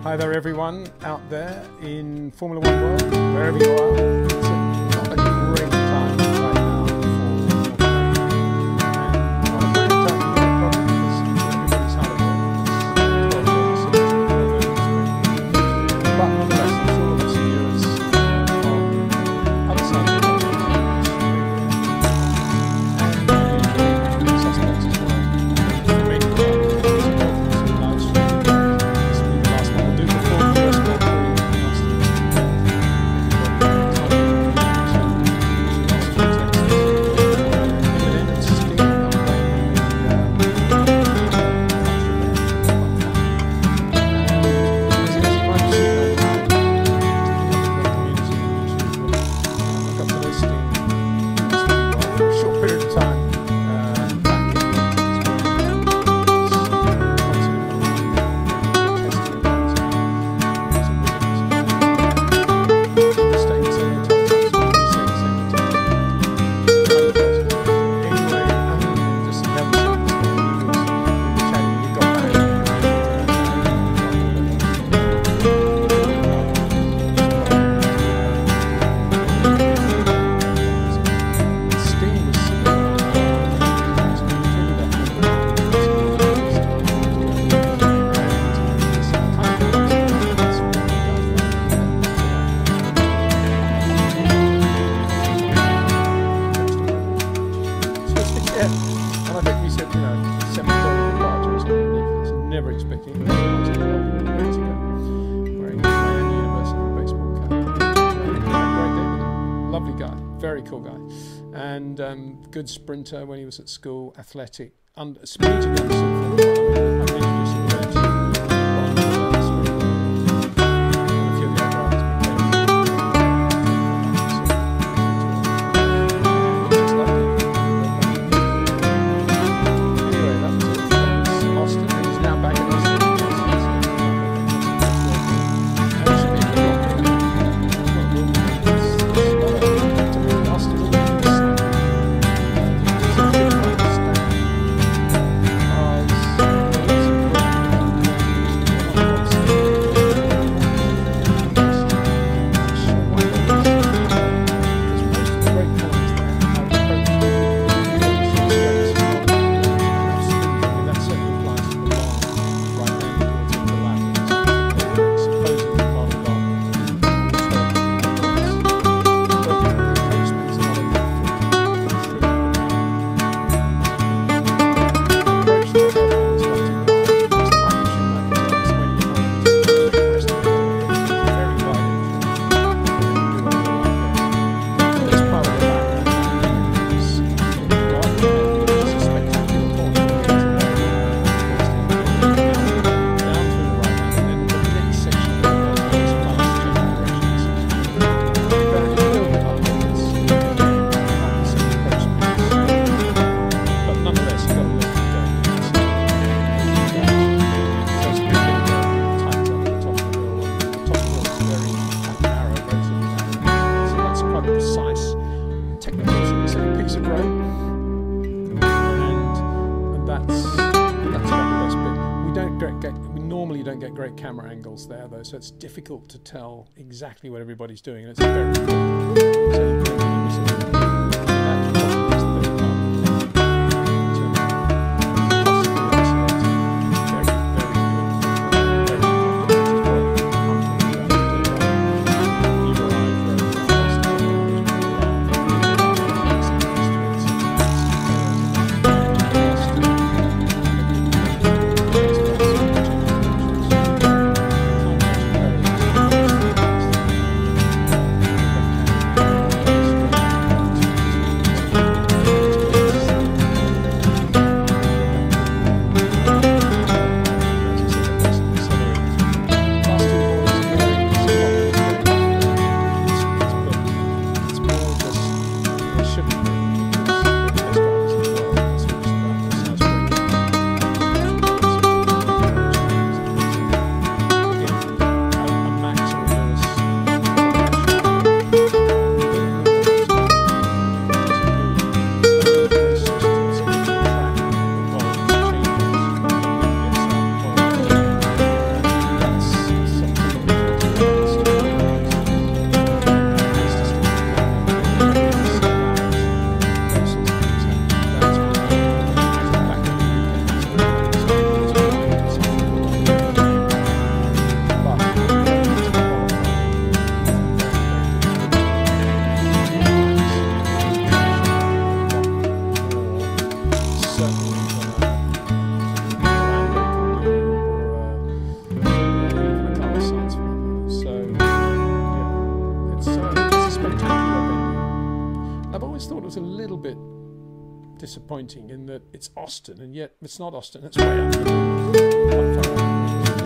Hi there everyone out there in Formula One world, wherever you are. It's not a great time right now for Formula One. And not a great time for me probably because everybody's hard at work. It's 12 days, 12 days. But nonetheless, I'm sure there's some viewers from other sides of the world and suspects as well. Maybe some live stream. This will be the last one I'll do before the US Grand good sprinter when he was at school, athletic, speedy camera angles there though, so it's difficult to tell exactly what everybody's doing, and it's very cool. So you can disappointing in that it's Austin, and yet it's not Austin. It's way out. It's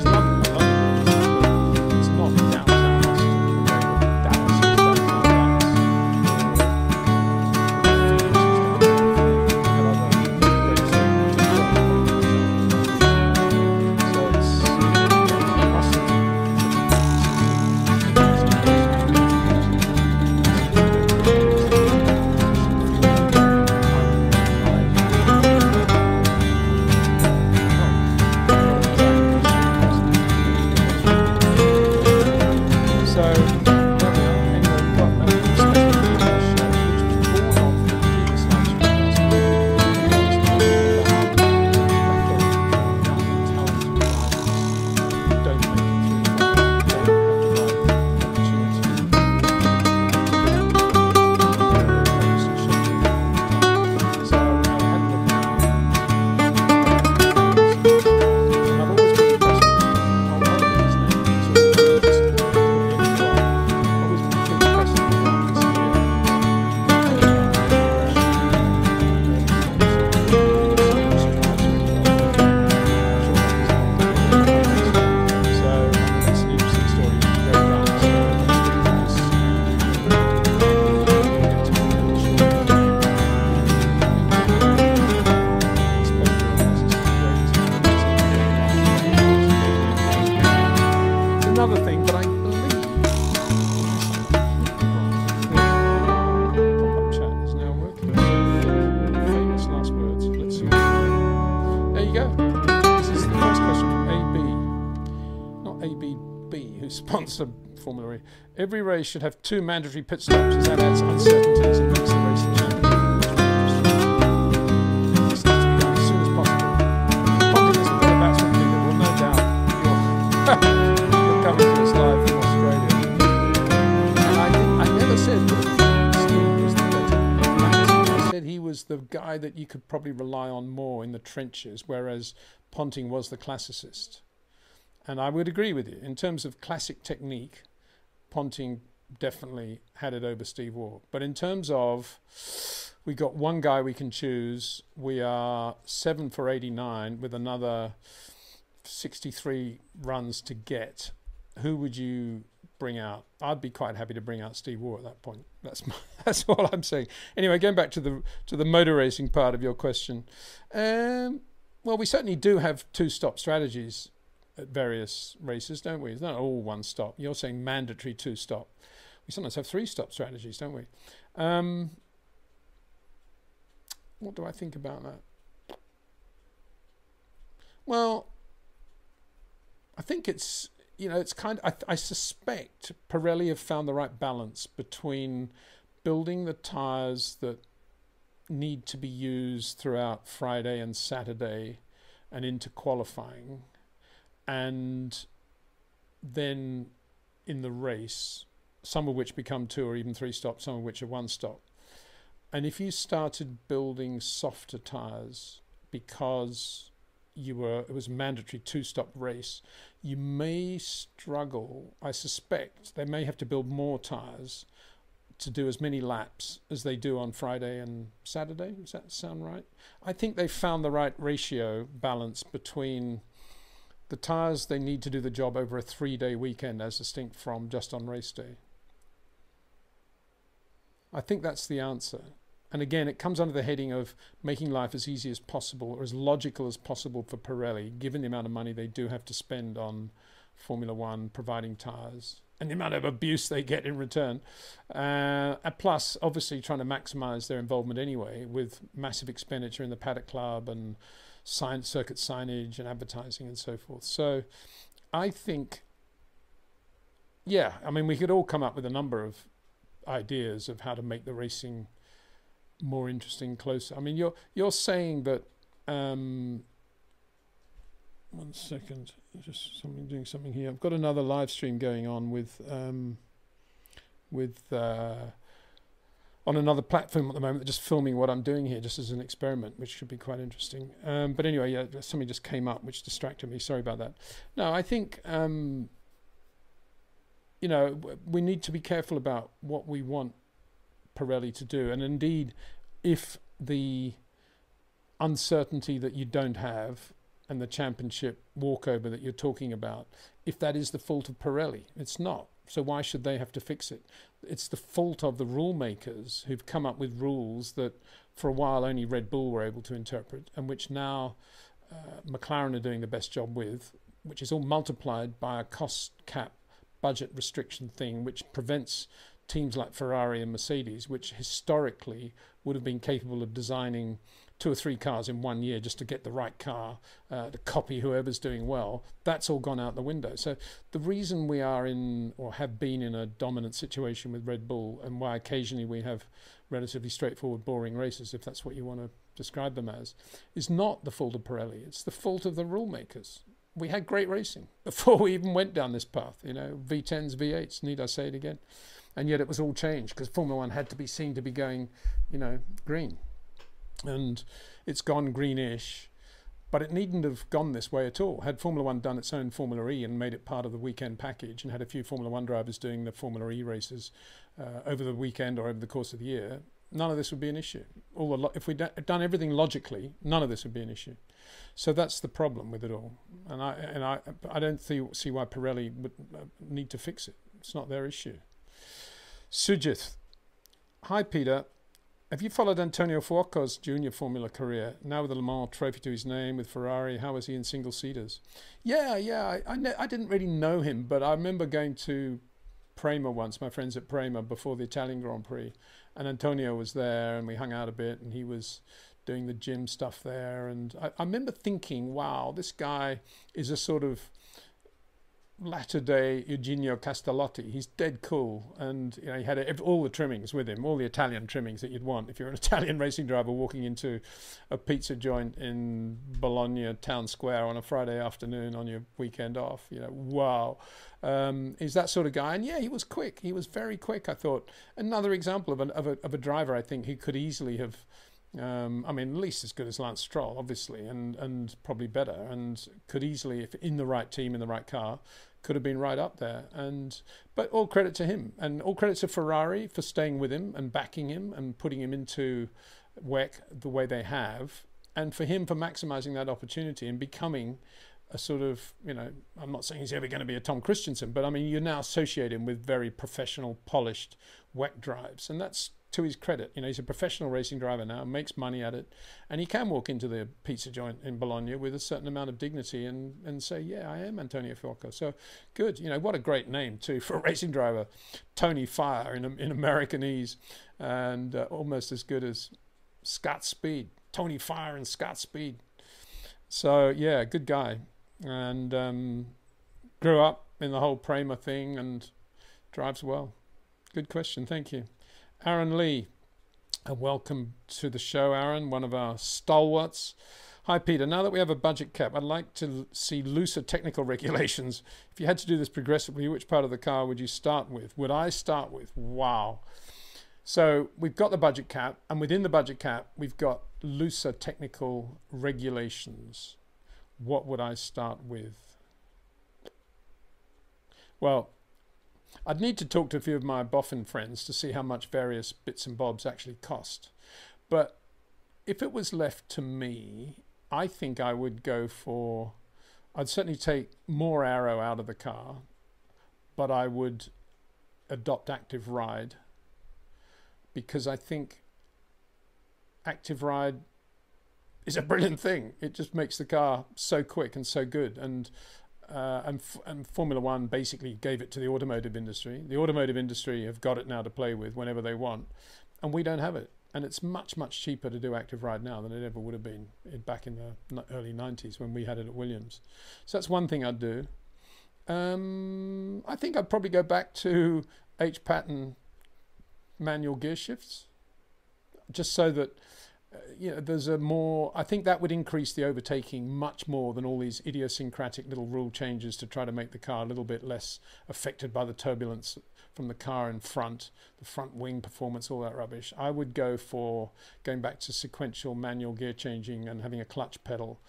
London. It's not downtown Austin. Dallas is downtown Dallas. Sponsor Formula E. Every race should have 2 mandatory pit stops, as that adds uncertainties and makes the racing championship. This needs to be done as soon as possible. Ponting isn't very batsman, Peter. Well, no doubt you're coming to us live from Australia. And I never said that Steve was the better batsman. I said he was the guy that you could probably rely on more in the trenches, whereas Ponting was the classicist. And I would agree with you. In terms of classic technique, Ponting definitely had it over Steve Waugh. But in terms of, we got one guy we can choose. We are 7 for 89 with another 63 runs to get. Who would you bring out? I'd be quite happy to bring out Steve Waugh at that point. That's all I'm saying. Anyway, going back to the motor racing part of your question. Well, we certainly do have 2-stop strategies at various races, don't we? It's not all 1 stop. You're saying mandatory 2-stop. We sometimes have 3-stop strategies, don't we? What do I think about that? Well, I think it's, it's kind of, I suspect Pirelli have found the right balance between building the tyres that need to be used throughout Friday and Saturday and into qualifying, and then in the race, some of which become 2 or even 3 stops, some of which are 1 stop. And if you started building softer tyres because it was a mandatory 2-stop race, you may struggle. I suspect they may have to build more tyres to do as many laps as they do on Friday and Saturday. Does that sound right? I think they found the right ratio balance between the tyres they need to do the job over a 3-day weekend as distinct from just on race day. I think that's the answer. And again, it comes under the heading of making life as easy as possible or as logical as possible for Pirelli, given the amount of money they do have to spend on Formula One, providing tyres, and the amount of abuse they get in return. Plus, obviously, trying to maximise their involvement anyway with massive expenditure in the Paddock Club and circuit signage and advertising and so forth. So I think, yeah, I mean, we could all come up with a number of ideas of how to make the racing more interesting, closer. I mean, you're saying that 1 second, just doing something here. I've got another live stream going on with on another platform at the moment. They're just filming what I'm doing here just as an experiment, which should be quite interesting. But anyway, yeah, something just came up which distracted me. Sorry about that. No, I think, we need to be careful about what we want Pirelli to do. And indeed, if the uncertainty that you don't have and the championship walkover that you're talking about, if that is the fault of Pirelli. It's not. So why should they have to fix it? It's the fault of the rule makers who've come up with rules that for a while only Red Bull were able to interpret, and which now McLaren are doing the best job with, which is all multiplied by a cost cap budget restriction thing, which prevents teams like Ferrari and Mercedes, which historically would have been capable of designing 2 or 3 cars in 1 year just to get the right car, to copy whoever's doing well. That's all gone out the window. So the reason we are in, or have been in, a dominant situation with Red Bull, and why occasionally we have relatively straightforward, boring races, if that's what you want to describe them as, is not the fault of Pirelli. It's the fault of the rule makers. We had great racing before we even went down this path, you know, V10s, V8s, need I say it again? And yet it was all changed because Formula One had to be seen to be going, you know, green. And it's gone greenish, but it needn't have gone this way at all. Had Formula One done its own Formula E and made it part of the weekend package, and had a few Formula One drivers doing the Formula E races over the weekend or over the course of the year, none of this would be an issue. If we'd done everything logically, none of this would be an issue. So that's the problem with it all. And I don't see why Pirelli would need to fix it. It's not their issue. Sujith. Hi, Peter. Have you followed Antonio Fuoco's junior Formula career, now with the Le Mans trophy to his name with Ferrari? How was he in single-seaters? Yeah. I didn't really know him, but I remember going to Prema once, my friends at Prema, before the Italian Grand Prix, and Antonio was there, and we hung out a bit, and he was doing the gym stuff there. And I remember thinking, wow, this guy is a sort of latter-day Eugenio Castellotti. He's dead cool, and you know, he had all the trimmings with him, all the Italian trimmings that you'd want if you're an Italian racing driver walking into a pizza joint in Bologna town square on a Friday afternoon on your weekend off. You know, wow. He's that sort of guy. And yeah, he was quick. He was very quick, I thought. Another example of a driver, I think, who could easily have, I mean, at least as good as Lance Stroll, obviously, and probably better, and could easily, if in the right team, in the right car, could have been right up there. But all credit to him, and all credit to Ferrari for staying with him and backing him and putting him into WEC the way they have, and for him for maximizing that opportunity and becoming a sort of, you know, I'm not saying he's ever going to be a Tom Christensen, but I mean, you now associate him with very professional, polished WEC drives, and that's to his credit. You know, he's a professional racing driver now, makes money at it, and he can walk into the pizza joint in Bologna with a certain amount of dignity and say, yeah, I am Antonio Fuoco. So good. You know, what a great name too for a racing driver. Tony Fire in Americanese, and almost as good as Scott Speed. Tony Fire and Scott Speed. So yeah, good guy. And grew up in the whole Prema thing and drives well. Good question. Thank you. Aaron Lee, welcome to the show, Aaron, one of our stalwarts. Hi, Peter. Now that we have a budget cap, I'd like to see looser technical regulations. If you had to do this progressively, which part of the car would you start with? Would I start with? Wow. So we've got the budget cap, and within the budget cap, we've got looser technical regulations. What would I start with? Well, I'd need to talk to a few of my boffin friends to see how much various bits and bobs actually cost. But if it was left to me, I think I would go for, I'd certainly take more aero out of the car, but I would adopt active ride, because I think active ride is a brilliant thing. It just makes the car so quick and so good. And Formula One basically gave it to the automotive industry. The automotive industry have got it now to play with whenever they want, and we don't have it. And it's much, much cheaper to do active ride now than it ever would have been back in the early 90s when we had it at Williams. So that's one thing I'd do. I think I'd probably go back to H-pattern manual gear shifts, just so that you know, there's a more, I think that would increase the overtaking much more than all these idiosyncratic little rule changes to try to make the car a little bit less affected by the turbulence from the car in front, the front wing performance, all that rubbish. I would go for going back to sequential manual gear changing and having a clutch pedal,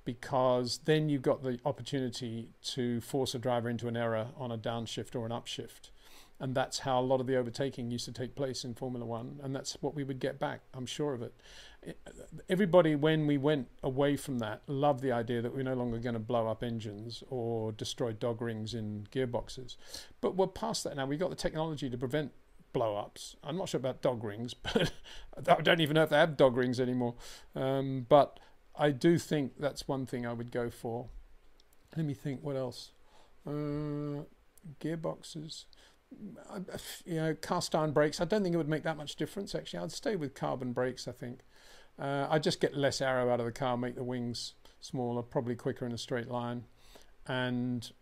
because then you've got the opportunity to force a driver into an error on a downshift or an upshift. And that's how a lot of the overtaking used to take place in Formula One, and that's what we would get back, I'm sure of it. Everybody, when we went away from that, loved the idea that we're no longer going to blow up engines or destroy dog rings in gearboxes. But we're past that now. We've got the technology to prevent blow-ups. I'm not sure about dog rings, but I don't even know if they have dog rings anymore. But I do think that's one thing I would go for. Let me think, what else? Gearboxes. You know, cast iron brakes, I don't think it would make that much difference actually. I'd stay with carbon brakes, I think. I'd just get less aero out of the car, make the wings smaller, probably quicker in a straight line, and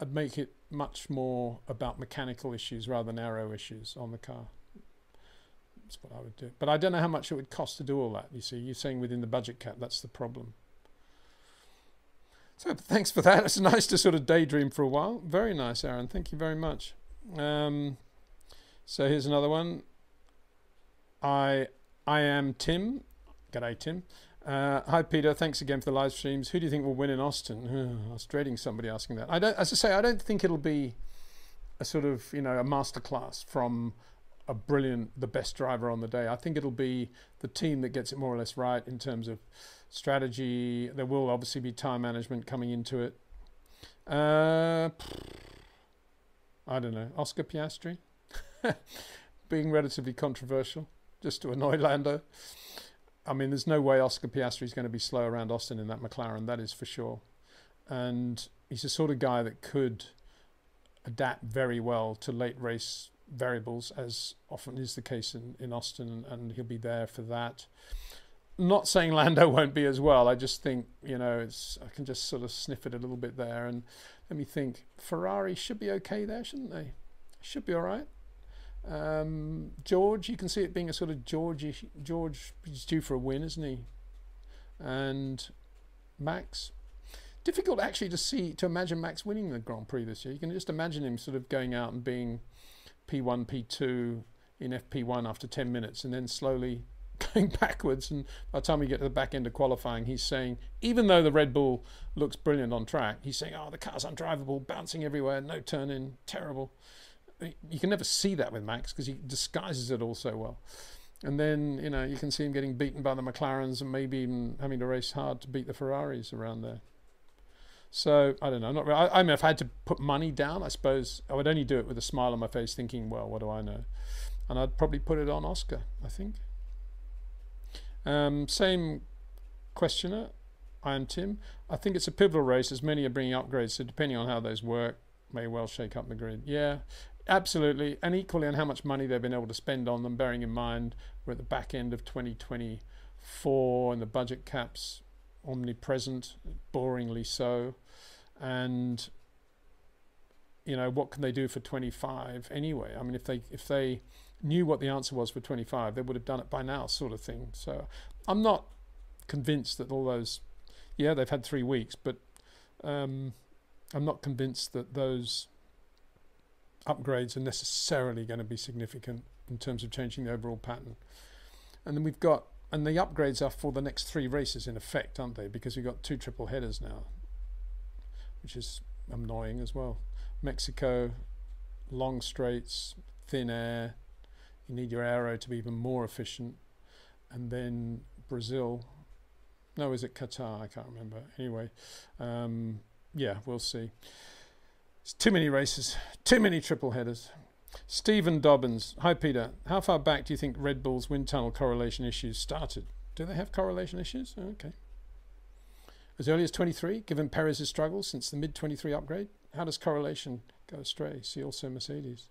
I'd make it much more about mechanical issues rather than aero issues on the car. That's what I would do. But I don't know how much it would cost to do all that, you see. You're saying within the budget cap, that's the problem. So thanks for that. It's nice to sort of daydream for a while. Very nice, Aaron. Thank you very much. So here's another one. I am Tim. G'day, Tim. Hi, Peter. Thanks again for the live streams. Who do you think will win in Austin? I was dreading somebody asking that. As I say, I don't think it'll be a sort of, you know, a masterclass from a brilliant, the best driver on the day. I think it'll be the team that gets it more or less right in terms of strategy. There will obviously be time management coming into it. I don't know. Oscar Piastri? Being relatively controversial, just to annoy Lando. I mean, there's no way Oscar Piastri is going to be slow around Austin in that McLaren, that is for sure. And he's the sort of guy that could adapt very well to late race variables, as often is the case in Austin, and he'll be there for that. Not saying Lando won't be as well. I just think, you know, I can just sort of sniff it a little bit there. And let me think. Ferrari should be okay there, shouldn't they? Should be all right. George, you can see it being a sort of George is due for a win, isn't he? And Max. Difficult actually to imagine Max winning the Grand Prix this year. You can just imagine him sort of going out and being P1, P2 in FP1 after 10 minutes and then slowly going backwards, and by the time we get to the back end of qualifying, he's saying, even though the Red Bull looks brilliant on track, he's saying, oh, the car's undrivable, bouncing everywhere, no turn in, terrible. You can never see that with Max because he disguises it all so well. And then, you know, you can see him getting beaten by the McLarens and maybe even having to race hard to beat the Ferraris around there. So, I don't know. Not really. I mean, if I had to put money down, I suppose I would only do it with a smile on my face thinking, well, what do I know? And I'd probably put it on Oscar, I think. Same questioner. I am Tim. I think it's a pivotal race as many are bringing upgrades, so depending on how those work, may well shake up the grid. Yeah, absolutely. And equally on how much money they've been able to spend on them, bearing in mind we're at the back end of 2024 and the budget cap's omnipresent, boringly so. And, you know, what can they do for 25 anyway? I mean, if they knew what the answer was for 25, they would have done it by now, sort of thing. So I'm not convinced that all those, yeah, they've had 3 weeks, but I'm not convinced that those upgrades are necessarily going to be significant in terms of changing the overall pattern. And then we've got, and the upgrades are for the next 3 races in effect, aren't they? Because we've got 2 triple headers now, which is annoying as well. Mexico, long straights, thin air. You need your aero to be even more efficient. And then Brazil. No, is it Qatar? I can't remember. Anyway, yeah, we'll see. It's too many races, too many triple headers. Stephen Dobbins. Hi, Peter. How far back do you think Red Bull's wind tunnel correlation issues started? Do they have correlation issues? Oh, okay. As early as 23, given Perez's struggles since the mid-23 upgrade? How does correlation go astray? See also Mercedes.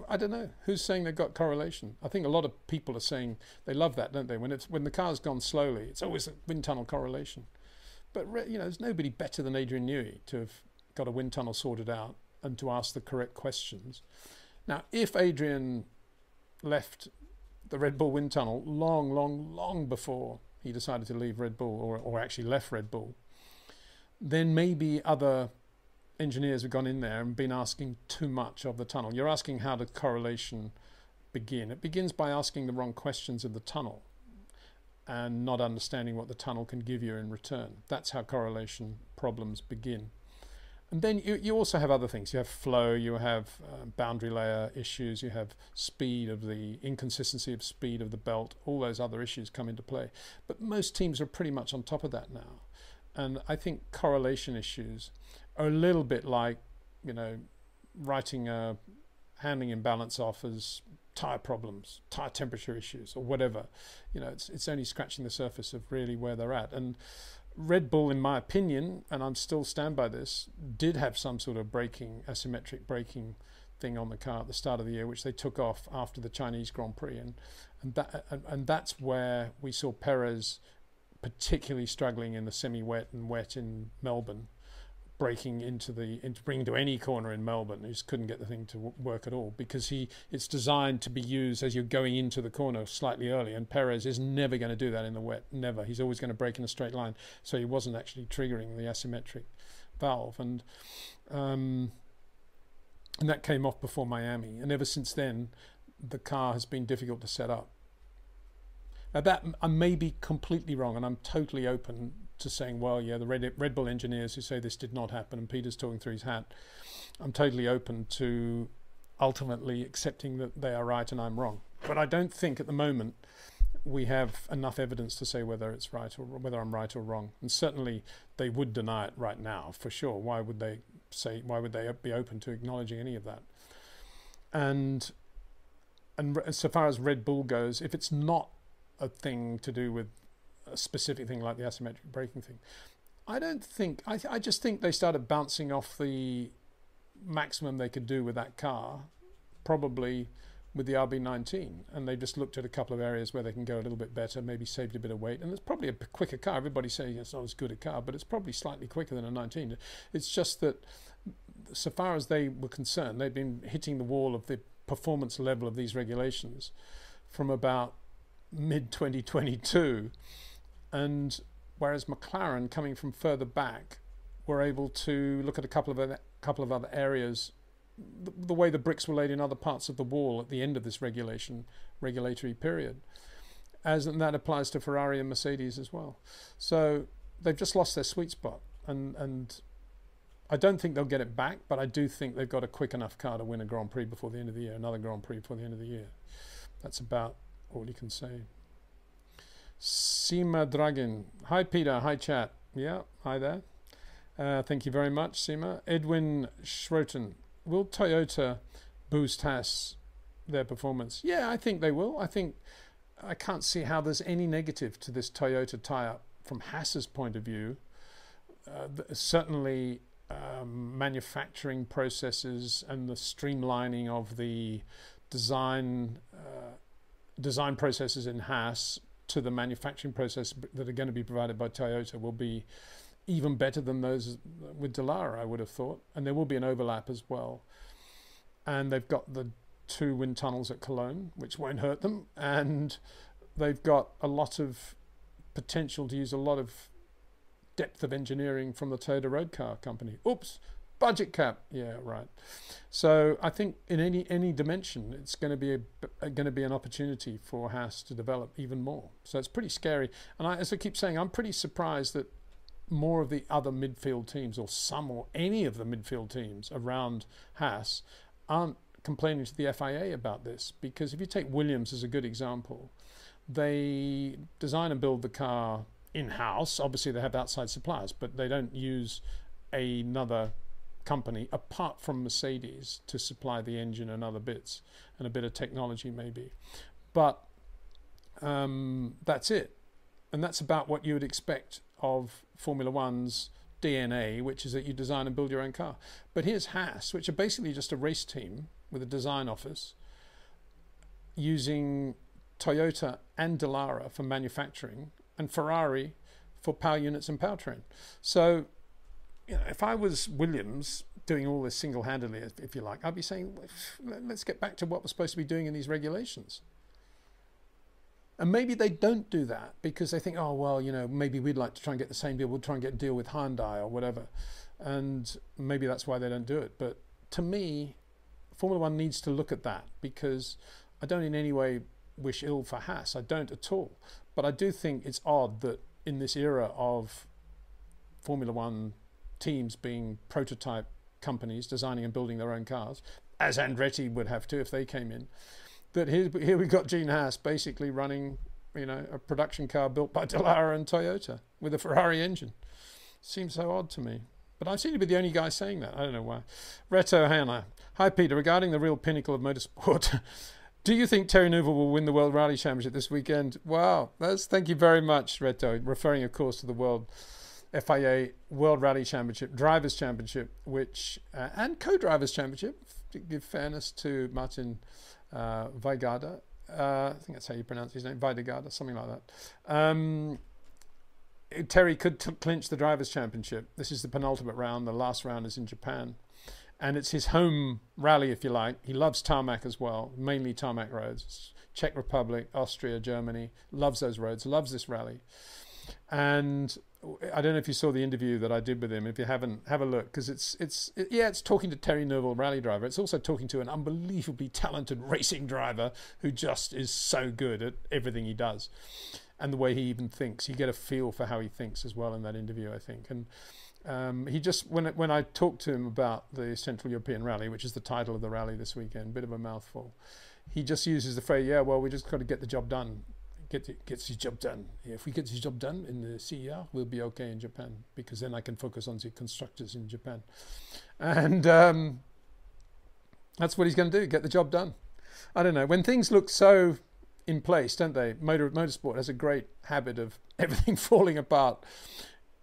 I don't know. Who's saying they've got correlation? I think a lot of people are saying they love that, don't they? When the car's gone slowly, it's always a wind tunnel correlation. But, you know, there's nobody better than Adrian Newey to have got a wind tunnel sorted out and to ask the correct questions. Now, if Adrian left the Red Bull wind tunnel long before he decided to leave Red Bull, or actually left Red Bull, then maybe other engineers have gone in there and been asking too much of the tunnel. You're asking how the correlation begin. It begins by asking the wrong questions of the tunnel and not understanding what the tunnel can give you in return. That's how correlation problems begin. And then you also have other things. You have flow, you have boundary layer issues, you have speed of the inconsistency of speed of the belt. All those other issues come into play. But most teams are pretty much on top of that now. And I think correlation issues are a little bit like, you know, writing a handling imbalance off as tire problems, tire temperature issues, or whatever. You know, it's only scratching the surface of really where they're at. And Red Bull, in my opinion, and I'm still stand by this, did have some sort of asymmetric braking thing on the car at the start of the year, which they took off after the Chinese Grand Prix, and that's where we saw Perez particularly struggling in the semi-wet and wet in Melbourne, braking into bringing to any corner in Melbourne. He just couldn't get the thing to work at all, because it's designed to be used as you're going into the corner slightly early, and Perez is never going to do that in the wet, never. He's always going to brake in a straight line, so he wasn't actually triggering the asymmetric valve, and that came off before Miami, and ever since then the car has been difficult to set up. Now that I may be completely wrong, and I'm totally open to saying, well, yeah, the Red Bull engineers who say this did not happen, and Peter's talking through his hat, I'm totally open to ultimately accepting that they are right and I'm wrong. But I don't think at the moment we have enough evidence to say whether it's right or whether I'm right or wrong. And certainly they would deny it right now, for sure. Why would they be open to acknowledging any of that? And so far as Red Bull goes, if it's not a thing to do with a specific thing like the asymmetric braking thing, I just think they started bouncing off the maximum they could do with that car, probably with the RB19, and they just looked at a couple of areas where they can go a little bit better, maybe saved a bit of weight, and it's probably a quicker car. Everybody's saying it's not as good a car, but it's probably slightly quicker than a 19. It's just that so far as they were concerned, they've been hitting the wall of the performance level of these regulations from about mid-2022, and whereas McLaren, coming from further back, were able to look at a couple of other areas, the way the bricks were laid in other parts of the wall at the end of this regulatory period, and that applies to Ferrari and Mercedes as well. So they've just lost their sweet spot, and I don't think they'll get it back, but I do think they've got a quick enough car to win a Grand Prix before the end of the year, another Grand Prix before the end of the year. That's about all you can say. Sima Dragon. Hi Peter, hi chat. Yeah, hi there. Thank you very much, Sima. Edwin Schroten. Will Toyota boost Haas their performance? Yeah, I think they will. I can't see how there's any negative to this Toyota tie-up from Haas's point of view. Certainly manufacturing processes and the streamlining of the design processes in Haas to the manufacturing process that are going to be provided by Toyota will be even better than those with Dallara, I would have thought. And there will be an overlap as well. And they've got the 2 wind tunnels at Cologne, which won't hurt them. And they've got a lot of potential to use a lot of depth of engineering from the Toyota road car company. Oops, budget cap. Yeah, right. So I think in any dimension, it's going to be an opportunity for Haas to develop even more. So it's pretty scary. And as I keep saying, I'm pretty surprised that more of the other midfield teams, or any of the midfield teams around Haas, aren't complaining to the FIA about this. Because if you take Williams as a good example, they design and build the car in-house. Obviously they have outside suppliers, but they don't use another company apart from Mercedes to supply the engine and other bits and a bit of technology maybe. But that's it. And that's about what you would expect of Formula One's DNA, which is that you design and build your own car. But here's Haas, which are basically just a race team with a design office, using Toyota and Dallara for manufacturing and Ferrari for power units and powertrain. So, you know, if I was Williams doing all this single-handedly, if you like, I'd be saying, let's get back to what we're supposed to be doing in these regulations. And maybe they don't do that because they think, oh, well, you know, maybe we'd like to try and get the same deal. We'll try and get a deal with Hyundai or whatever. And maybe that's why they don't do it. But to me, Formula One needs to look at that, because I don't in any way wish ill for Haas. I don't at all. But I do think it's odd that in this era of Formula One teams being prototype companies, designing and building their own cars, as Andretti would have to if they came in. But here we got Gene Haas basically running, you know, a production car built by Dallara and Toyota with a Ferrari engine. Seems so odd to me. But I seem to be the only guy saying that. I don't know why. Reto Hannah. Hi, Peter. Regarding the real pinnacle of motorsport, do you think Terry Neuville will win the World Rally Championship this weekend? Wow. Thank you very much, Reto. Referring, of course, to the World FIA World Rally Championship, Drivers' Championship, which and Co-Drivers' Championship, to give fairness to Martin Vajgada. I think that's how you pronounce his name, Vajgada, something like that. Terry could clinch the Drivers' Championship. This is the penultimate round. The last round is in Japan. And it's his home rally, if you like. He loves tarmac as well, mainly tarmac roads. Czech Republic, Austria, Germany, loves those roads, loves this rally. And I don't know if you saw the interview that I did with him. If you haven't, have a look, because it's talking to Terry Neuville, rally driver. It's also talking to an unbelievably talented racing driver who just is so good at everything he does. And the way he even thinks. You get a feel for how he thinks as well in that interview, I think. And he just, when I talked to him about the Central European Rally, which is the title of the rally this weekend, bit of a mouthful, he just uses the phrase, yeah, well, we just got to get the job done. Gets his job done. Yeah, if we get his job done in the CER, we'll be okay in Japan, because then I can focus on the constructors in Japan. And that's what he's going to do, get the job done. I don't know. When things look so in place, don't they? Motorsport has a great habit of everything falling apart.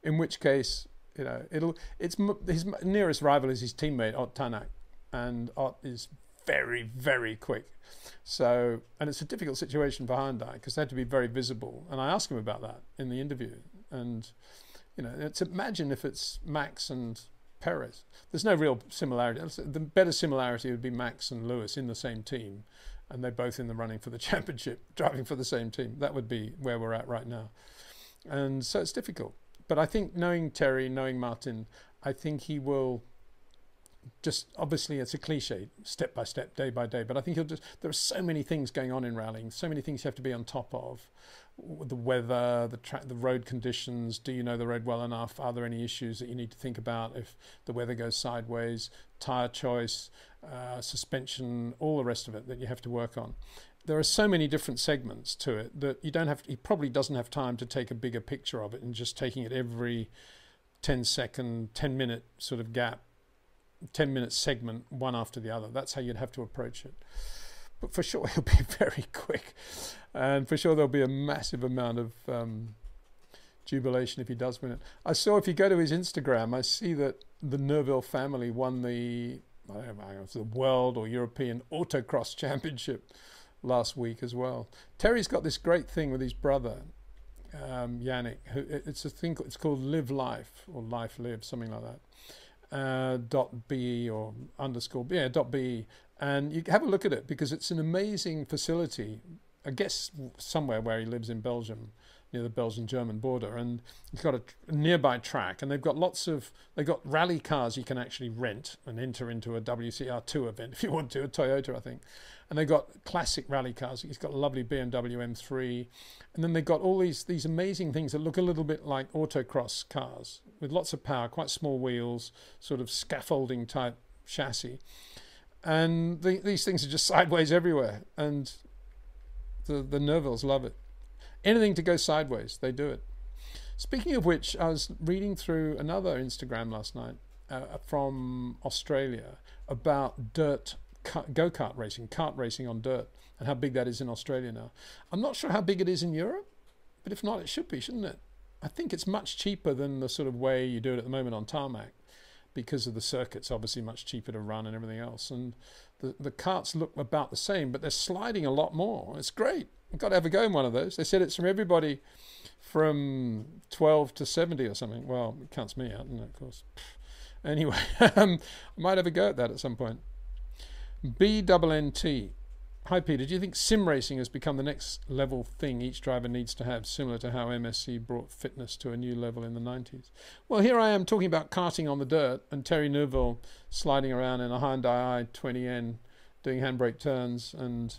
In which case, you know, his nearest rival is his teammate Ott Tanak, and Ott is very, very quick. So, and it's a difficult situation for Hyundai because they had to be very visible. And I asked him about that in the interview. And, you know, imagine if it's Max and Perez. There's no real similarity. The better similarity would be Max and Lewis in the same team, and they're both in the running for the championship, driving for the same team. That would be where we're at right now. And so it's difficult. But I think knowing Terry, knowing Martin, I think he will just, obviously it's a cliche, step by step, day by day, but I think he'll just, there are so many things going on in rallying, so many things you have to be on top of. The weather, the road conditions, do you know the road well enough? Are there any issues that you need to think about if the weather goes sideways? Tyre choice, suspension, all the rest of it that you have to work on. There are so many different segments to it that you don't have, he probably doesn't have time to take a bigger picture of it and just taking it every 10-second, 10-minute sort of gap, 10-minute segment, one after the other. That's how you'd have to approach it. But for sure, he'll be very quick. And for sure, there'll be a massive amount of jubilation if he does win it. I saw, if you go to his Instagram, I see that the Neuville family won the, I don't know if it's the World or European Autocross Championship last week as well. Terry's got this great thing with his brother, Yannick. It's a thing, it's called Live Life, or Life Live, something like that. .be or underscore, yeah, .be, and you have a look at it because it's an amazing facility. I guess somewhere where he lives in Belgium, near the Belgian-German border, and he's got a nearby track, and they've got they've got rally cars you can actually rent and enter into a WCR2 event if you want to, a Toyota, I think. And they've got classic rally cars. He's got a lovely BMW M3, and then they've got all these amazing things that look a little bit like autocross cars with lots of power, quite small wheels, sort of scaffolding type chassis, and these things are just sideways everywhere, and the Neuvilles love it. Anything to go sideways, they do it. Speaking of which, I was reading through another Instagram last night from Australia about dirt go-kart racing, kart racing on dirt, and how big that is in Australia now. I'm not sure how big it is in Europe, but if not, it should be, shouldn't it? I think it's much cheaper than the sort of way you do it at the moment on tarmac, because of the circuits, obviously much cheaper to run and everything else. And the karts look about the same, but they're sliding a lot more. It's great. I've got to have a go in one of those. They said it's from everybody from 12 to 70 or something. Well, it counts me out, doesn't it, of course. Anyway, I might have a go at that at some point. BNNT. Hi, Peter. Do you think sim racing has become the next level thing each driver needs to have, similar to how MSC brought fitness to a new level in the 90s? Well, here I am talking about karting on the dirt and Terry Neuville sliding around in a Hyundai i20N doing handbrake turns. And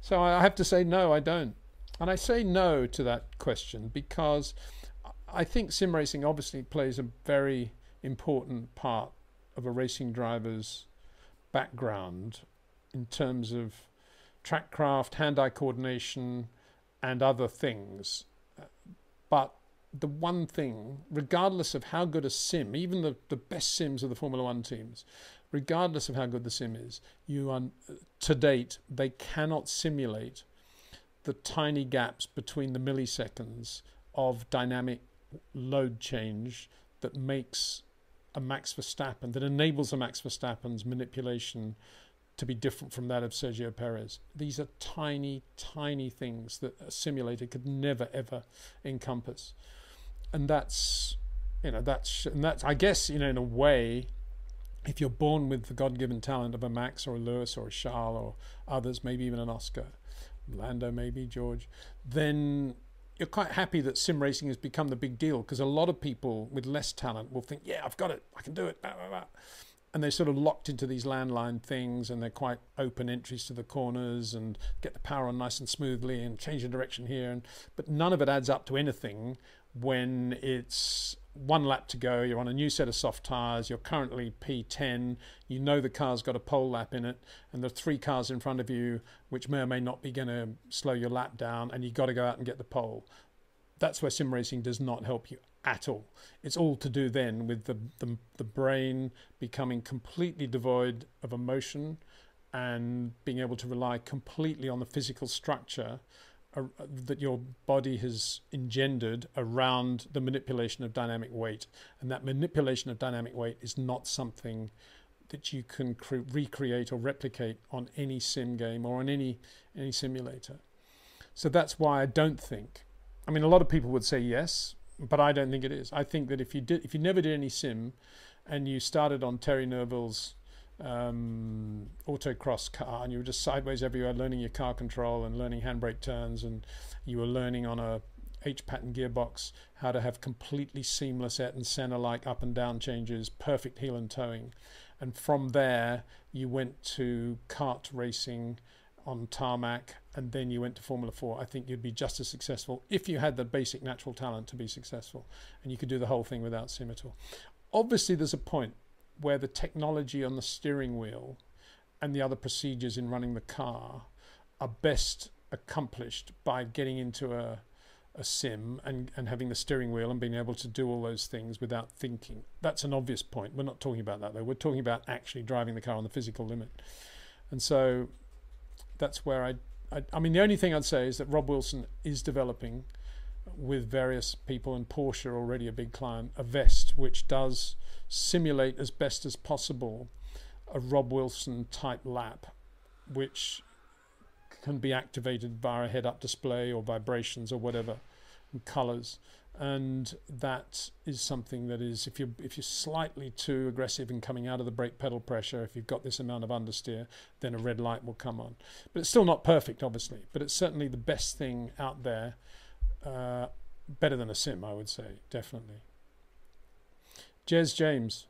so I have to say no, I don't. And I say no to that question because I think sim racing obviously plays a very important part of a racing driver's background in terms of trackcraft, hand-eye coordination, and other things. But the one thing, regardless of how good a sim, even the best sims of the Formula One teams, regardless of how good the sim is, to date, they cannot simulate the tiny gaps between the milliseconds of dynamic load change that makes a Max Verstappen, that enables a Max Verstappen's manipulation to be different from that of Sergio Perez. These are tiny, tiny things that a simulator could never, ever encompass. And that's, I guess, in a way, if you're born with the God-given talent of a Max or a Lewis or a Charles or others, maybe even an Oscar, Lando maybe, George, then you're quite happy that sim racing has become the big deal, because a lot of people with less talent will think, yeah, I've got it, I can do it, blah, blah, blah. And they're sort of locked into these landline things, and they're quite open entries to the corners and get the power on nice and smoothly and change the direction here. But none of it adds up to anything when it's one lap to go, you're on a new set of soft tyres, you're currently P10, you know the car's got a pole lap in it, and there are 3 cars in front of you which may or may not be going to slow your lap down, and you've got to go out and get the pole. That's where sim racing does not help you at all. It's all to do then with the brain becoming completely devoid of emotion and being able to rely completely on the physical structure that your body has engendered around the manipulation of dynamic weight. And that manipulation of dynamic weight is not something that you can recreate or replicate on any sim game or on any simulator. So that's why I don't think, I mean, a lot of people would say yes, but I don't think it is. I think that if you never did any sim and you started on Terry Neville's autocross car and you were just sideways everywhere learning your car control and learning handbrake turns, and you were learning on a H-pattern gearbox how to have completely seamless Ayrton Senna-like up and down changes, perfect heel and towing, and from there you went to kart racing on tarmac, and then you went to Formula 4, I think you'd be just as successful if you had the basic natural talent to be successful, and you could do the whole thing without sim at all. Obviously there's a point where the technology on the steering wheel and the other procedures in running the car are best accomplished by getting into a sim and having the steering wheel and being able to do all those things without thinking. That's an obvious point. We're not talking about that though. We're talking about actually driving the car on the physical limit. And so that's where I mean, the only thing I'd say is that Rob Wilson is developing with various people, and Porsche already a big client, a vest which does simulate as best as possible a Rob Wilson type lap, which can be activated via a head-up display or vibrations or whatever, and colors. And that is something that is, if you're slightly too aggressive in coming out of the brake pedal pressure, if you've got this amount of understeer, then a red light will come on. But it's still not perfect, obviously, but it's certainly the best thing out there. Better than a sim, I would say, definitely. Jez James.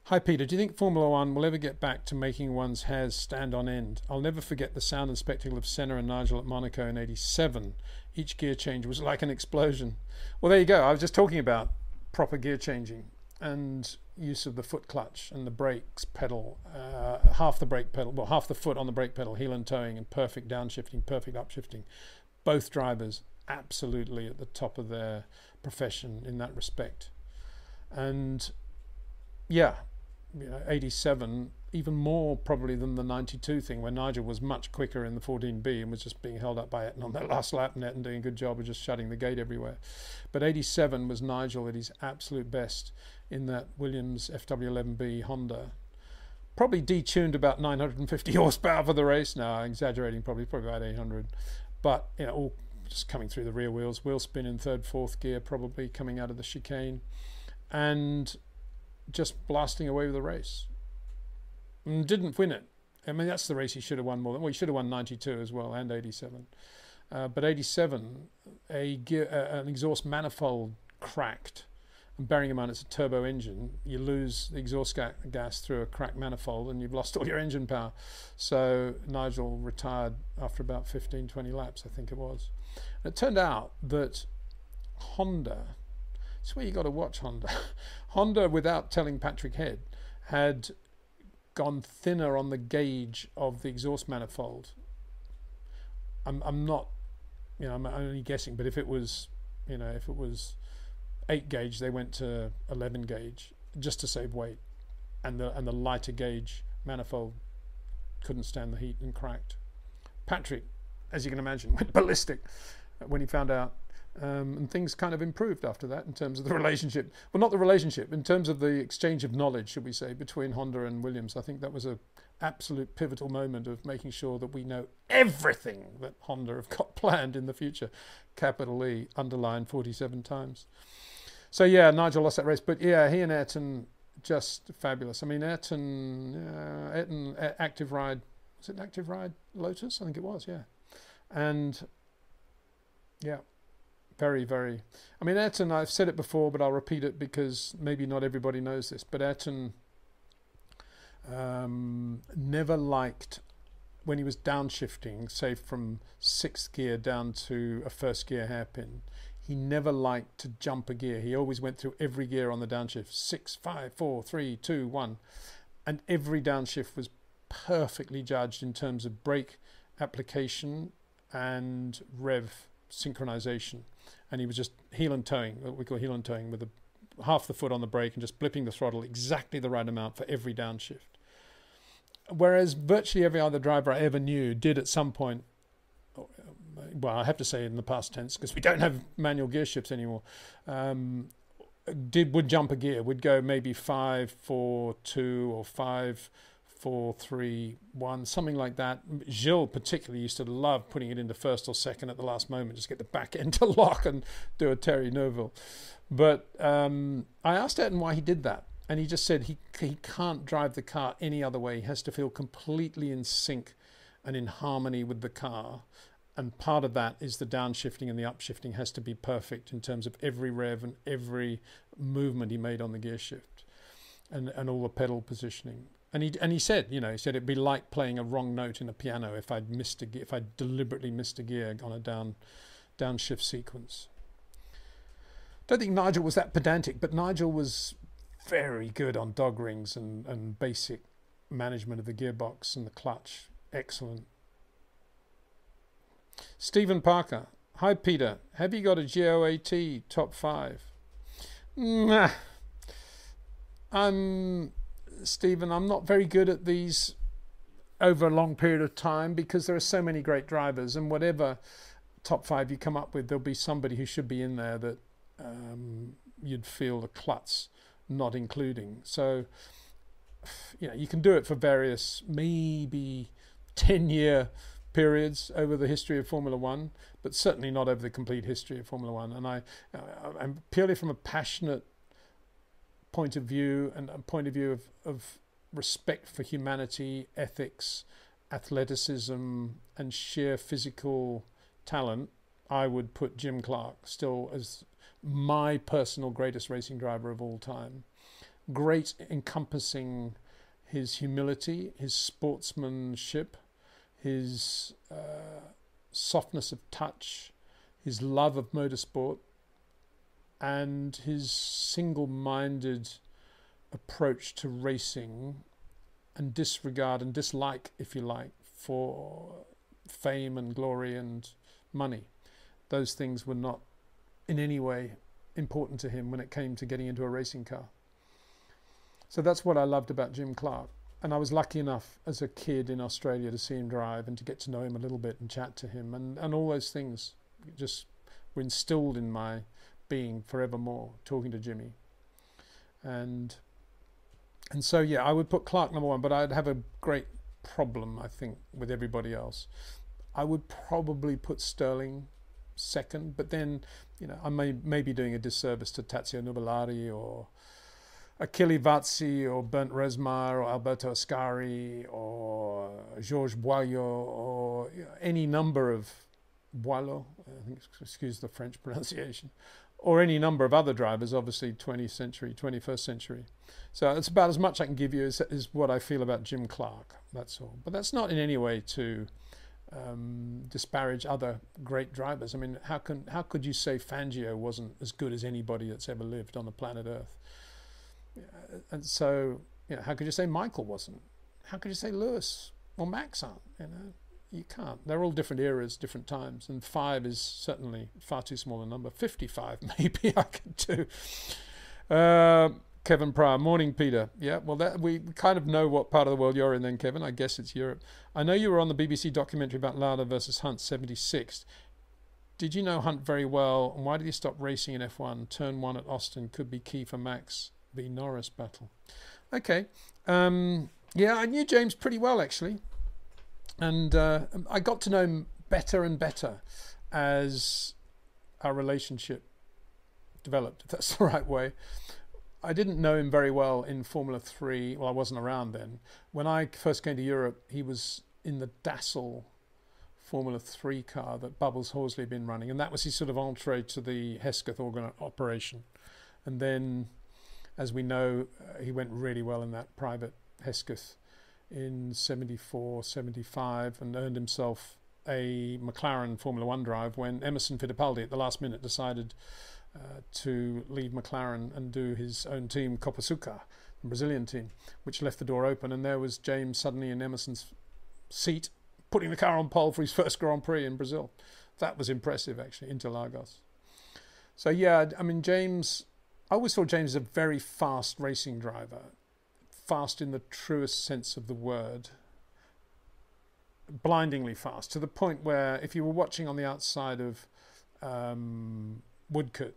Hi Peter, do you think Formula One will ever get back to making one's hairs stand on end? I'll never forget the sound and spectacle of Senna and Nigel at Monaco in '87. Each gear change was like an explosion. Well, there you go. I was just talking about proper gear changing and use of the foot clutch and the brakes pedal, half the brake pedal, well, half the foot on the brake pedal, heel and towing, and perfect downshifting, perfect upshifting. Both drivers absolutely at the top of their profession in that respect. And yeah, 87, even more probably than the 92 thing, where Nigel was much quicker in the 14B and was just being held up by Ayrton on that last lap, and Ayrton doing a good job of just shutting the gate everywhere. But 87 was Nigel at his absolute best in that Williams FW11B Honda. Probably detuned about 950 horsepower for the race now, exaggerating probably about 800. But all just coming through the rear wheels, wheel spin in third, fourth gear, probably coming out of the chicane, and just blasting away with the race. And didn't win it. I mean, that's the race he should have won more than. Well, he should have won 92 as well, and 87. But 87, an exhaust manifold cracked, and bearing in mind it's a turbo engine, you lose the exhaust gas through a cracked manifold and you've lost all your engine power. So Nigel retired after about 15, 20 laps, I think it was. And it turned out that Honda It's where you got to watch Honda. Honda, without telling Patrick Head, had gone thinner on the gauge of the exhaust manifold. I'm not, I'm only guessing, but if it was, if it was 8 gauge, they went to 11 gauge just to save weight, and the lighter gauge manifold couldn't stand the heat and cracked. Patrick, as you can imagine, went ballistic when he found out, and things kind of improved after that in terms of the relationship. Well, not the relationship, in terms of the exchange of knowledge, should we say, between Honda and Williams. I think that was a absolute pivotal moment of making sure that we know everything that Honda have got planned in the future. Capital E, underlined 47 times. So yeah, Nigel lost that race, but yeah, he and Ayrton, just fabulous. I mean, Ayrton active ride, was it active ride Lotus? I think it was, yeah. And yeah, very, very, I mean, Ayrton, I've said it before, but I'll repeat it because maybe not everybody knows this, but Ayrton never liked, when he was downshifting, say from 6th gear down to a 1st gear hairpin, he never liked to jump a gear. He always went through every gear on the downshift, 6, 5, 4, 3, 2, 1. And every downshift was perfectly judged in terms of brake application and rev synchronization. And he was just heel and toeing, what we call heel and toeing, with half the foot on the brake and just blipping the throttle exactly the right amount for every downshift. Whereas virtually every other driver I ever knew did at some point, well, I have to say in the past tense because we don't have manual gear shifts anymore, would jump a gear, would go maybe 5, 4, 2 or 5, 4, 3, 1, something like that. Gilles particularly used to love putting it into 1st or 2nd at the last moment, just get the back end to lock and do a Terry Neuville. But I asked Ayrton why he did that, and he just said he can't drive the car any other way. He has to feel completely in sync and in harmony with the car. And part of that is the downshifting and the upshifting has to be perfect in terms of every rev and every movement he made on the gear shift and all the pedal positioning. And he said, he said it'd be like playing a wrong note in a piano if I'd missed a gear, if I deliberately missed a gear on a downshift sequence. Don't think Nigel was that pedantic, but Nigel was very good on dog rings and basic management of the gearbox and the clutch. Excellent. Stephen Parker. Hi, Peter. Have you got a GOAT top 5? Nah. Stephen, I'm not very good at these over a long period of time because there are so many great drivers, and whatever top 5 you come up with, there'll be somebody who should be in there that you'd feel the klutz not including. So, you can do it for various, maybe 10-year periods over the history of Formula One, but certainly not over the complete history of Formula One. And I'm purely from a passionate point of view and a point of view of respect for humanity, ethics, athleticism, and sheer physical talent, I would put Jim Clark still as my personal greatest racing driver of all time. Great, encompassing his humility, his sportsmanship, his softness of touch, his love of motorsport, and his single-minded approach to racing and disregard and dislike, if you like, for fame and glory and money. Those things were not in any way important to him when it came to getting into a racing car. So that's what I loved about Jim Clark. And I was lucky enough as a kid in Australia to see him drive and to get to know him a little bit and chat to him. And all those things just were instilled in my being forevermore, talking to Jimmy. And so, yeah, I would put Clark number 1, but I'd have a great problem, I think, with everybody else. I would probably put Sterling 2nd, but then, I may be doing a disservice to Tazio Nuvolari or Achille Vazzi or Bernd Resmar or Alberto Ascari or Georges Boillot or any number of Boillot, I think, excuse the French pronunciation, or any number of other drivers, obviously 20th century, 21st century. So it's about as much I can give you is what I feel about Jim Clark, that's all. But that's not in any way to disparage other great drivers. I mean, how could you say Fangio wasn't as good as anybody that's ever lived on the planet Earth? And so, how could you say Michael wasn't? How could you say Lewis or Max aren't? You can't. They're all different eras, different times, and 5 is certainly far too small a number. 55 maybe I could do. Kevin Pryor, morning Peter. Yeah, well we kind of know what part of the world you're in then, Kevin. I guess it's Europe. I know you were on the BBC documentary about Lauda versus Hunt 76. Did you know Hunt very well, and why did he stop racing in F1? Turn 1 at Austin could be key for Max v Norris battle. Okay. Yeah, I knew James pretty well actually, and I got to know him better and better as our relationship developed, if that's the right way. I didn't know him very well in Formula 3. Well, I wasn't around then. When I first came to Europe, he was in the Dassel Formula 3 car that Bubbles Horsley had been running, and that was his sort of entree to the Hesketh operation. And then, as we know, he went really well in that private Hesketh in 74, 75, and earned himself a McLaren Formula 1 drive when Emerson Fittipaldi at the last minute decided to leave McLaren and do his own team, Copersucar, the Brazilian team, which left the door open, and there was James suddenly in Emerson's seat, putting the car on pole for his first Grand Prix in Brazil. That was impressive, actually, Interlagos. So yeah, I mean, James, I always thought James was a very fast racing driver, fast in the truest sense of the word, blindingly fast, to the point where if you were watching on the outside of Woodcote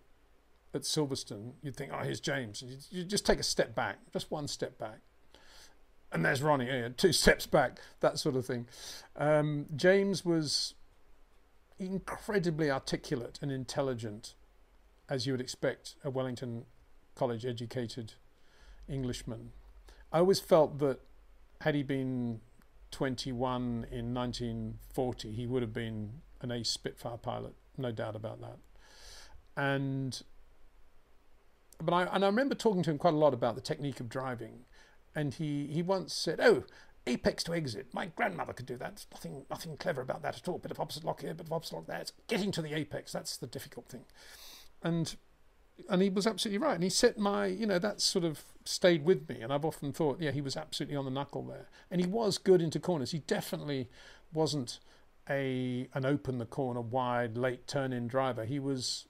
at Silverstone, you'd think, oh, here's James. You just take a step back, just one step back. And there's Ronnie, 2 steps back, that sort of thing. James was incredibly articulate and intelligent, as you would expect a Wellington College educated Englishman. I always felt that had he been 21 in 1940, he would have been an ace Spitfire pilot, no doubt about that. But I remember talking to him quite a lot about the technique of driving, and he once said, "Oh, apex to exit. My grandmother could do that. There's nothing clever about that at all. Bit of opposite lock here, bit of opposite lock there. It's getting to the apex. That's the difficult thing." And he was absolutely right. And he set that sort of stayed with me. And I've often thought, yeah, he was absolutely on the knuckle there. And he was good into corners. He definitely wasn't an open the corner wide late turn in driver. He was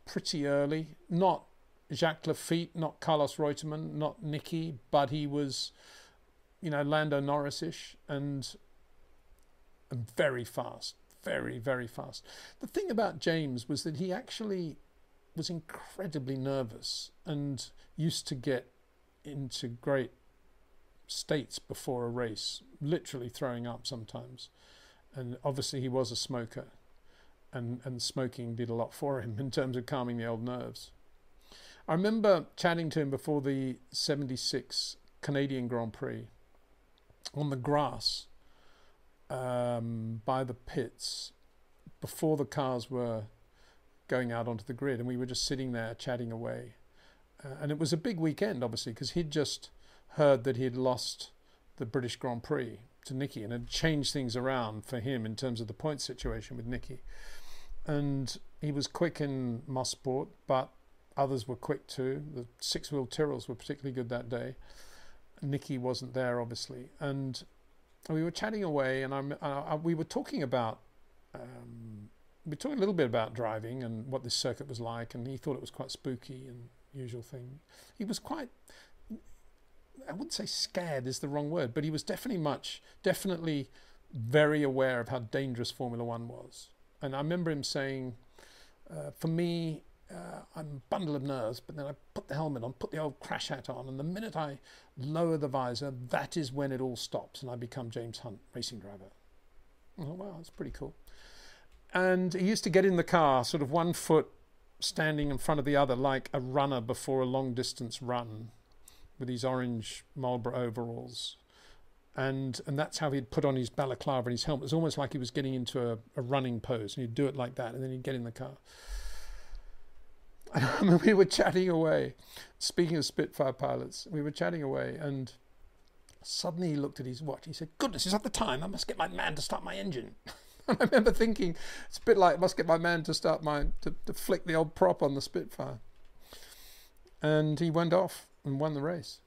pretty early, not Jacques Lafitte, not Carlos Reutemann, not Nicky, but he was, Lando Norris-ish and very fast, very, very fast. The thing about James was that he actually was incredibly nervous and used to get into great states before a race, literally throwing up sometimes. And obviously he was a smoker. And smoking did a lot for him in terms of calming the old nerves. I remember chatting to him before the 76 Canadian Grand Prix on the grass by the pits before the cars were going out onto the grid, and we were just sitting there chatting away. And it was a big weekend, obviously, because he'd just heard that he had lost the British Grand Prix to Nicky and had changed things around for him in terms of the point situation with Nicky. And he was quick in Mosport, but others were quick too. The 6-wheel Tyrrells were particularly good that day. Nicky wasn't there, obviously. And we were chatting away, and we were talking about, we talked a little bit about driving and what this circuit was like, and he thought it was quite spooky and usual thing. He was quite, I wouldn't say scared is the wrong word, but he was definitely very aware of how dangerous Formula One was. And I remember him saying, for me, I'm a bundle of nerves, but then I put the helmet on, put the old crash hat on, and the minute I lower the visor, that is when it all stops, and I become James Hunt, racing driver. I thought, wow, that's pretty cool. And he used to get in the car, sort of one foot standing in front of the other, like a runner before a long-distance run, with his orange Marlboro overalls. And that's how he'd put on his balaclava and his helmet. It was almost like he was getting into a running pose, and he'd do it like that, and then he'd get in the car. And I mean, we were chatting away. Speaking of Spitfire pilots, we were chatting away, and Suddenly he looked at his watch. He said, "Goodness, is that the time? I must get my man to start my engine." And I remember thinking, it's a bit like, I must get my man to start to flick the old prop on the Spitfire. And he went off and won the race.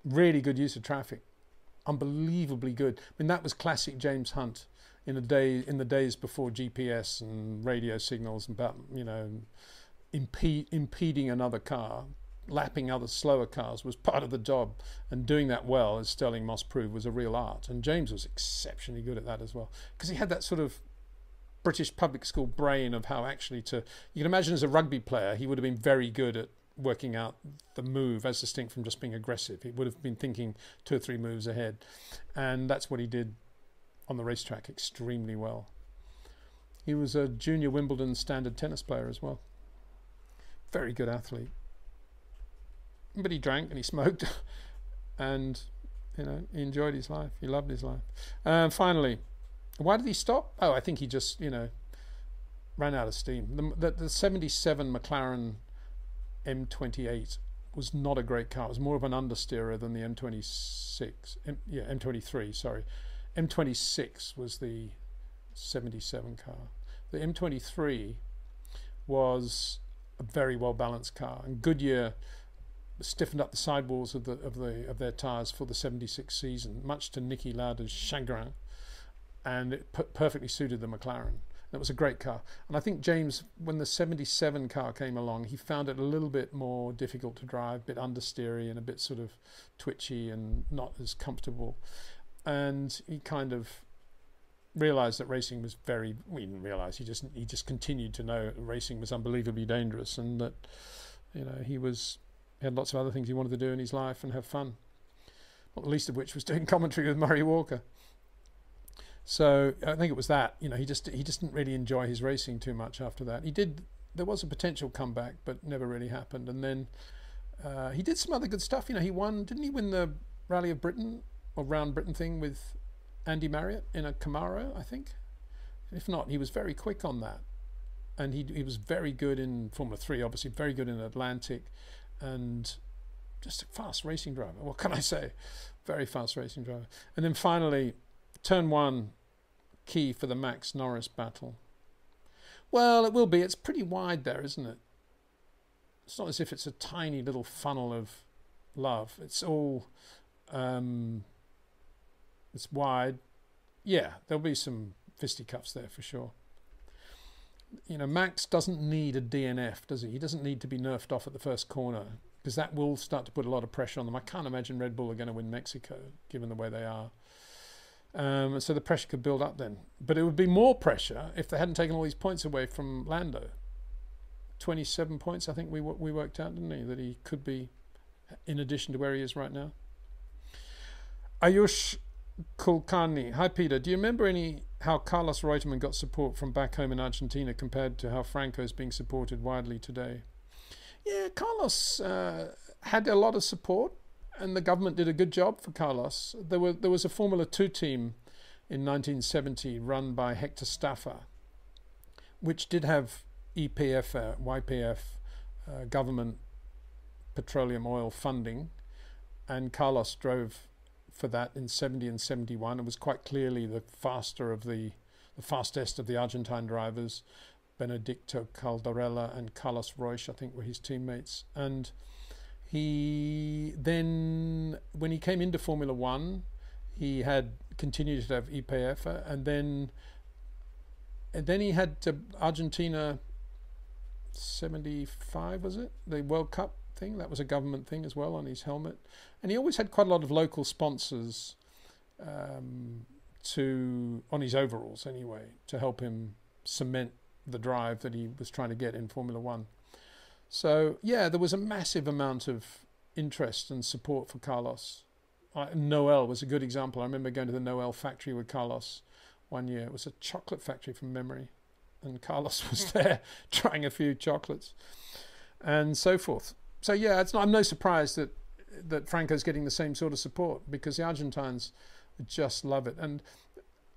Really good use of traffic. Unbelievably good. I mean, that was classic James Hunt in the days before GPS and radio signals, and about, you know, impeding another car. Lapping other slower cars was part of the job, and doing that well, as Sterling Moss proved, was a real art. And James was exceptionally good at that as well, because he had that sort of British public school brain of how actually to, you can imagine as a rugby player, he would have been very good at working out the move as distinct from just being aggressive. He would have been thinking 2 or 3 moves ahead, and that's what he did on the racetrack extremely well. He was a junior Wimbledon standard tennis player as well. Very good athlete. But he drank and he smoked, and, you know, he enjoyed his life. He loved his life. Finally, why did he stop? Oh, I think he just, you know, ran out of steam. The 77 McLaren M28 was not a great car. It was more of an understeerer than the M23, sorry. M26 was the 77 car. The M23 was a very well balanced car, and Goodyear stiffened up the sidewalls of their tyres for the 76 season, much to Niki Lauda's chagrin, and it perfectly suited the McLaren. It was a great car. And I think James, when the 77 car came along, he found it a little bit more difficult to drive, a bit understeery and a bit sort of twitchy and not as comfortable. And he kind of realised that racing was he didn't realise, he just continued to know that racing was unbelievably dangerous, and that, you know, he had lots of other things he wanted to do in his life and have fun, not the least of which was doing commentary with Murray Walker. So I think it was that, you know, he just didn't really enjoy his racing too much after that. There was a potential comeback, but never really happened. And then he did some other good stuff. You know, didn't he win the Rally of Britain or Round Britain thing with Andy Marriott in a Camaro, I think? If not, he was very quick on that. And he was very good in Formula 3, obviously, very good in Atlantic, and just a fast racing driver. What can I say? Very fast racing driver. And then finally, turn 1, key for the Max Norris battle. Well, it will be. It's pretty wide there, isn't it? It's not as if it's a tiny little funnel of love. It's all, it's wide. Yeah, there'll be some fisticuffs there for sure. You know, Max doesn't need a DNF, does he? He doesn't need to be nerfed off at the first corner, because that will start to put a lot of pressure on them. I can't imagine Red Bull are going to win Mexico, given the way they are. So the pressure could build up then. But it would be more pressure if they hadn't taken all these points away from Lando. 27 points, I think we worked out, didn't he? That he could be, in addition to where he is right now. Ayush Kulkarni. Hi, Peter. Do you remember how Carlos Reutemann got support from back home in Argentina compared to how Franco is being supported widely today? Yeah, Carlos had a lot of support, and the government did a good job for Carlos. There was a Formula 2 team in 1970 run by Hector Staffa, which did have EPF, YPF, government petroleum oil funding, and Carlos drove for that in 70 and 71. It was quite clearly the fastest of the Argentine drivers. Benedicto Caldarella and Carlos Reusch, I think, were his teammates. And he then, when he came into Formula 1, he had continued to have EPF, and then he had Argentina 75, was it? The World Cup thing, that was a government thing as well on his helmet. And he always had quite a lot of local sponsors on his overalls anyway, to help him cement the drive that he was trying to get in Formula 1. So yeah, there was a massive amount of interest and support for Carlos. Noel was a good example. I remember going to the Noel factory with Carlos one year. It was a chocolate factory from memory, and Carlos was there trying a few chocolates and so forth. So yeah, I'm no surprise that Franco's getting the same sort of support, because the Argentines just love it. And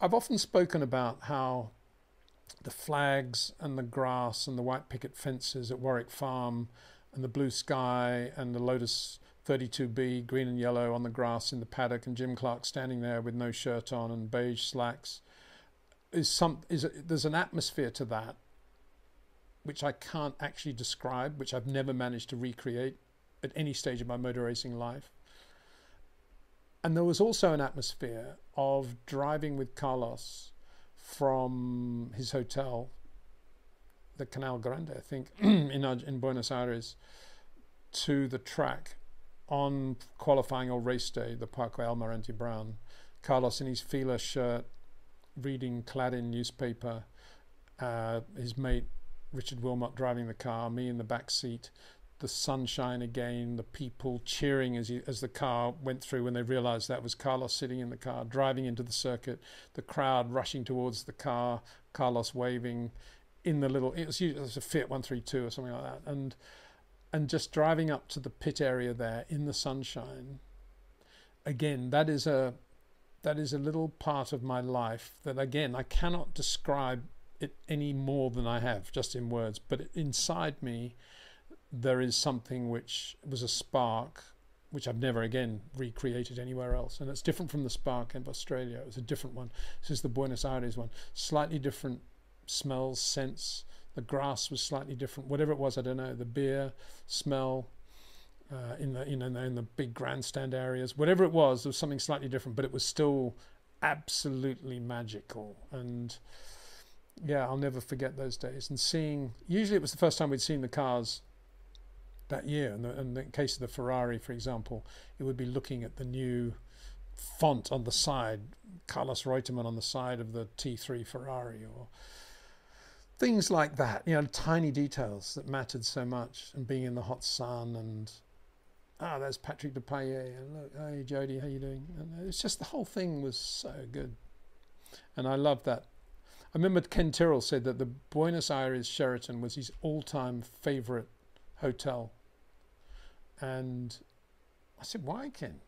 I've often spoken about how the flags and the grass and the white picket fences at Warwick Farm and the blue sky and the Lotus 32B, green and yellow on the grass in the paddock, and Jim Clark standing there with no shirt on and beige slacks. There's an atmosphere to that which I can't actually describe, which I've never managed to recreate at any stage of my motor racing life. And there was also an atmosphere of driving with Carlos from his hotel, the Canal Grande, I think, in Buenos Aires, to the track on qualifying or race day, the Parque Almirante Brown. Carlos in his Fila shirt, reading Claddin newspaper, his mate Richard Wilmot driving the car, me in the back seat, the sunshine again, the people cheering as the car went through when they realized that was Carlos sitting in the car, driving into the circuit, the crowd rushing towards the car, Carlos waving in the little, it was a Fiat 132 or something like that, and just driving up to the pit area there in the sunshine. Again, that is a little part of my life that, again, I cannot describe it any more than I have just in words, but inside me there is something which was a spark which I've never again recreated anywhere else, and it's different from the spark in Australia. It was a different one. This is the Buenos Aires one, slightly different smells, scents. The grass was slightly different, whatever it was, I don't know, the beer smell in the big grandstand areas, whatever it was, there was something slightly different, but it was still absolutely magical. And yeah, I'll never forget those days. And seeing, usually it was the first time we'd seen the cars that year. And in the case of the Ferrari, for example, it would be looking at the new font on the side, Carlos Reutemann on the side of the T3 Ferrari, or things like that, you know, tiny details that mattered so much, and being in the hot sun, and there's Patrick Depailler, and look, hey Jody, how you doing? And it's just, the whole thing was so good, and I love that. I remember Ken Tyrrell said that the Buenos Aires Sheraton was his all-time favorite hotel. And I said, why, Ken?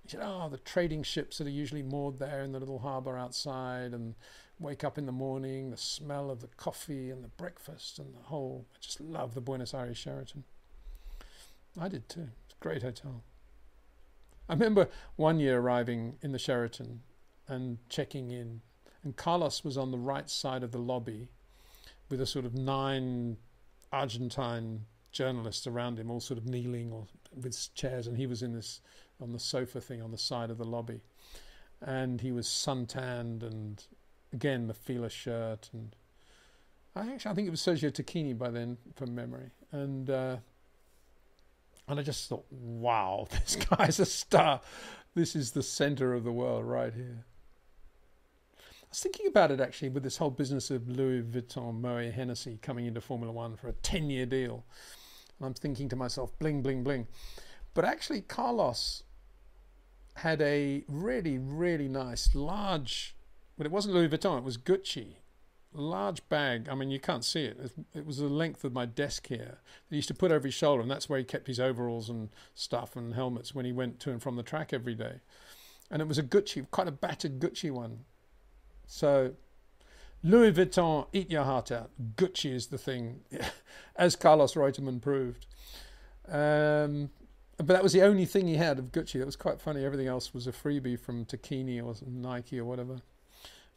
He said, the trading ships that are usually moored there in the little harbour outside, and wake up in the morning, the smell of the coffee and the breakfast and the whole, I just love the Buenos Aires Sheraton. I did too. It's a great hotel. I remember one year arriving in the Sheraton and checking in, and Carlos was on the right side of the lobby with a sort of 9 Argentine journalists around him, all sort of kneeling or with chairs, and he was in this, on the sofa thing on the side of the lobby, and he was suntanned, and again the Fila shirt, and I think it was Sergio Tacchini by then from memory, and I just thought, wow, this guy's a star. This is the center of the world right here. I was thinking about it actually with this whole business of Louis Vuitton, Moet Hennessy coming into Formula One for a 10-year deal. And I'm thinking to myself, bling, bling, bling. But actually Carlos had a really, really nice, large, but it wasn't Louis Vuitton, it was Gucci. Large bag, I mean, you can't see it. It was the length of my desk here. He used to put over his shoulder, and that's where he kept his overalls and stuff and helmets when he went to and from the track every day. And it was a Gucci, quite a battered Gucci one. So Louis Vuitton, eat your heart out. Gucci is the thing, as Carlos Reutemann proved. But that was the only thing he had of Gucci. That was quite funny. Everything else was a freebie from Tacchini or Nike or whatever.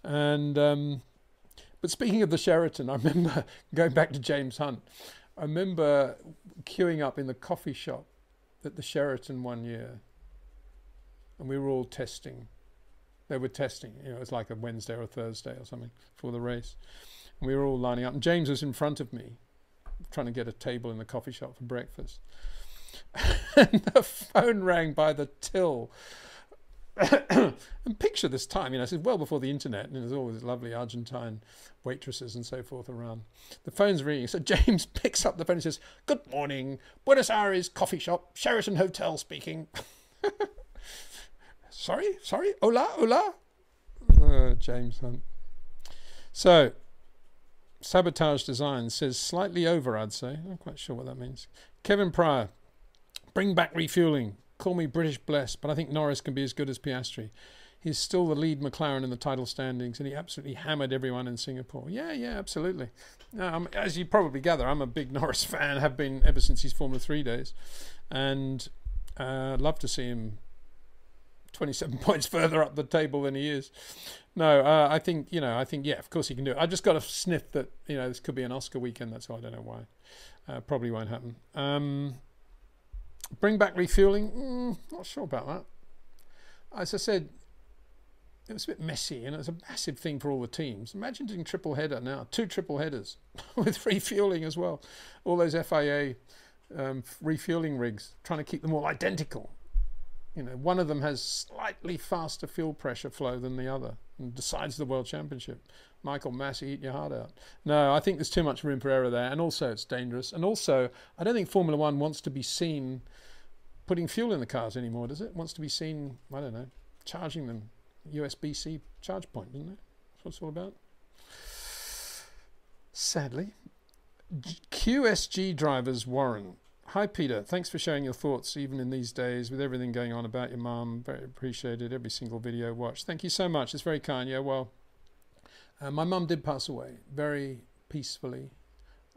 And but speaking of the Sheraton, I remember going back to James Hunt. I remember queuing up in the coffee shop at the Sheraton one year, and we were all testing. They were testing, you know, it was like a Wednesday or a Thursday or something for the race. And we were all lining up, and James was in front of me, trying to get a table in the coffee shop for breakfast. And the phone rang by the till. And picture this time, you know, this is well before the internet, and there's always lovely Argentine waitresses and so forth around. The phone's ringing, so James picks up the phone and says, "Good morning, Buenos Aires coffee shop, Sheraton Hotel speaking." Sorry, hola. James Hunt. So, Sabotage Design says slightly over, I'd say. I'm not quite sure what that means. Kevin Pryor, bring back refueling. Call me British blessed, but I think Norris can be as good as Piastri. He's still the lead McLaren in the title standings, and he absolutely hammered everyone in Singapore. Yeah, absolutely. As you probably gather, I'm a big Norris fan, have been ever since his Formula 3 days. And I'd love to see him 27 points further up the table than he is. No, I think, yeah, of course he can do it. I just got a sniff that, this could be an Oscar weekend. That's all. I don't know why. Probably won't happen. Bring back refueling. Not sure about that. As I said, it was a bit messy, and it was a massive thing for all the teams. Imagine doing triple header now, 2 triple headers with refueling as well. All those FIA refueling rigs, trying to keep them all identical. One of them has slightly faster fuel pressure flow than the other and decides the world championship. Michael Massey, eat your heart out. No, I think there's too much room for error there, and also it's dangerous. And also, I don't think Formula One wants to be seen putting fuel in the cars anymore, does it? Wants to be seen, I don't know, charging them. USB-C charge point, isn't it? That's what it's all about. Sadly. QSG drivers Warren. Hi Peter, thanks for sharing your thoughts even in these days with everything going on about your mum. Very appreciated every single video watched. Thank you so much. It's very kind. Yeah, well, my mum did pass away very peacefully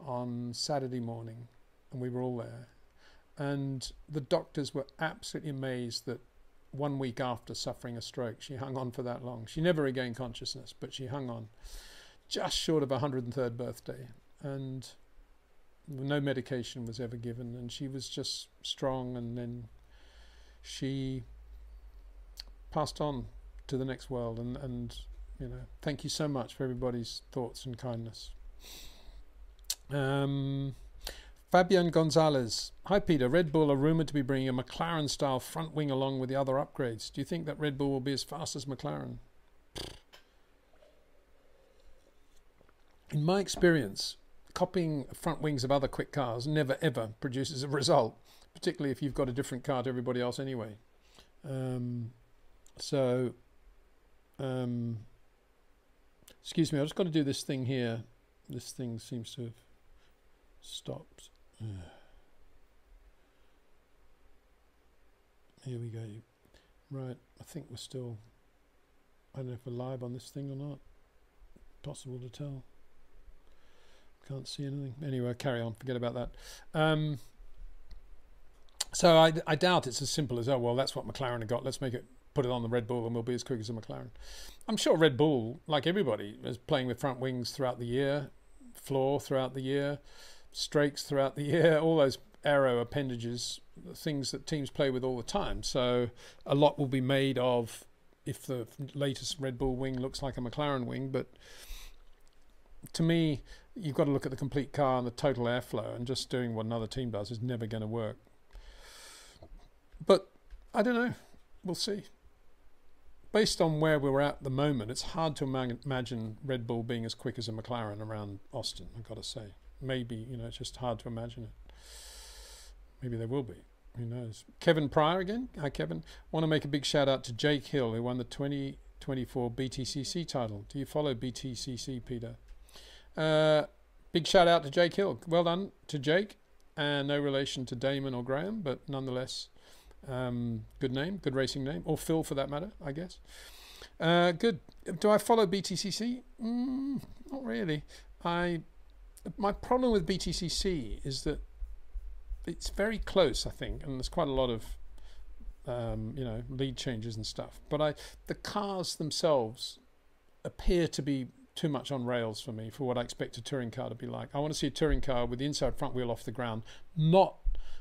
on Saturday morning, and we were all there. And the doctors were absolutely amazed that 1 week after suffering a stroke, she hung on for that long. She never regained consciousness, but she hung on just short of her 103rd birthday. And no medication was ever given, and she was just strong, and then she passed on to the next world. And thank you so much for everybody's thoughts and kindness. Fabian Gonzalez. Hi Peter, Red Bull are rumoured to be bringing a McLaren style front wing along with the other upgrades. Do you think that Red Bull will be as fast as McLaren? In my experience, copying front wings of other quick cars never ever produces a result, particularly if you've got a different car to everybody else anyway. Excuse me, I've just got to do this thing here. This thing seems to have stopped. Here we go. Right, I think we're still, I don't know if we're live on this thing or not. Possible to tell. Can't see anything. Anyway, carry on. Forget about that. So I doubt it's as simple as, oh, well, that's what McLaren have got. Let's put it on the Red Bull and we'll be as quick as a McLaren. I'm sure Red Bull, like everybody, is playing with front wings throughout the year, floor throughout the year, strakes throughout the year, all those aero appendages, things that teams play with all the time. So a lot will be made of if the latest Red Bull wing looks like a McLaren wing. But to me, you've got to look at the complete car and the total airflow, and just doing what another team does is never going to work. But I don't know. We'll see. Based on where we're at the moment, it's hard to imagine Red Bull being as quick as a McLaren around Austin, I've got to say. Maybe, it's just hard to imagine it. Maybe there will be. Who knows? Kevin Pryor again. Hi, Kevin. Want to make a big shout out to Jake Hill, who won the 2024 BTCC title. Do you follow BTCC, Peter? Big shout out to Jake Hill. Well done to Jake. And no relation to Damon or Graham, but nonetheless, good name, good racing name. Or Phil, for that matter, I guess. Good. Do I follow BTCC? Not really. My problem with BTCC is that it's very close, I think, and there's quite a lot of lead changes and stuff. But the cars themselves appear to be too much on rails for me, for what I expect a touring car to be like. I want to see a touring car with the inside front wheel off the ground, not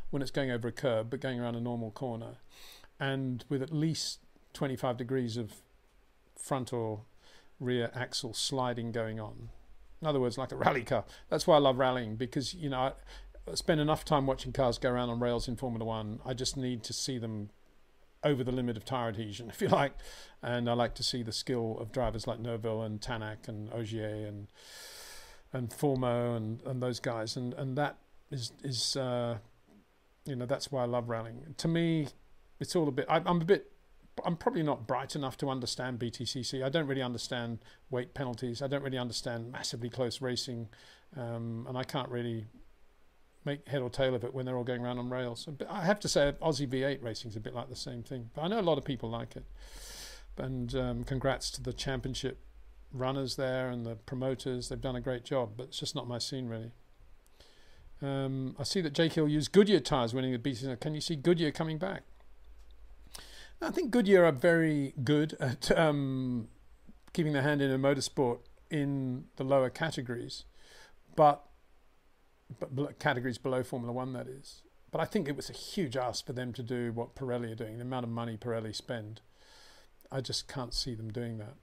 when it's going over a curb, but going around a normal corner, and with at least 25 degrees of front or rear axle sliding going on. In other words, like a rally car. That's why I love rallying, because I spend enough time watching cars go around on rails in Formula One. I just need to see them over the limit of tire adhesion, if you like. And I like to see the skill of drivers like Neuville and Tanak and Ogier and Formeau and those guys. And that is that's why I love rallying. To me, it's all a bit. I'm probably not bright enough to understand BTCC. I don't really understand weight penalties. I don't really understand massively close racing, and I can't really make head or tail of it when they're all going around on rails. But I have to say, Aussie V8 racing is a bit like the same thing. But I know a lot of people like it. And congrats to the championship runners there and the promoters. They've done a great job, but it's just not my scene, really. I see that Jake Hill used Goodyear tyres winning the BTCC. Can you see Goodyear coming back? I think Goodyear are very good at keeping their hand in a motorsport in the lower categories, but categories below Formula One, that is. But I think it was a huge ask for them to do what Pirelli are doing, the amount of money Pirelli spend. I just can't see them doing that.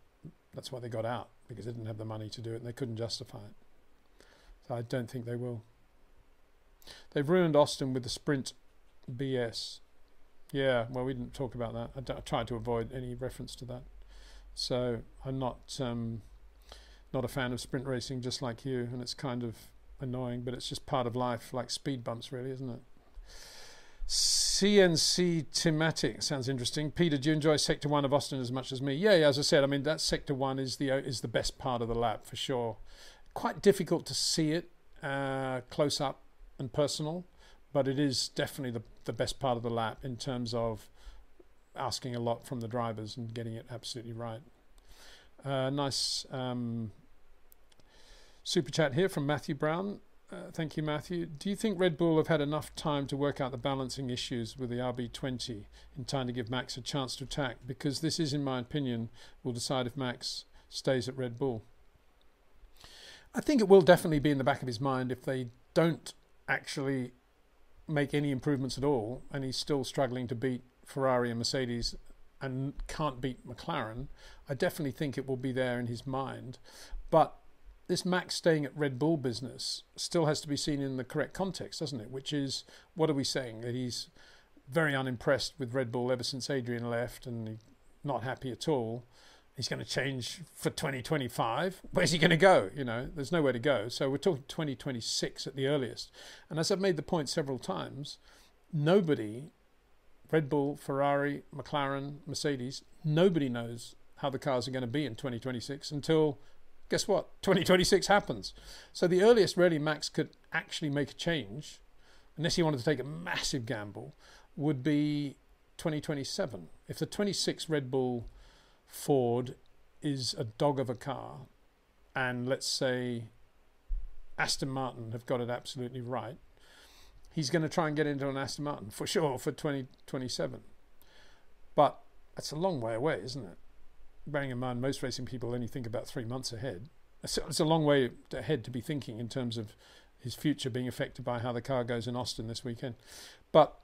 That's why they got out, because they didn't have the money to do it and they couldn't justify it. So I don't think they will. They've ruined Austin with the sprint BS. Yeah, well, we didn't talk about that. I tried to avoid any reference to that. So I'm not a fan of sprint racing, just like you, and it's kind of annoying, but it's just part of life, like speed bumps, really, isn't it? CNC thematic sounds interesting. Peter, do you enjoy Sector 1 of Austin as much as me? Yeah, as I said, I mean, that Sector 1 is the best part of the lap, for sure. Quite difficult to see it close up and personal, but it is definitely the best part of the lap in terms of asking a lot from the drivers and getting it absolutely right. Nice super chat here from Matthew Brown. Thank you, Matthew. Do you think Red Bull have had enough time to work out the balancing issues with the RB20 in time to give Max a chance to attack? Because this is, in my opinion, will decide if Max stays at Red Bull. I think it will definitely be in the back of his mind if they don't actually make any improvements at all and he's still struggling to beat Ferrari and Mercedes and can't beat McLaren. I definitely think it will be there in his mind. But this Max staying at Red Bull business still has to be seen in the correct context, doesn't it? Which is, what are we saying? That he's very unimpressed with Red Bull ever since Adrian left and he's not happy at all. He's going to change for 2025. Where's he going to go? You know, there's nowhere to go. So we're talking 2026 at the earliest. And as I've made the point several times, nobody, Red Bull, Ferrari, McLaren, Mercedes, nobody knows how the cars are going to be in 2026 until, guess what? 2026 happens. So the earliest really Max could actually make a change, unless he wanted to take a massive gamble, would be 2027. If the 26 Red Bull Ford is a dog of a car, and let's say Aston Martin have got it absolutely right, he's going to try and get into an Aston Martin for sure for 2027. But that's a long way away, isn't it? Bearing in mind most racing people only think about 3 months ahead. It's a long way ahead to be thinking in terms of his future being affected by how the car goes in Austin this weekend. But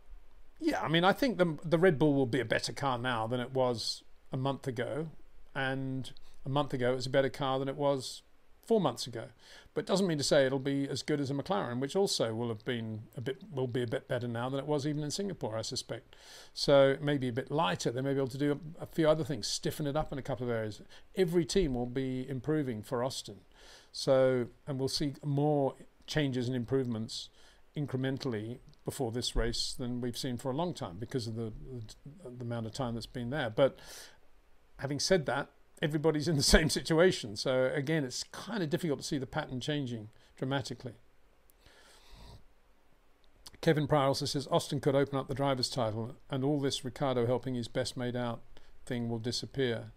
yeah, I mean, I think the Red Bull will be a better car now than it was a month ago, and a month ago it was a better car than it was 4 months ago. But it doesn't mean to say it'll be as good as a McLaren, which also will be a bit better now than it was even in Singapore, I suspect. So maybe a bit lighter. They may be able to do a few other things, stiffen it up in a couple of areas. Every team will be improving for Austin. So, and we'll see more changes and improvements incrementally before this race than we've seen for a long time because of the amount of time that's been there. But having said that, everybody's in the same situation. So again, it's kind of difficult to see the pattern changing dramatically. Kevin Pryor also says Austin could open up the driver's title and all this Ricciardo helping his best made out thing will disappear.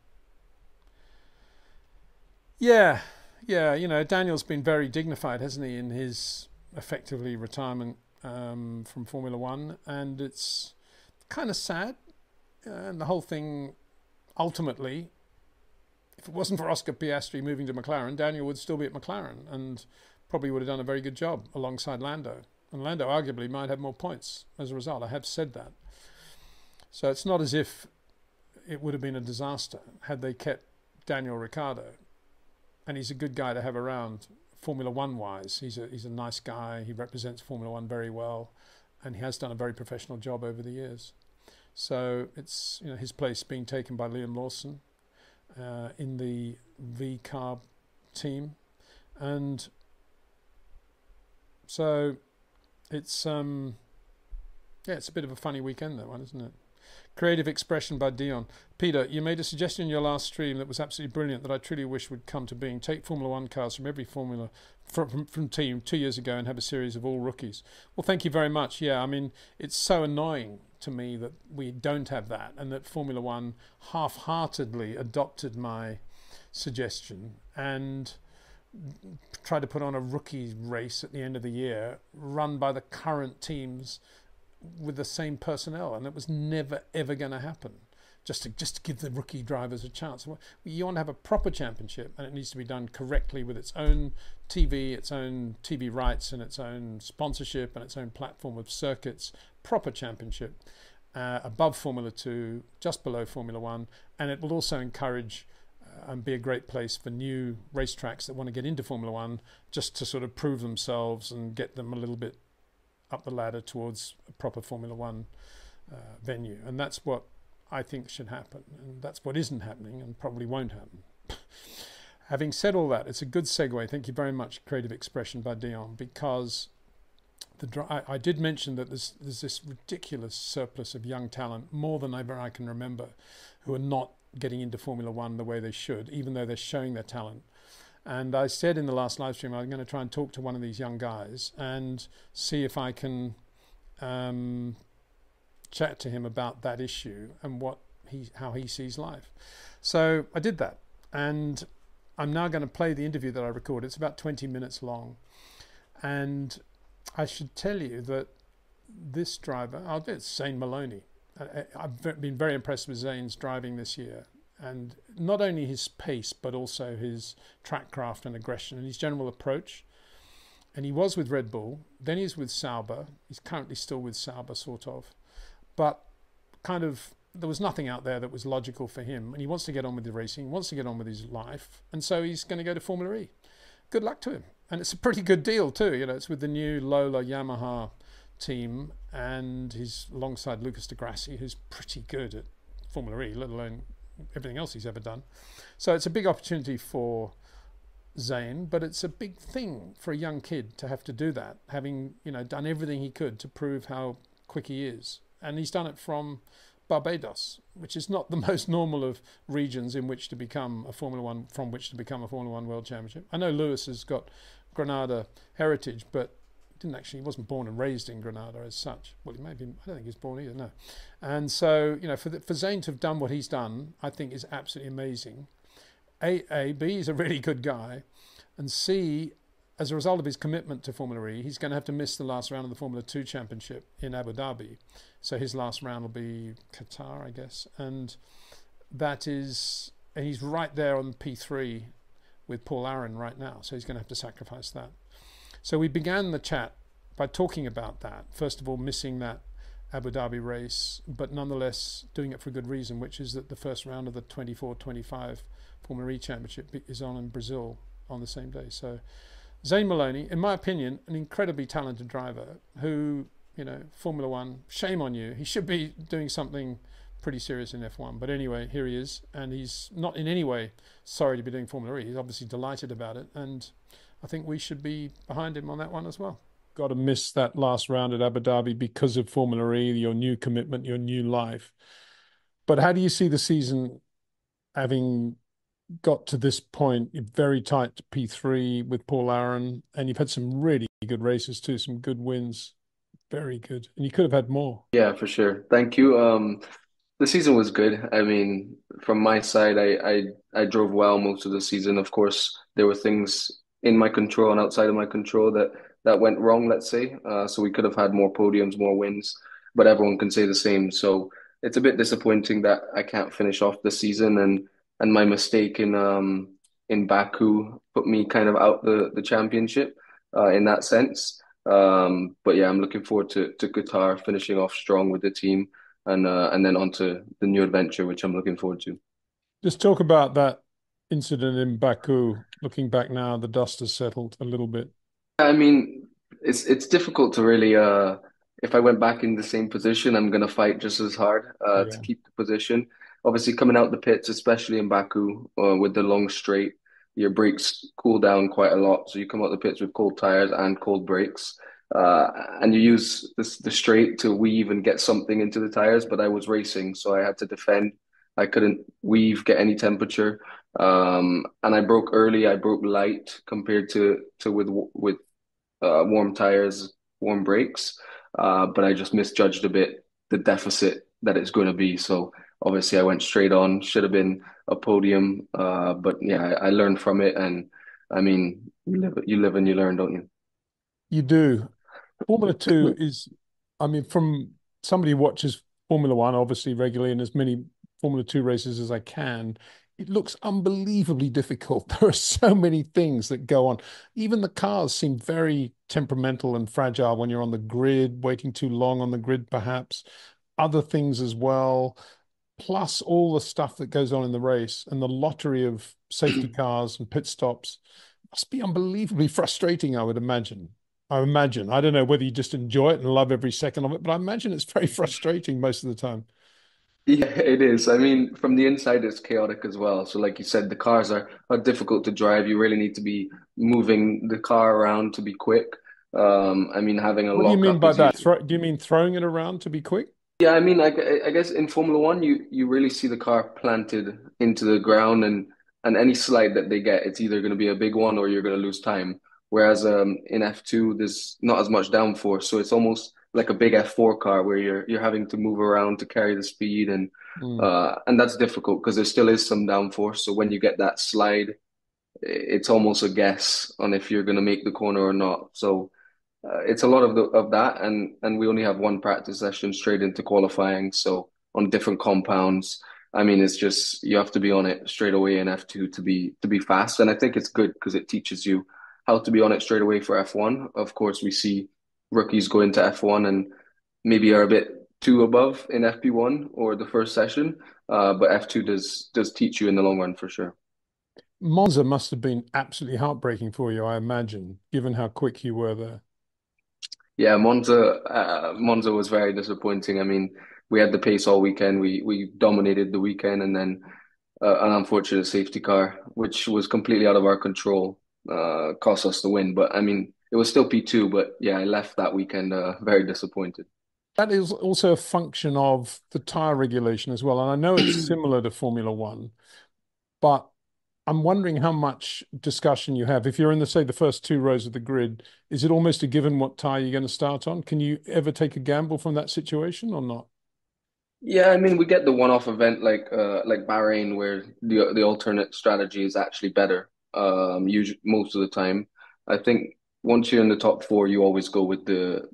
Yeah, you know, Daniel's been very dignified, hasn't he, in his effectively retirement from Formula One, and it's kind of sad. And the whole thing, ultimately, if it wasn't for Oscar Piastri moving to McLaren, Daniel would still be at McLaren and probably would have done a very good job alongside Lando. And Lando arguably might have more points as a result. I have said that. So it's not as if it would have been a disaster had they kept Daniel Ricciardo. And he's a good guy to have around Formula One wise. He's a nice guy. He represents Formula One very well. And he has done a very professional job over the years. So it's, you know, his place being taken by Liam Lawson in the V-Carb team. And so it's it's a bit of a funny weekend, that one, isn't it? Creative expression by Dion. Peter, you made a suggestion in your last stream that was absolutely brilliant that I truly wish would come to being. Take Formula One cars from every Formula from team 2 years ago and have a series of all rookies. Well, thank you very much. Yeah, I mean, it's so annoying to me that we don't have that and that Formula One half-heartedly adopted my suggestion and tried to put on a rookie race at the end of the year run by the current teams with the same personnel, and it was never ever going to happen. just to give the rookie drivers a chance. You want to have a proper championship, and it needs to be done correctly with its own TV rights, and its own sponsorship, and its own platform of circuits. Proper championship above Formula 2, just below Formula 1, and it will also encourage and be a great place for new racetracks that want to get into Formula 1 just to sort of prove themselves and get them a little bit up the ladder towards a proper Formula 1 venue. And that's what I think should happen, and that's what isn't happening and probably won't happen. Having said all that, it's a good segue. Thank you very much, Creative Expression by Dion, because I did mention that there's this ridiculous surplus of young talent, more than ever I can remember, who are not getting into Formula 1 the way they should, even though they're showing their talent. And I said in the last live stream, I'm going to try and talk to one of these young guys and see if I can chat to him about that issue and how he sees life. So I did that, and I'm now going to play the interview that I recorded. It's about 20 minutes long, and I should tell you that this driver, it's Zane Maloney. I've been very impressed with Zane's driving this year, and not only his pace but also his track craft and aggression and his general approach. And he was with Red Bull, then he's with Sauber. He's currently still with Sauber, sort of, but kind of there was nothing out there that was logical for him, and he wants to get on with the racing, wants to get on with his life, and so he's going to go to Formula E. Good luck to him. And it's a pretty good deal too. It's with the new Lola-Yamaha team, and he's alongside Lucas de Grassi, who's pretty good at Formula E, let alone everything else he's ever done. So it's a big opportunity for Zane, but it's a big thing for a young kid to have to do that, having done everything he could to prove how quick he is. And he's done it from Barbados, which is not the most normal of regions in which to become a Formula 1, from which to become a Formula 1 World Championship. I know Lewis has got Granada heritage, but he wasn't born and raised in Granada as such. Well, he may have been, I don't think he was born either, no. And so, for Zane to have done what he's done, I think is absolutely amazing. B, he's a really good guy, and C, as a result of his commitment to Formula E, he's going to have to miss the last round of the Formula 2 Championship in Abu Dhabi. So his last round will be Qatar, I guess. And he's right there on P3 with Paul Aaron right now. So he's going to have to sacrifice that. So we began the chat by talking about that. First of all, missing that Abu Dhabi race, but nonetheless doing it for a good reason, which is that the first round of the 24-25 Formula E Championship is on in Brazil on the same day. So Zane Maloney, in my opinion, an incredibly talented driver who, Formula 1, shame on you. He should be doing something pretty serious in F1. But anyway, here he is, and he's not in any way sorry to be doing Formula E. He's obviously delighted about it, and I think we should be behind him on that one as well. Got to miss that last round at Abu Dhabi because of Formula E, your new commitment, your new life. But how do you see the season having got to this point? You're very tight to P3 with Paul Aaron, and you've had some really good races too, some good wins. Very good. And you could have had more. Yeah, for sure. Thank you. The season was good. I mean, from my side, I drove well most of the season. Of course, there were things in my control and outside of my control that went wrong, let's say. So we could have had more podiums, more wins, but everyone can say the same. So it's a bit disappointing that I can't finish off the season, and my mistake in Baku put me kind of out the championship in that sense. But yeah, I'm looking forward to Qatar, finishing off strong with the team, and then on to the new adventure, which I'm looking forward to. Just talk about that incident in Baku. Looking back now, the dust has settled a little bit. I mean, it's difficult to really if I went back in the same position, I'm gonna fight just as hard to Yeah. keep the position. Obviously, coming out the pits, especially in Baku, with the long straight, your brakes cool down quite a lot. So you come out the pits with cold tires and cold brakes, and you use the straight to weave and get something into the tires. But I was racing, so I had to defend. I couldn't weave, get any temperature, and I broke early. I broke light compared to with warm tires, warm brakes. But I just misjudged a bit the deficit that it's going to be. So obviously I went straight on. Should have been a podium. But yeah, I learned from it. And I mean, you live and you learn, don't you? You do. Formula 2 is, I mean, from somebody who watches Formula 1 obviously regularly, and as many Formula 2 races as I can, it looks unbelievably difficult. There are so many things that go on. Even the cars seem very temperamental and fragile when you're on the grid, waiting too long on the grid, perhaps. Other things as well, plus all the stuff that goes on in the race and the lottery of safety cars and pit stops must be unbelievably frustrating, I would imagine. I imagine. I don't know whether you just enjoy it and love every second of it, but I imagine it's very frustrating most of the time. Yeah, it is. I mean, from the inside, it's chaotic as well. So, like you said, the cars are difficult to drive. You really need to be moving the car around to be quick. I mean, having a What do you mean lockup by is that? usually. Do you mean throwing it around to be quick? Yeah, I mean, I guess in Formula One, you really see the car planted into the ground, and any slide that they get, it's either going to be a big one or you're going to lose time. Whereas in F2, there's not as much downforce, so it's almost like a big F4 car where you're having to move around to carry the speed, Mm. and that's difficult because there still is some downforce. So when you get that slide, it's almost a guess on if you're going to make the corner or not. So. It's a lot of that, and we only have one practice session straight into qualifying. So on different compounds, I mean, it's just you have to be on it straight away in F2 to be fast. And I think it's good because it teaches you how to be on it straight away for F1. Of course, we see rookies go into F1 and maybe are a bit too above in FP1 or the first session, but F2 does teach you in the long run for sure. Monza must have been absolutely heartbreaking for you, I imagine, given how quick you were there. Yeah, Monza was very disappointing. I mean, we had the pace all weekend. We dominated the weekend, and then an unfortunate safety car, which was completely out of our control, cost us the win. But I mean, it was still P2. But yeah, I left that weekend very disappointed. That is also a function of the tire regulation as well. And I know it's similar to Formula One, but I'm wondering how much discussion you have. If you're in the, say, the first two rows of the grid, is it almost a given what tire you're going to start on? Can you ever take a gamble from that situation or not? Yeah, I mean, we get the one-off event like Bahrain where the alternate strategy is actually better. Usually most of the time, I think once you're in the top four, you always go with the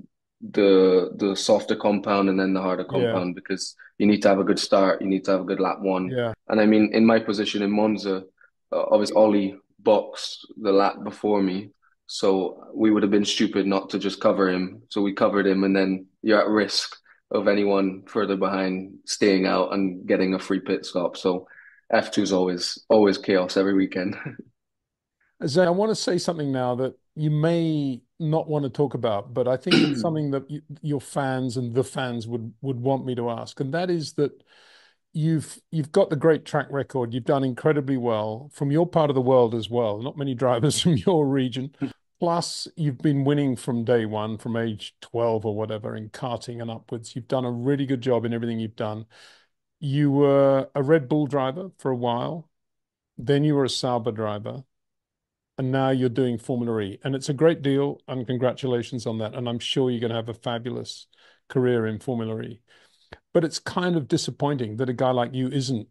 softer compound and then the harder Yeah, compound because you need to have a good start, you need to have a good lap one. yeah. And I mean, in my position in Monza, obviously Ollie boxed the lap before me, so we would have been stupid not to just cover him. So we covered him, and then you're at risk of anyone further behind staying out and getting a free pit stop. So F2 is always chaos every weekend. Zane, I want to say something now that you may not want to talk about, but I think it's something that your fans and the fans would want me to ask, and that is that you've got the great track record. You've done incredibly well from your part of the world as well. Not many drivers from your region. Plus, you've been winning from day one, from age 12 or whatever, in karting and upwards. You've done a really good job in everything you've done. You were a Red Bull driver for a while, then you were a Sauber driver, and now you're doing Formula E. And it's a great deal, and congratulations on that. And I'm sure you're going to have a fabulous career in Formula E. But it's kind of disappointing that a guy like you isn't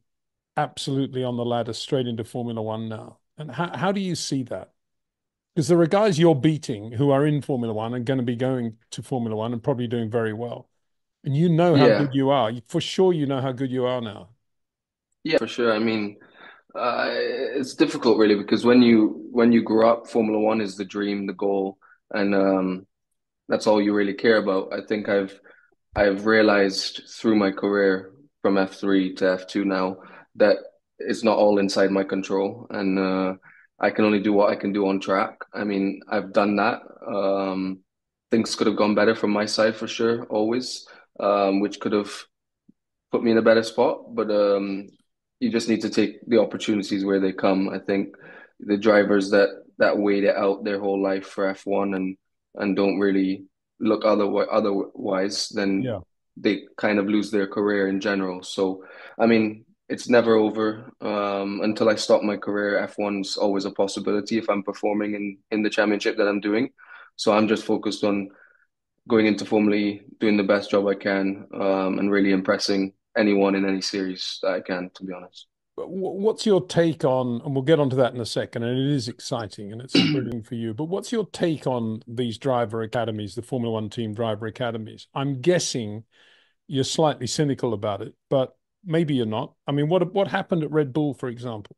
absolutely on the ladder straight into Formula One now. And how do you see that? Because there are guys you're beating who are in Formula One and going to be going to Formula One and probably doing very well. And you know how Yeah, good you are. For sure, you know how good you are now. yeah, for sure. I mean, it's difficult really because when you grow up, Formula One is the dream, the goal, and that's all you really care about. I think I've realized through my career from F3 to F2 now that it's not all inside my control, and I can only do what I can do on track. I mean, I've done that. Things could have gone better from my side for sure, always, which could have put me in a better spot. But you just need to take the opportunities where they come. I think the drivers that wait it out their whole life for F1 and don't really look otherwise, then Yeah. they kind of lose their career in general. So, I mean, it's never over until I stop my career. F1's always a possibility if I'm performing in the championship that I'm doing. So I'm just focused on going into Formula E, doing the best job I can, and really impressing anyone in any series that I can, to be honest. But what's your take on, and we'll get onto that in a second, and it is exciting and it's thrilling for you, but what's your take on these driver academies, the Formula One team driver academies? I'm guessing you're slightly cynical about it, but maybe you're not. I mean, what happened at Red Bull, for example?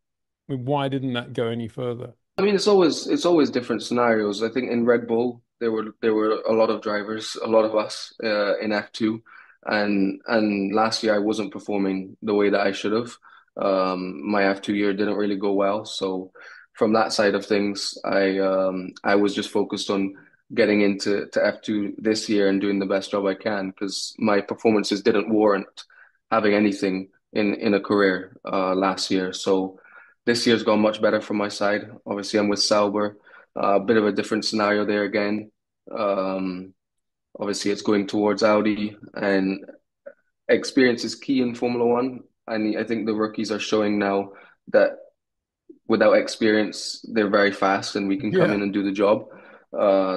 I mean, why didn't that go any further? I mean, it's always different scenarios. I think in Red Bull there were a lot of drivers, a lot of us in F2, and last year I wasn't performing the way that I should have. My F2 year didn't really go well, so from that side of things, I was just focused on getting into F2 this year and doing the best job I can because my performances didn't warrant having anything in a career last year. So. This year's gone much better from my side. Obviously, I'm with Sauber. A bit of a different scenario there again. Um, Obviously, it's going towards Audi, and experience is key in Formula One. And I think the rookies are showing now that without experience, they're very fast and we can come Yeah. in and do the job.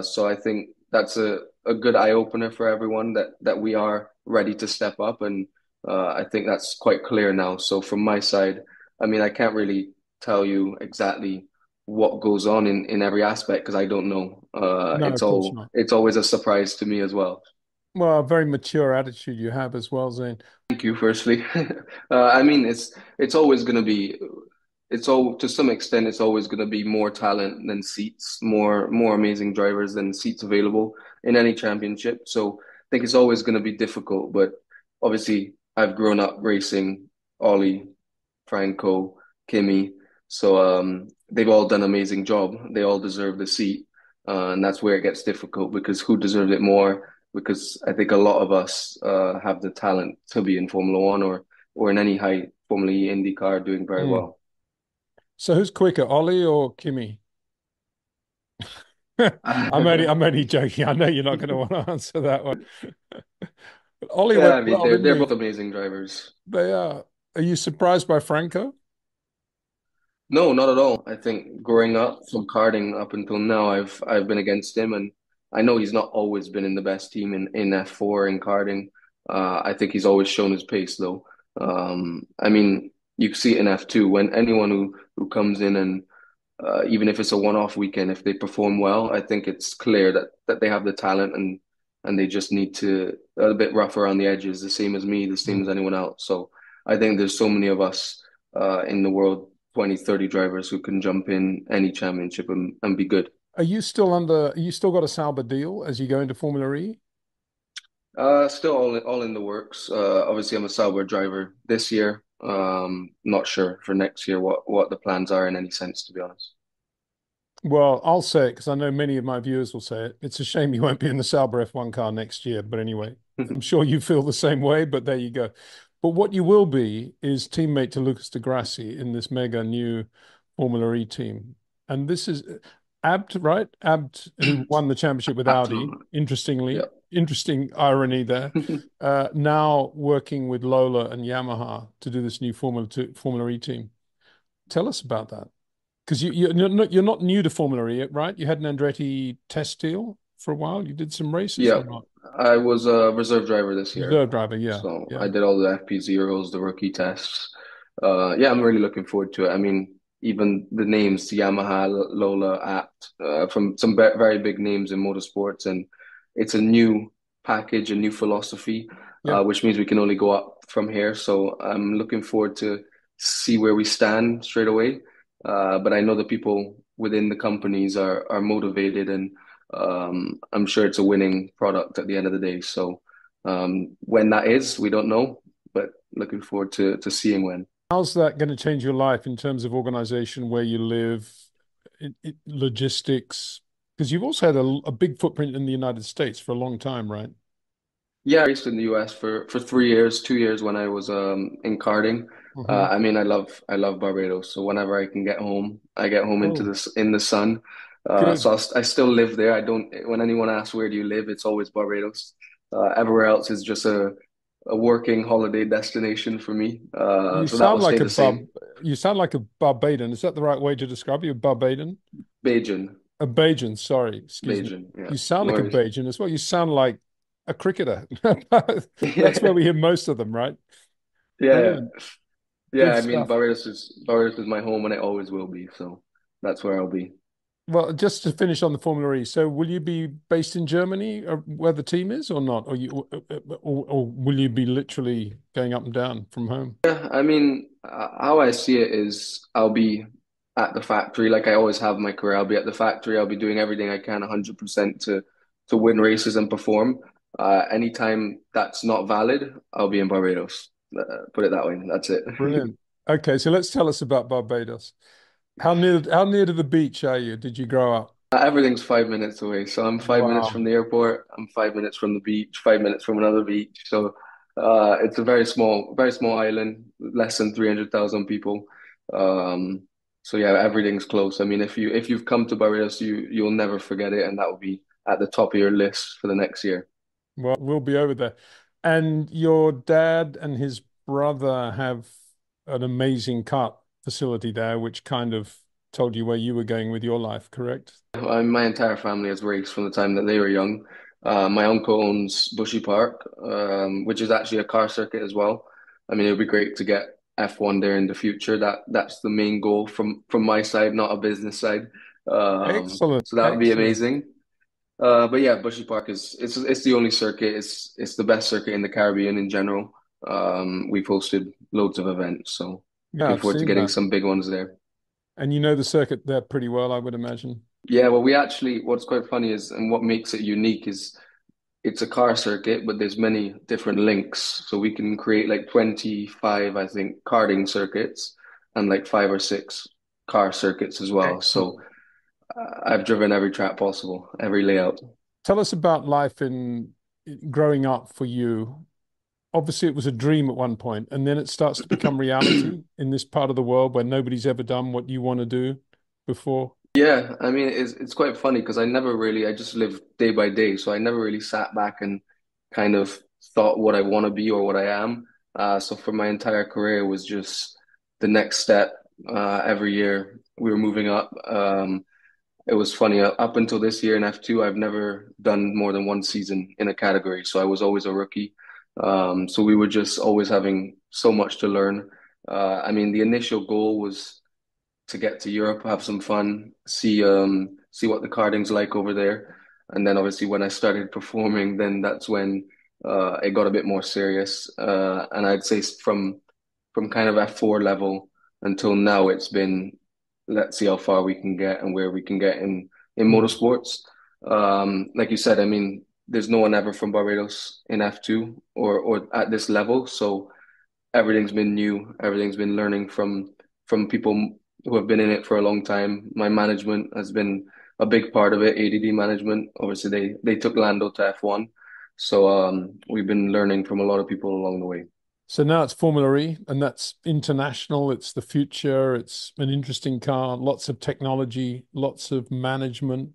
So I think that's a good eye opener for everyone that we are ready to step up. And I think that's quite clear now. So from my side, I mean, I can't really tell you exactly what goes on in every aspect because I don't know. No, of course not. It's always a surprise to me as well. Well, a very mature attitude you have as well, Zane. Thank you, firstly. I mean, it's always going to be, it's all to some extent, it's always going to be more talent than seats, more amazing drivers than seats available in any championship. So I think it's always going to be difficult. But obviously, I've grown up racing Ollie, Franco, Kimi, so they've all done an amazing job. They all deserve the seat, and that's where it gets difficult because who deserves it more? Because I think a lot of us have the talent to be in Formula One or in any high Formula E IndyCar doing very Mm. well. So who's quicker, Ollie or Kimi? I'm only joking. I know you're not going to want to answer that one. But Ollie Yeah, went I mean well, didn't they're he? both amazing drivers. They are. Are you surprised by Franco? No, not at all. I think growing up from karting up until now, I've been against him, and I know he's not always been in the best team in F4 in karting. I think he's always shown his pace, though. I mean, you see it in F2 when anyone who comes in and even if it's a one-off weekend, if they perform well, I think it's clear that they have the talent and they just need to a bit rough around the edges, the same as me, the same as Mm. anyone else. So I think there's so many of us in the world, 20, 30 drivers who can jump in any championship and be good. Are you still got a Sauber deal as you go into Formula E? Still all in the works. Obviously, I'm a Sauber driver this year. Not sure for next year what the plans are in any sense, to be honest. Well, I'll say it because I know many of my viewers will say it. It's a shame you won't be in the Sauber F1 car next year. But anyway, I'm sure you feel the same way, but there you go. But what you will be is teammate to Lucas de Grassi in this mega new Formula E team. And this is Abt, right? Abt, who won the championship with Audi. Absolutely. Interestingly, Yeah. interesting irony there. Now working with Lola and Yamaha to do this new Formula E team. Tell us about that. Because you're not new to Formula E, right? You had an Andretti test deal for a while. You did some races Yeah. or not? I was a reserve driver this year. Reserve driver, yeah, So yeah. I did all the FP zeros, the rookie tests. Yeah, I'm really looking forward to it. I mean, even the names, Yamaha, Lola, Abt, from some very big names in motorsports, and it's a new package, a new philosophy, Yep. which means we can only go up from here. So I'm looking forward to see where we stand straight away. But I know the people within the companies are motivated, and I'm sure it's a winning product at the end of the day. So. When that is, we don't know, but looking forward to seeing when. How's that going to change your life in terms of organization, where you live, logistics? Because you've also had a big footprint in the United States for a long time, right? Yeah, I raced in the US for 3 years, 2 years when I was in karting. Hmm. I mean, I love Barbados, so whenever I can get home, I get home into Oh, this in the sun. good. I still live there. I don't. When anyone asks where do you live, it's always Barbados. Everywhere else is just a working holiday destination for me. You So that will sound stay like a the same. You sound like a Barbadian. Is that the right way to describe you? A Barbadian? Bajan, A Bajan, sorry, excuse me. Bajan. Yeah, You sound no like a worries. Bajan as well. You sound like a cricketer. That's where Yeah, we hear most of them, right? yeah. Brilliant. Yeah, Good I mean stuff. Barbados is my home and it always will be. So that's where I'll be. Well, just to finish on the Formula E, so will you be based in Germany, where the team is, or not? Or will you be literally going up and down from home? Yeah, I mean, how I see it is I'll be at the factory like I always have in my career. I'll be at the factory. I'll be doing everything I can 100% to win races and perform. Anytime that's not valid, I'll be in Barbados. Put it that way. That's it. Brilliant. Okay, so let's tell us about Barbados. How near to the beach are you? Did you grow up? Everything's 5 minutes away. So I'm 5 minutes from Wow. the airport. I'm 5 minutes from the beach, 5 minutes from another beach. So it's a very small island, less than 300,000 people. Um, so yeah, everything's close. I mean, if you've come to Barbados, you'll never forget it, and that will be at the top of your list for the next year. Well, we'll be over there. And your dad and his brother have an amazing kart facility there, which kind of told you where you were going with your life, correct? My entire family has raced from the time that they were young. My uncle owns Bushy Park, which is actually a car circuit as well. I mean, it would be great to get F1 there in the future. That's the main goal from my side, not a business side. Excellent. So that would be Excellent. amazing. But yeah, Bushy Park is it's the only circuit. It's the best circuit in the Caribbean in general. We've hosted loads of events, so Yeah, looking I've forward to seen getting that. some big ones there. And you know the circuit there pretty well, I would imagine. Yeah, well, what's quite funny is, and what makes it unique is it's a car circuit, but there's many different links. So we can create like 25, I think, karting circuits and like five or six car circuits as well. So Excellent. I've driven every track possible, every layout. Tell us about life in growing up for you. Obviously, it was a dream at one point, and then it starts to become reality in this part of the world where nobody's ever done what you want to do before. Yeah, I mean, it's quite funny because I just lived day by day. So I never really sat back and kind of thought what I want to be or what I am. So for my entire career, it was just the next step. Every year we were moving up. It was funny, up until this year in F2, I've never done more than one season in a category. So I was always a rookie. So we were just always having so much to learn. I mean, the initial goal was to get to Europe, have some fun, see what the karting's like over there. And then obviously when I started performing, then that's when it got a bit more serious. And I'd say from kind of F4 level until now, it's been let's see how far we can get and where we can get in Mm. motorsports. Like you said, I mean, there's no one ever from Barbados in F2 or at this level, so everything's been new. Everything's been learning from people who have been in it for a long time. My management has been a big part of it, ADD management. Obviously, they took Lando to F1, so we've been learning from a lot of people along the way. So now it's Formula E, and that's international. It's the future. It's an interesting car, lots of technology, lots of management.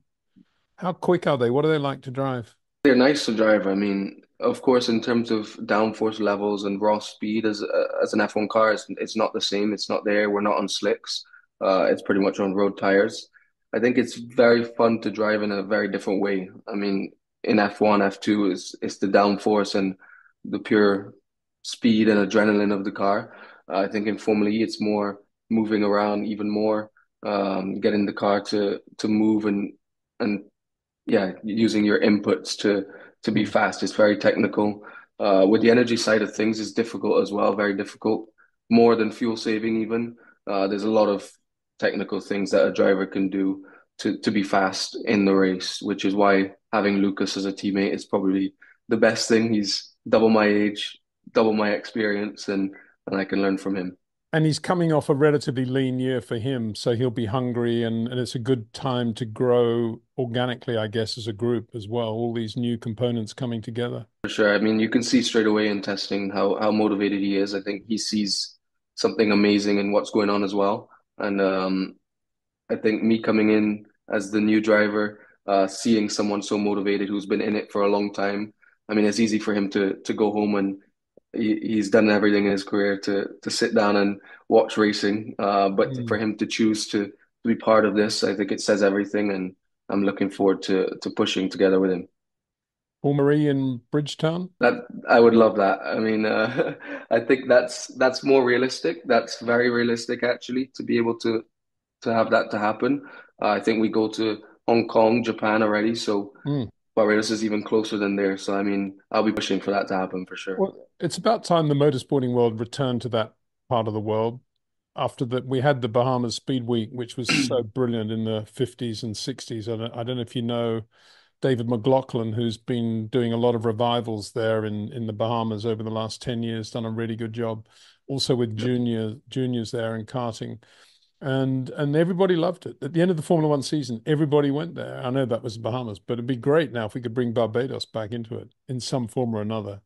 How quick are they? What are they like to drive? They're nice to drive. I mean, of course, in terms of downforce levels and raw speed as an F1 car, it's not the same. It's not there. We're not on slicks. It's pretty much on road tires. I think it's very fun to drive in a very different way. I mean, in F1, F2 is the downforce and the pure speed and adrenaline of the car. I think in Formula E, it's more moving around even more, getting the car to move and yeah, using your inputs to be Mm. fast is very technical. With the energy side of things is difficult as well, very difficult, more than fuel saving even. There's a lot of technical things that a driver can do to be fast in the race, which is why having Lucas as a teammate is probably the best thing. He's double my age, double my experience, and I can learn from him. And he's coming off a relatively lean year for him, so he'll be hungry, and it's a good time to grow organically, I guess, as a group as well. All these new components coming together. For sure. I mean, you can see straight away in testing how motivated he is. I think he sees something amazing in what's going on as well. And I think me coming in as the new driver, seeing someone so motivated who's been in it for a long time. I mean, it's easy for him to go home and he's done everything in his career to sit down and watch racing. But for Mm. him to choose to be part of this, I think it says everything. And I'm looking forward to pushing together with him. Paul Marie in Bridgetown. That I would love that. I mean, I think that's more realistic. That's very realistic actually to be able to have that to happen. I think we go to Hong Kong, Japan already, so Mm. Barbados is even closer than there. So I mean, I'll be pushing for that to happen for sure. Well, it's about time the motorsporting world returned to that part of the world. After that, we had the Bahamas Speed Week, which was so brilliant in the 50s and 60s. I don't know if you know David McLaughlin, who's been doing a lot of revivals there in the Bahamas over the last 10 years, done a really good job. Also with juniors there in karting. And everybody loved it. At the end of the Formula One season, everybody went there. I know that was the Bahamas, but it'd be great now if we could bring Barbados back into it in some form or another.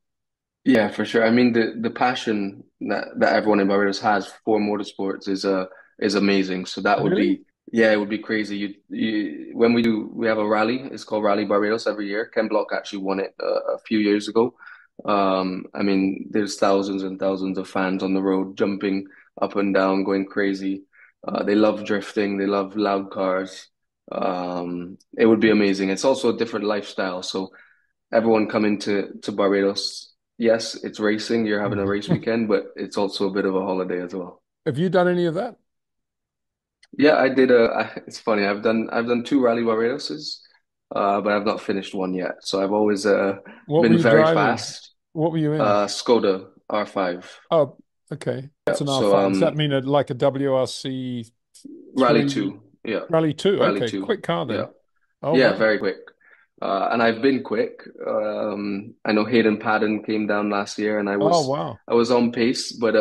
Yeah, for sure. I mean, the passion that everyone in Barbados has for motorsports is amazing. So that would Really? be yeah, it would be crazy. When we have a rally. It's called Rally Barbados every year. Ken Block actually won it a few years ago. I mean, there's thousands and thousands of fans on the road jumping up and down, going crazy. They love drifting. They love loud cars. It would be amazing. It's also a different lifestyle. So everyone coming to Barbados. Yes, it's racing. You're having a race weekend, but it's also a bit of a holiday as well. Have you done any of that? Yeah, I did it's funny. I've done two Rally Barbadoses, but I've not finished one yet. So I've always What were been you very driving? fast. What were you in? Skoda R5. Oh, okay. Yeah. That's an So R5. Does that mean like a WRC Rally 3 2. Yeah. Rally 2? Rally Okay, 2. quick car Yeah. then. Oh, Yeah, wow. very quick. And I've been quick. I know Hayden Paddon came down last year, and Oh, wow. I was on pace, but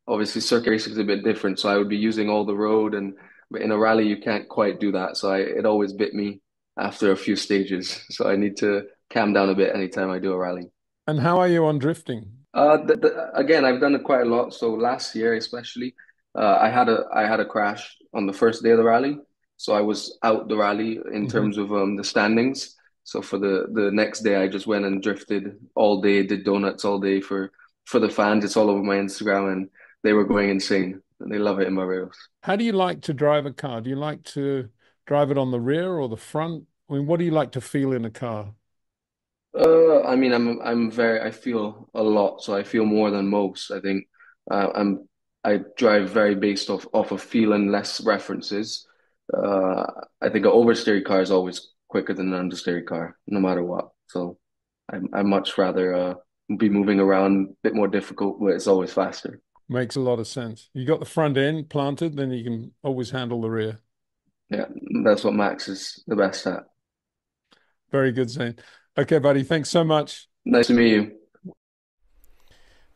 obviously circuit racing is a bit different. So I would be using all the road, and but in a rally you can't quite do that. So it always bit me after a few stages. So I need to calm down a bit anytime I do a rally. And how are you on drifting? Again, I've done it quite a lot. So last year, especially, I had a crash on the first day of the rally. So I was out the rally in Hmm. terms of the standings. So for the next day, I just went and drifted all day, did donuts all day for the fans. It's all over my Instagram, and they were going insane. And they love it in Barbados. How do you like to drive a car? Do you like to drive it on the rear or the front? I mean, what do you like to feel in a car? I mean, I feel a lot, so I feel more than most. I think I drive very based off of feel and less references. Uh, I think an oversteery car is always quicker than an understeery car, no matter what. So I much rather be moving around, a bit more difficult, but it's always faster. Makes a lot of sense. You got the front end planted, then you can always handle the rear. Yeah, that's what Max is the best at. Very good, Zane. Okay, buddy. Thanks so much. Nice to meet you.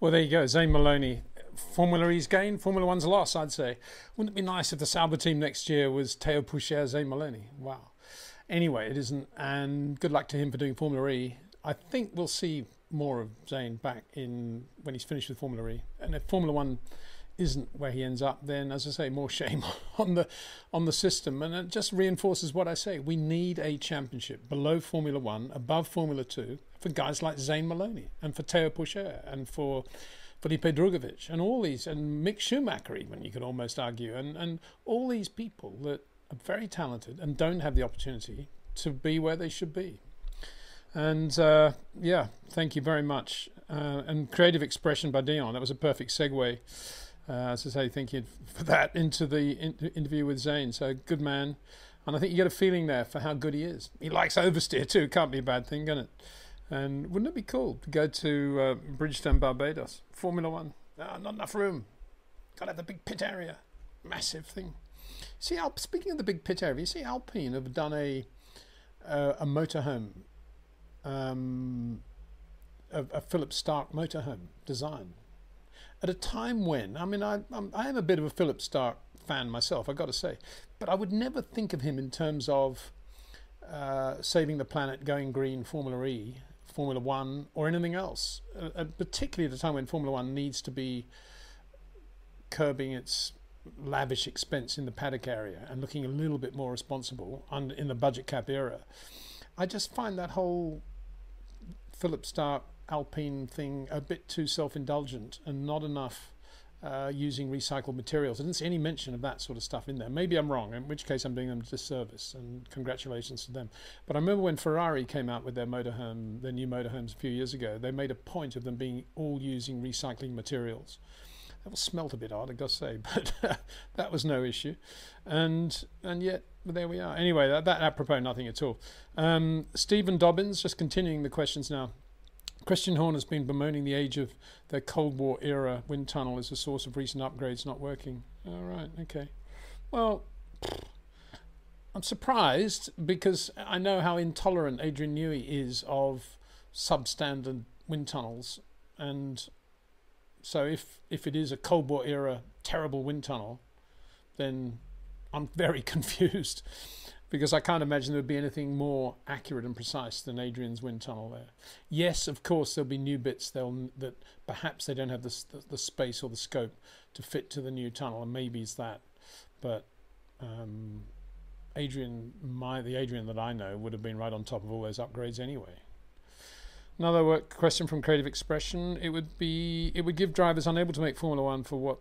Well, there you go. Zane Maloney. Formula E's gain, Formula One's loss, I'd say. Wouldn't it be nice if the Sauber team next year was Teo Pourchaire, Zane Maloney? Wow. Anyway, it isn't. And good luck to him for doing Formula E. I think we'll see more of Zane back in when he's finished with Formula E. And if Formula One isn't where he ends up, then as I say, more shame on the system. And it just reinforces what I say. We need a championship below Formula One, above Formula Two, for guys like Zane Maloney and for Teo Pourchaire and for Felipe Drugovich and all these, and Mick Schumacher even, you could almost argue, and all these people that are very talented and don't have the opportunity to be where they should be. And yeah, thank you very much. And creative expression by Dion, that was a perfect segue. As I say, thank you for that into the interview with Zane. So good man. And I think you get a feeling there for how good he is. He likes oversteer too. Can't be a bad thing, can it? And wouldn't it be cool to go to Bridgestone, Barbados, Formula One? Oh, not enough room. Got to have the big pit area. Massive thing. See, speaking of the big pit area, you see Alpine have done a motorhome, a Philip Stark motorhome design. At a time when, I mean, I am a bit of a Philip Stark fan myself, I've got to say, but I would never think of him in terms of saving the planet, going green, Formula E, Formula One, or anything else. Particularly at a time when Formula One needs to be curbing its lavish expense in the paddock area and looking a little bit more responsible in the budget cap era. I just find that whole Philip Stark Alpine thing a bit too self-indulgent and not enough using recycled materials. I didn't see any mention of that sort of stuff in there. Maybe I'm wrong, in which case I'm doing them a disservice, and congratulations to them. But I remember when Ferrari came out with their motorhome, their new motorhomes a few years ago, they made a point of them being all using recycling materials. That smelt a bit odd, I gotta say, but that was no issue. And yet, there we are. Anyway, that apropos nothing at all. Stephen Dobbins, just continuing the questions now. Christian Horner has been bemoaning the age of their Cold War era wind tunnel as a source of recent upgrades not working. All right, okay. Well, I'm surprised because I know how intolerant Adrian Newey is of substandard wind tunnels, and so if it is a Cold War era terrible wind tunnel, then I'm very confused because I can't imagine there would be anything more accurate and precise than Adrian's wind tunnel there. Yes, of course, there'll be new bits that perhaps they don't have the space or the scope to fit to the new tunnel, and maybe it's that. But the Adrian that I know would have been right on top of all those upgrades anyway. Another question from Creative Expression. It would give drivers unable to make Formula One for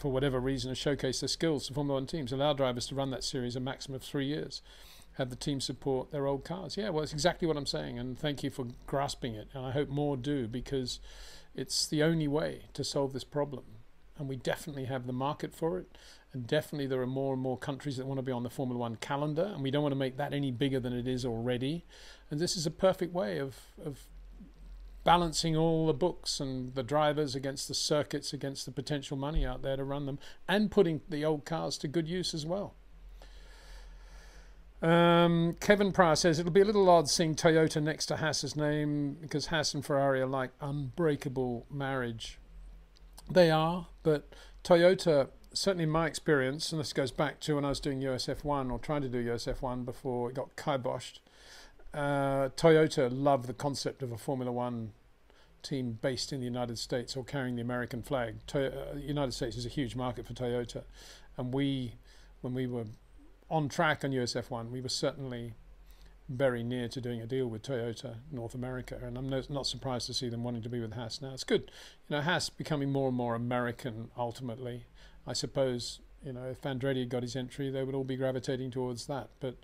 whatever reason to showcase their skills to Formula One teams. Allow drivers to run that series a maximum of 3 years. Have the team support their old cars. Yeah, well, it's exactly what I'm saying, and thank you for grasping it. And I hope more do, because it's the only way to solve this problem. And we definitely have the market for it. And definitely there are more and more countries that want to be on the Formula One calendar, and we don't want to make that any bigger than it is already. And this is a perfect way of balancing all the books and the drivers against the circuits, against the potential money out there to run them, and putting the old cars to good use as well. Kevin Pryor says it'll be a little odd seeing Toyota next to Haas's name, because Haas and Ferrari are like unbreakable marriage. They are, but Toyota, certainly in my experience, and this goes back to when I was doing USF1 or trying to do USF1 before it got kiboshed, Toyota love the concept of a Formula One team based in the United States or carrying the American flag. United States is a huge market for Toyota, and when we were on track on USF1, we were certainly very near to doing a deal with Toyota North America, and I'm not surprised to see them wanting to be with Haas now. It's good, Haas becoming more and more American ultimately. I suppose, if Andretti had got his entry, they would all be gravitating towards that, but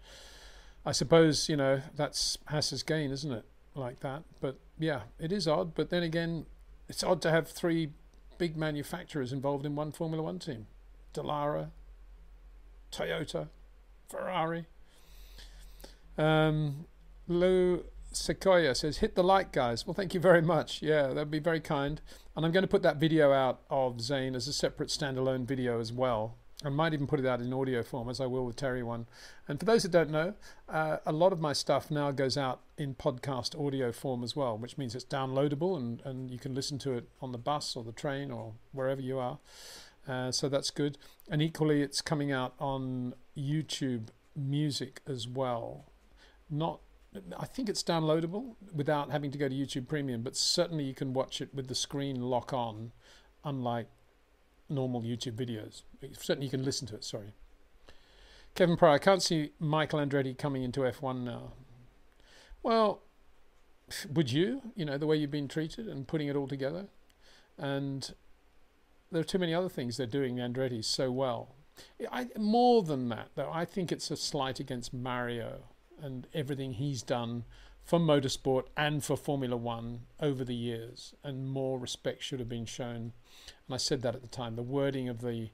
I suppose, that's Haas's gain, isn't it? Like that. But yeah, it is odd. But then again, it's odd to have three big manufacturers involved in one Formula One team. Dallara, Toyota, Ferrari. Lou Sequoia says, hit the like, guys. Well, thank you very much. Yeah, that'd be very kind. And I'm going to put that video out of Zane as a separate standalone video as well. I might even put it out in audio form, as I will with Terry one. And for those that don't know, a lot of my stuff now goes out in podcast audio form as well, which means it's downloadable and you can listen to it on the bus or the train or wherever you are. So that's good. And equally, it's coming out on YouTube Music as well. I think it's downloadable without having to go to YouTube Premium, but certainly you can watch it with the screen lock on, unlike normal YouTube videos. Certainly you can listen to it, sorry. Kevin Pryor, I can't see Michael Andretti coming into F1 now. Well, would you? The way you've been treated and putting it all together. And there are too many other things they're doing, the Andretti's, so well. More than that, though, I think it's a slight against Mario and everything he's done for motorsport and for Formula One over the years, and more respect should have been shown. And I said that at the time. The wording of the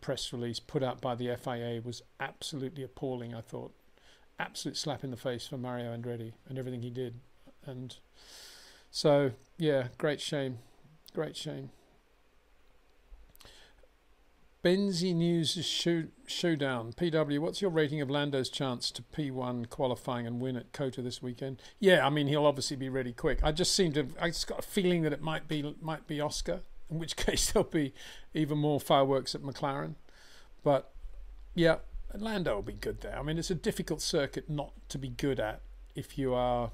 press release put out by the FIA was absolutely appalling, I thought. Absolute slap in the face for Mario Andretti and everything he did. And so, yeah, great shame. Great shame. Benzie News Showdown. PW, what's your rating of Lando's chance to P1 qualifying and win at COTA this weekend? Yeah, I mean, he'll obviously be ready quick. I just got a feeling that it might be Oscar, in which case there'll be even more fireworks at McLaren. But yeah, Lando will be good there. I mean, it's a difficult circuit not to be good at if you are.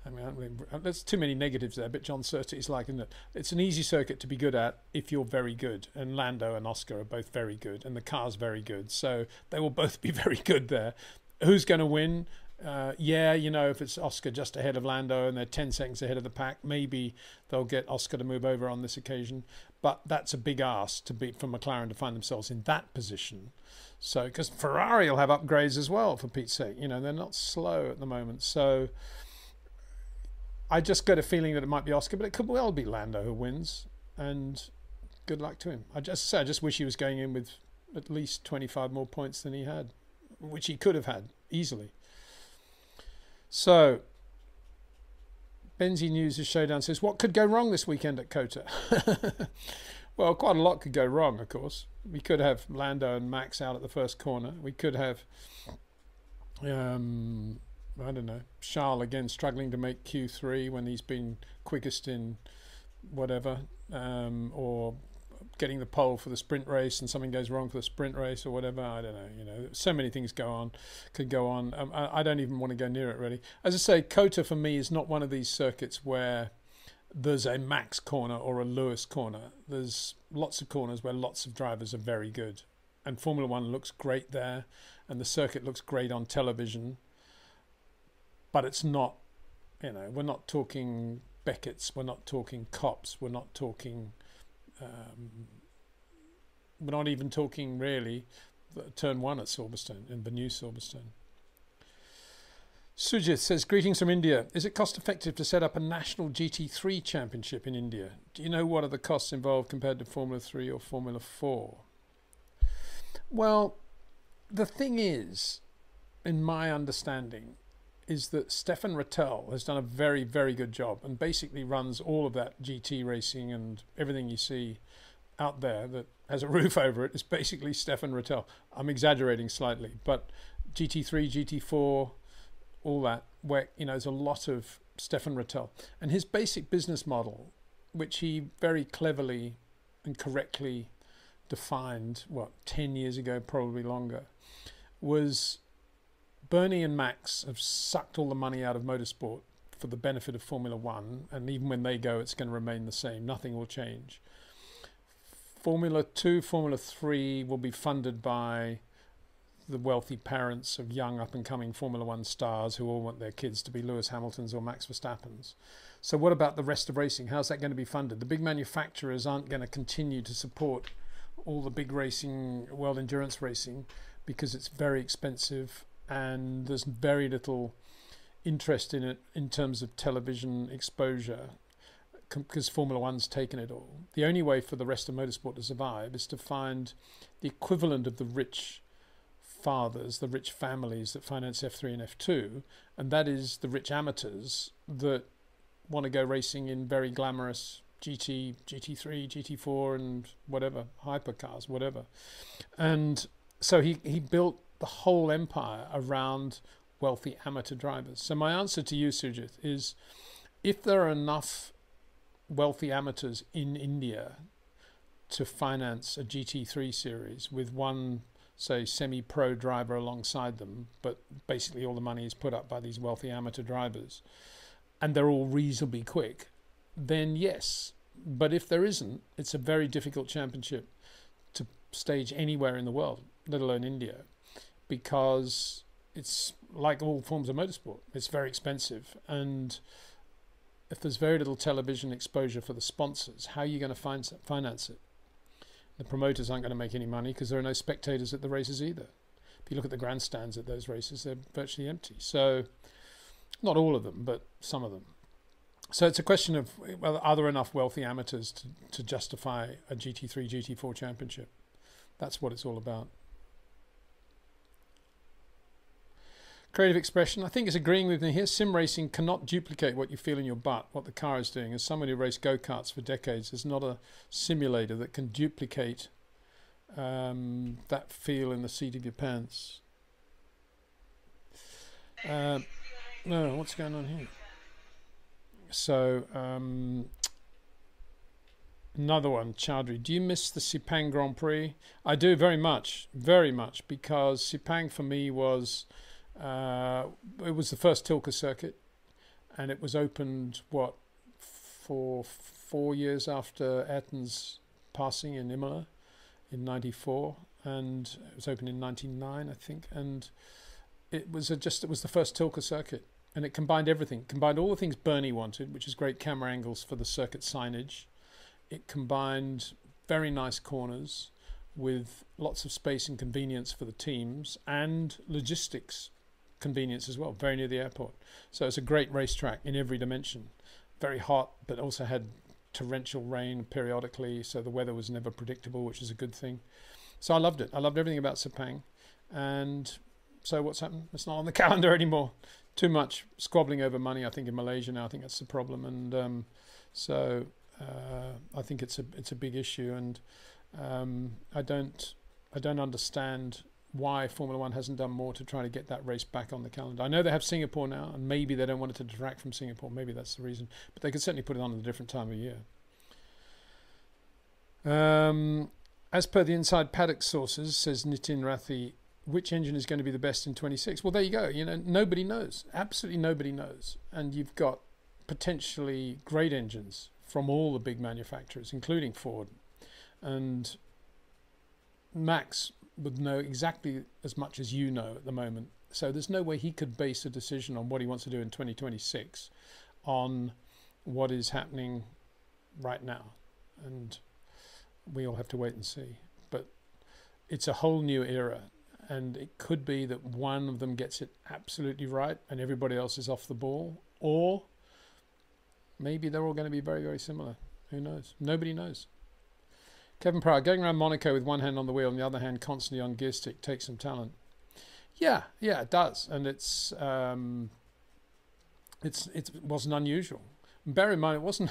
I mean, there's too many negatives there, but John Surtees like, isn't it? It's an easy circuit to be good at if you're very good, and Lando and Oscar are both very good, and the car's very good, so they will both be very good there. Who's going to win? If it's Oscar just ahead of Lando and they're 10 seconds ahead of the pack, maybe they'll get Oscar to move over on this occasion, but that's a big ask for McLaren to find themselves in that position. So, because Ferrari will have upgrades as well, for Pete's sake. They're not slow at the moment, so I just got a feeling that it might be Oscar, but it could well be Lando who wins. And good luck to him. I just wish he was going in with at least 25 more points than he had, which he could have had easily. So, Benzie News' Showdown says, what could go wrong this weekend at COTA? Well, quite a lot could go wrong, of course. We could have Lando and Max out at the first corner. We could have, I don't know, Charles again struggling to make Q3 when he's been quickest in whatever, or getting the pole for the sprint race and something goes wrong for the sprint race or whatever. I don't know. You know, so many things could go on. I don't even want to go near it really. As I say, COTA for me is not one of these circuits where there's a Max corner or a Lewis corner. There's lots of corners where lots of drivers are very good, and Formula One looks great there, and the circuit looks great on television. But it's not, you know, we're not talking Beckett's, we're not talking Cops, we're not talking, we're not even talking really turn 1 at Silverstone, in the new Silverstone. Sujit says, greetings from India. Is it cost effective to set up a national GT3 championship in India? Do you know what are the costs involved compared to Formula 3 or Formula 4? Well, the thing is, in my understanding, is that Stefan Rattel has done a very, very good job and basically runs all of that GT racing, and everything you see out there that has a roof over it is basically Stefan Rattel. I'm exaggerating slightly, but GT3, GT4, all that, where, you know, there's a lot of Stefan Rattel. And his basic business model, which he very cleverly and correctly defined, 10 years ago, probably longer, was Bernie and Max have sucked all the money out of motorsport for the benefit of Formula One, and even when they go, it's going to remain the same. Nothing will change. Formula 2, Formula 3 will be funded by the wealthy parents of young up-and-coming Formula One stars who all want their kids to be Lewis Hamiltons or Max Verstappens. So what about the rest of racing? How's that going to be funded? The big manufacturers aren't going to continue to support all the big racing, world endurance racing, because it's very expensive and there's very little interest in it in terms of television exposure, because Formula One's taken it all. The only way for the rest of motorsport to survive is to find the equivalent of the rich fathers, the rich families that finance F3 and F2, and that is the rich amateurs that want to go racing in very glamorous GT, GT3, GT4 and whatever, hypercars, whatever. And so he built the whole empire around wealthy amateur drivers. So my answer to you, Sujit, is if there are enough wealthy amateurs in India to finance a GT3 series with one, say, semi-pro driver alongside them, but basically all the money is put up by these wealthy amateur drivers, and they're all reasonably quick, then yes. But if there isn't, it's a very difficult championship to stage anywhere in the world, let alone India, because it's like all forms of motorsport. It's very expensive, and if there's very little television exposure for the sponsors, how are you going to finance it? The promoters aren't going to make any money because there are no spectators at the races either. If you look at the grandstands at those races, they're virtually empty. So, not all of them, but some of them. So it's a question of, well, are there enough wealthy amateurs to justify a GT3, GT4 championship? That's what it's all about. Creative Expression, I think, is agreeing with me here. Sim racing cannot duplicate what you feel in your butt, what the car is doing. As someone who raced go-karts for decades, there's not a simulator that can duplicate that feel in the seat of your pants. No, what's going on here? So, another one, Chaudhry. Do you miss the Sepang Grand Prix? I do very much, because Sepang for me was... it was the first Tilke circuit, and it was opened, for 4 years after Ayrton's passing in Imola in '94, and it was opened in '99, I think, and it was the first Tilke circuit, and it combined everything. It combined all the things Bernie wanted, which is great camera angles for the circuit signage. It combined very nice corners with lots of space and convenience for the teams, and logistics convenience as well, very near the airport. So it's a great racetrack in every dimension. Very hot, but also had torrential rain periodically, so the weather was never predictable, which is a good thing. So I loved it. I loved everything about Sepang. And so what's happened? It's not on the calendar anymore. Too much squabbling over money, I think, in Malaysia now. I think that's the problem. And so I think it's a big issue. And I don't understand why Formula One hasn't done more to try to get that race back on the calendar. I know they have Singapore now, and maybe they don't want it to detract from Singapore. Maybe that's the reason. But they could certainly put it on at a different time of year. As per the inside paddock sources, says Nitin Rathi, which engine is going to be the best in 26? Well, there you go. You know, nobody knows. Absolutely nobody knows. And you've got potentially great engines from all the big manufacturers, including Ford. And Max would know exactly as much as you know at the moment. So there's no way he could base a decision on what he wants to do in 2026 on what is happening right now. And we all have to wait and see. But it's a whole new era. And it could be that one of them gets it absolutely right and everybody else is off the ball. Or maybe they're all going to be very, very similar. Who knows? Nobody knows. Kevin Pryor, going around Monaco with one hand on the wheel and the other hand constantly on gear stick takes some talent. Yeah, it does. And it wasn't unusual. Bear in mind, it wasn't,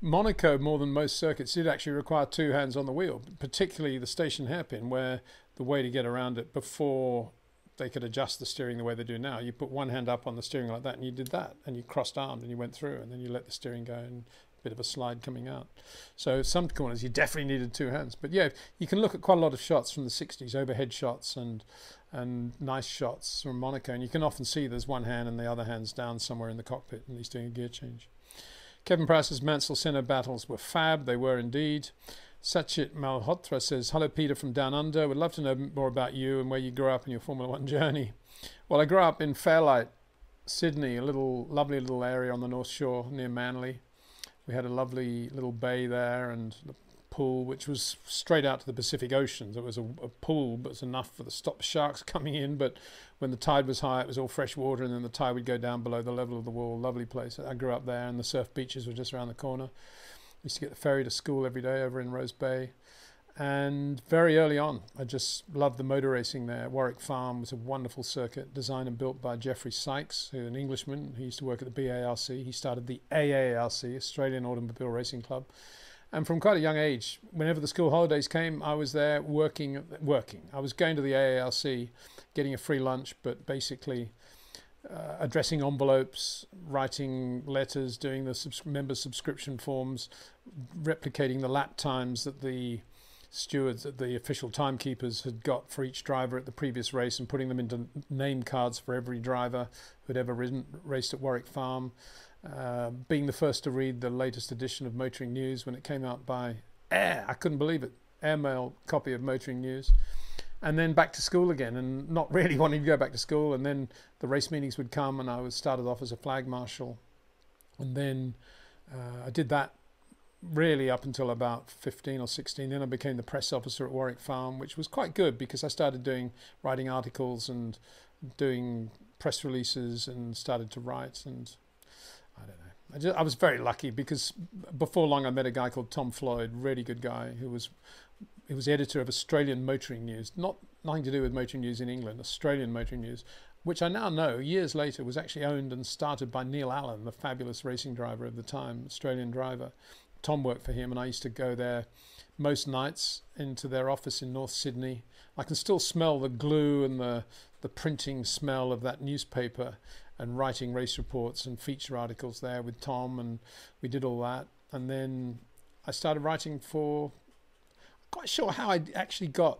Monaco, more than most circuits, did actually require two hands on the wheel, particularly the station hairpin, where the way to get around it before they could adjust the steering the way they do now, you put one hand up on the steering like that, and you did that, and you crossed armed, and you went through, and then you let the steering go, and a bit of a slide coming out. So some corners, you definitely needed two hands. But yeah, you can look at quite a lot of shots from the 60s, overhead shots and nice shots from Monaco, and you can often see there's one hand and the other hand's down somewhere in the cockpit, and he's doing a gear change. Kevin Price's Mansell Senna battles were fab. They were indeed. Sachit Malhotra says, hello, Peter from Down Under. Would love to know more about you and where you grew up in your Formula One journey. Well, I grew up in Fairlight, Sydney, a lovely little area on the North Shore near Manly. We had a lovely little bay there and the pool, which was straight out to the Pacific Ocean. There was a pool, but it was enough for the stop sharks coming in. But when the tide was high, it was all fresh water, and then the tide would go down below the level of the wall. Lovely place. I grew up there, and the surf beaches were just around the corner. I used to get the ferry to school every day over in Rose Bay. And very early on, I just loved the motor racing there. Warwick Farm was a wonderful circuit, designed and built by Geoffrey Sykes, who's an Englishman. He used to work at the BARC. He started the AARC, Australian Automobile Racing Club. And from quite a young age, whenever the school holidays came, I was there working. I was going to the AARC, getting a free lunch, but basically addressing envelopes, writing letters, doing the member subscription forms, replicating the lap times that the stewards, the official timekeepers had got for each driver at the previous race, and putting them into name cards for every driver who'd ever raced at Warwick Farm. Being the first to read the latest edition of Motoring News when it came out by Air. I couldn't believe it. Airmail copy of Motoring News. And then back to school again, and not really wanting to go back to school. And then the race meetings would come, and I was started off as a flag marshal. And then I did that really up until about 15 or 16. Then I became the press officer at Warwick Farm, which was quite good because I started writing articles and doing press releases and started to write. And I don't know. I was very lucky because before long I met a guy called Tom Floyd, really good guy, who was editor of Australian Motoring News, nothing to do with Motoring News in England, Australian Motoring News, which I now know years later was actually owned and started by Neil Allen, the fabulous racing driver of the time, Australian driver. Tom worked for him, and I used to go there most nights into their office in North Sydney. I can still smell the glue and the printing smell of that newspaper, and writing race reports and feature articles there with Tom, and we did all that. And then I started writing for, I'm quite sure how I actually got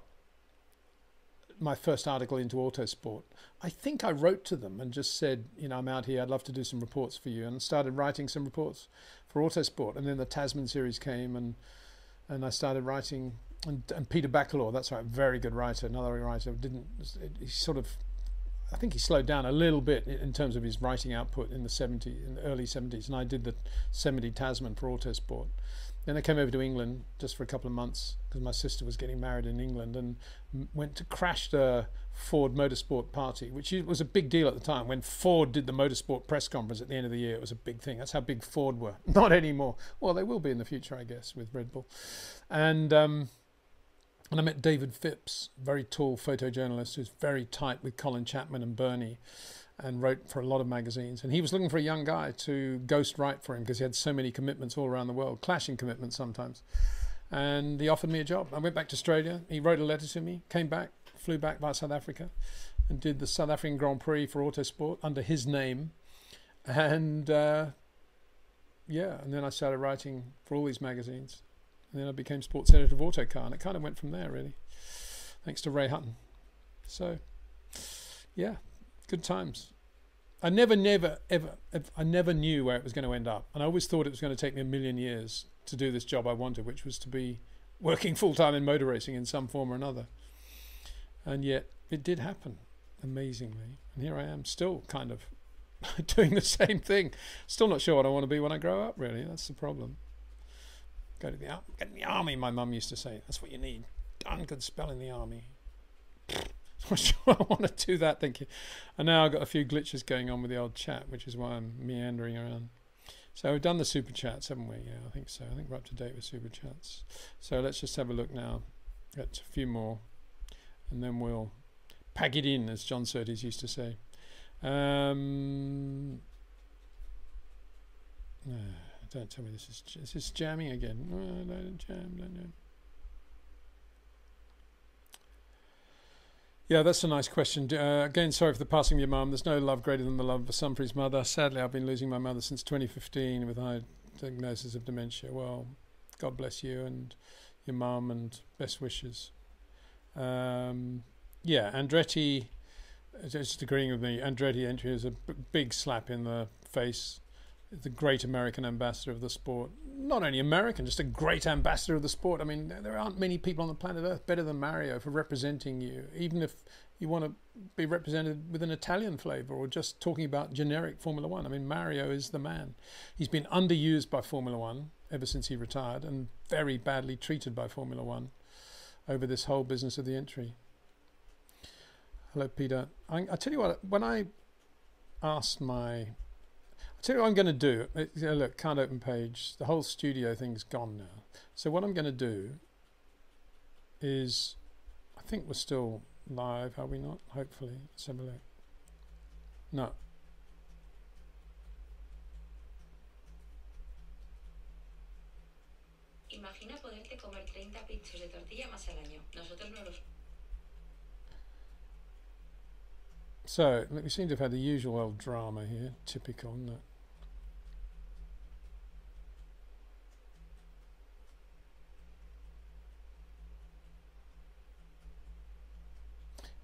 my first article into Autosport. I think I wrote to them and just said, I'm out here, I'd love to do some reports for you, and started writing some reports for Autosport. And then the Tasman series came, and I started writing, and Peter Backelaw, that's right, very good writer, another writer, I think he slowed down a little bit in terms of his writing output in the early 70s, and I did the 70 Tasman for Autosport. Then I came over to England just for a couple of months because my sister was getting married in England, and went to crash the Ford Motorsport party, which was a big deal at the time. When Ford did the Motorsport press conference at the end of the year, it was a big thing. That's how big Ford were. Not anymore. Well, they will be in the future, I guess, with Red Bull. And I met David Phipps, very tall photojournalist who's very tight with Colin Chapman and Bernie, and wrote for a lot of magazines. And he was looking for a young guy to ghost write for him because he had so many commitments all around the world, clashing commitments sometimes. And he offered me a job. I went back to Australia. He wrote a letter to me, came back, flew back via South Africa, and did the South African Grand Prix for Autosport under his name. And and then I started writing for all these magazines. And then I became sports editor of Autocar, and it kind of went from there, really, thanks to Ray Hutton. So, yeah, good times. I never knew where it was going to end up, and I always thought it was going to take me a million years to do this job I wanted, which was to be working full-time in motor racing in some form or another. And yet, it did happen, amazingly. And here I am, still kind of doing the same thing. Still not sure what I want to be when I grow up, really. That's the problem. Get in the army, my mum used to say. That's what you need. Darn good spell in the army. Not sure I want to do that, thank you. And now I've got a few glitches going on with the old chat, which is why I'm meandering around. So we've done the super chats, haven't we? Yeah, I think so. I think we're up to date with super chats. So let's just have a look now at a few more, and then we'll pack it in, as John Surtees used to say. Don't tell me this is jamming again. No, don't jam. Yeah, that's a nice question. Again, sorry for the passing of your mum. There's no love greater than the love of a son for his mother. Sadly, I've been losing my mother since 2015 with high diagnosis of dementia. Well, God bless you and your mum, and best wishes. Yeah, Andretti, just agreeing with me, Andretti entry is a big slap in the face. The great American ambassador of the sport. Not only American, just a great ambassador of the sport. I mean, there aren't many people on the planet Earth better than Mario for representing you, even if you want to be represented with an Italian flavour or just talking about generic Formula One. I mean, Mario is the man. He's been underused by Formula One ever since he retired, and very badly treated by Formula One over this whole business of the entry. Hello, Peter. I tell you what, when I asked I'll tell you what I'm going to do. Look, can't open page. The whole studio thing's gone now. So what I'm going to do is, I think we're still live, are we not? Hopefully. Let's have a look. No. Imagina poderte comer 30 pinchos de tortilla más al año. Nosotros no los... So, we seem to have had the usual old drama here. Typical, isn't it?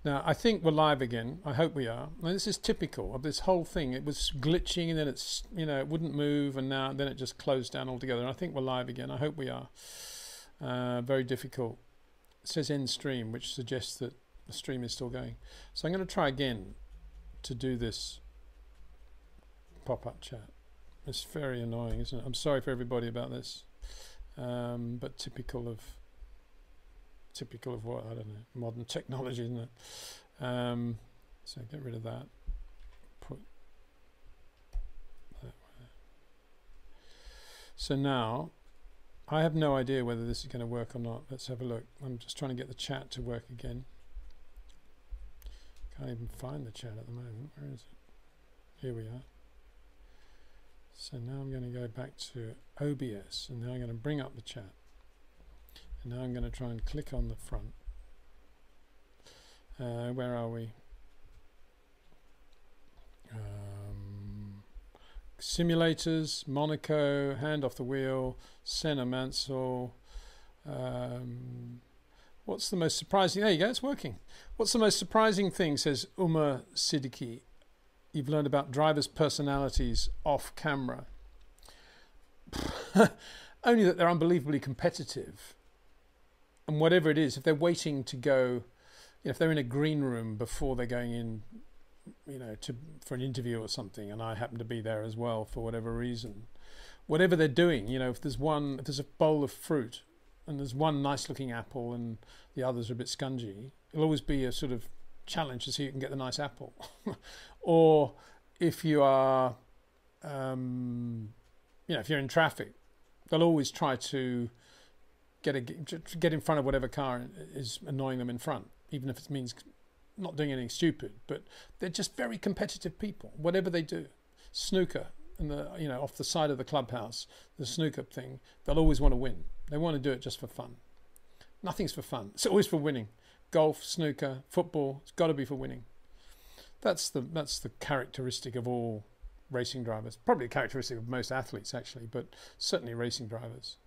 Now, I think we're live again. I hope we are. Now, this is typical of this whole thing. It was glitching, and then it's, it wouldn't move, and then it just closed down altogether. And I think we're live again. I hope we are. Very difficult. It says end stream, which suggests that the stream is still going. So I'm going to try again to do this pop-up chat. It's very annoying, isn't it? I'm sorry for everybody about this, but typical of what, I don't know, modern technology, isn't it? So get rid of that. Put that way. So now I have no idea whether this is going to work or not. Let's have a look. I'm just trying to get the chat to work again. Can't even find the chat at the moment. Where is it? Here we are. So now I'm going to go back to OBS, and now I'm going to bring up the chat. And now I'm going to try and click on the front. Where are we? Simulators, Monaco, hand off the wheel, Senna Mansell. What's the most surprising? There you go, it's working. What's the most surprising thing, says Umar Siddiqui, you've learned about drivers' personalities off camera? Only that they're unbelievably competitive. And whatever it is, if they're waiting to go, if they're in a green room before they're going in for an interview or something, and I happen to be there as well for whatever reason, whatever they're doing, if there's a bowl of fruit and there's one nice looking apple and the others are a bit scungy, it'll always be a sort of challenge to see who can get the nice apple. Or if you are, if you're in traffic, they'll always try to get in front of whatever car is annoying them in front, even if it means not doing anything stupid. But they're just very competitive people, whatever they do. Snooker, and off the side of the clubhouse, the snooker thing, they'll always want to win. They want to do it just for fun. Nothing's for fun. It's always for winning. Golf, snooker, football, it's got to be for winning. That's the characteristic of all racing drivers. Probably a characteristic of most athletes, actually, but certainly racing drivers.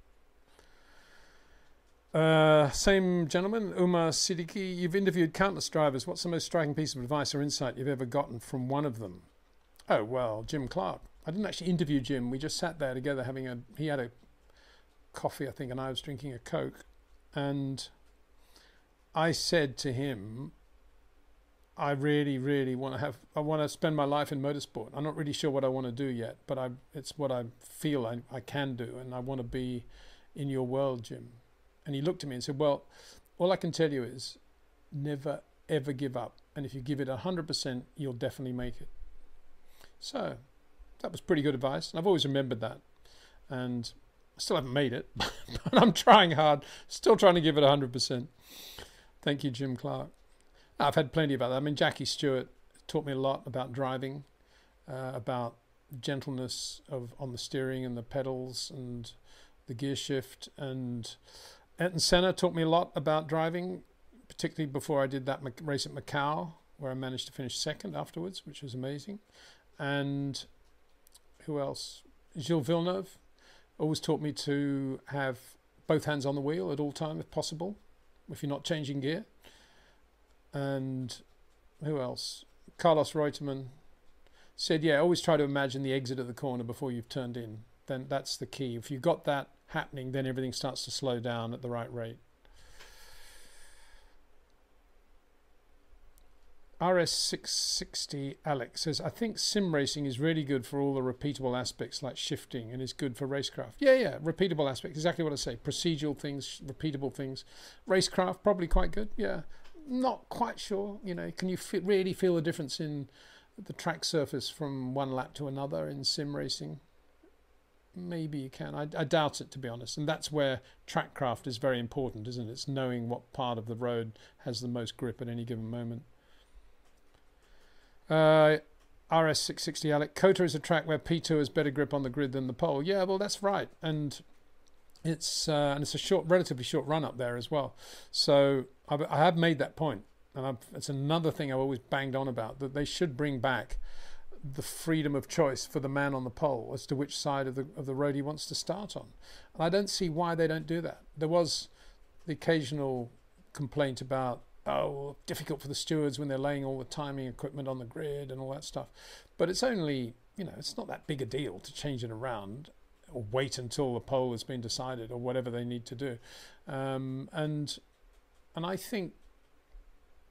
Same gentleman, Umar Siddiqui. You've interviewed countless drivers. What's the most striking piece of advice or insight you've ever gotten from one of them? Oh, well, Jim Clark. I didn't actually interview Jim. We just sat there together he had a coffee, I think, and I was drinking a Coke. And I said to him, I really, really want to spend my life in motorsport. I'm not really sure what I want to do yet, but it's what I feel I can do, and I want to be in your world, Jim. And he looked at me and said, well, all I can tell you is never, ever give up. And if you give it 100%, you'll definitely make it. So that was pretty good advice. And I've always remembered that. And I still haven't made it, but I'm trying hard, still trying to give it 100%. Thank you, Jim Clark. I've had plenty about that. I mean, Jackie Stewart taught me a lot about driving, about gentleness on the steering and the pedals and the gear shift. And Ayrton Senna taught me a lot about driving, particularly before I did that race at Macau, where I managed to finish second afterwards, which was amazing. And who else? Gilles Villeneuve always taught me to have both hands on the wheel at all time, if possible, if you're not changing gear. And who else? Carlos Reutemann said, always try to imagine the exit of the corner before you've turned in. Then that's the key. If you've got that happening, then everything starts to slow down at the right rate. RS660 Alex says, I think sim racing is really good for all the repeatable aspects like shifting, and is good for racecraft. Yeah, repeatable aspects, exactly what I say. Procedural things, repeatable things. Racecraft, probably quite good, yeah. Not quite sure, can you really feel the difference in the track surface from one lap to another in sim racing? Maybe you can. I doubt it, to be honest. And that's where trackcraft is very important, isn't it? It's knowing what part of the road has the most grip at any given moment. RS660 Alec, COTA is a track where P2 has better grip on the grid than the pole. Yeah, well, that's right. And it's a relatively short run up there as well. So I have made that point, and it's another thing I've always banged on about, that they should bring back the freedom of choice for the man on the pole as to which side of the road he wants to start on. And I don't see why they don't do that. There was the occasional complaint about, difficult for the stewards when they're laying all the timing equipment on the grid and all that stuff. But it's only, it's not that big a deal to change it around or wait until the pole has been decided or whatever they need to do. And I think,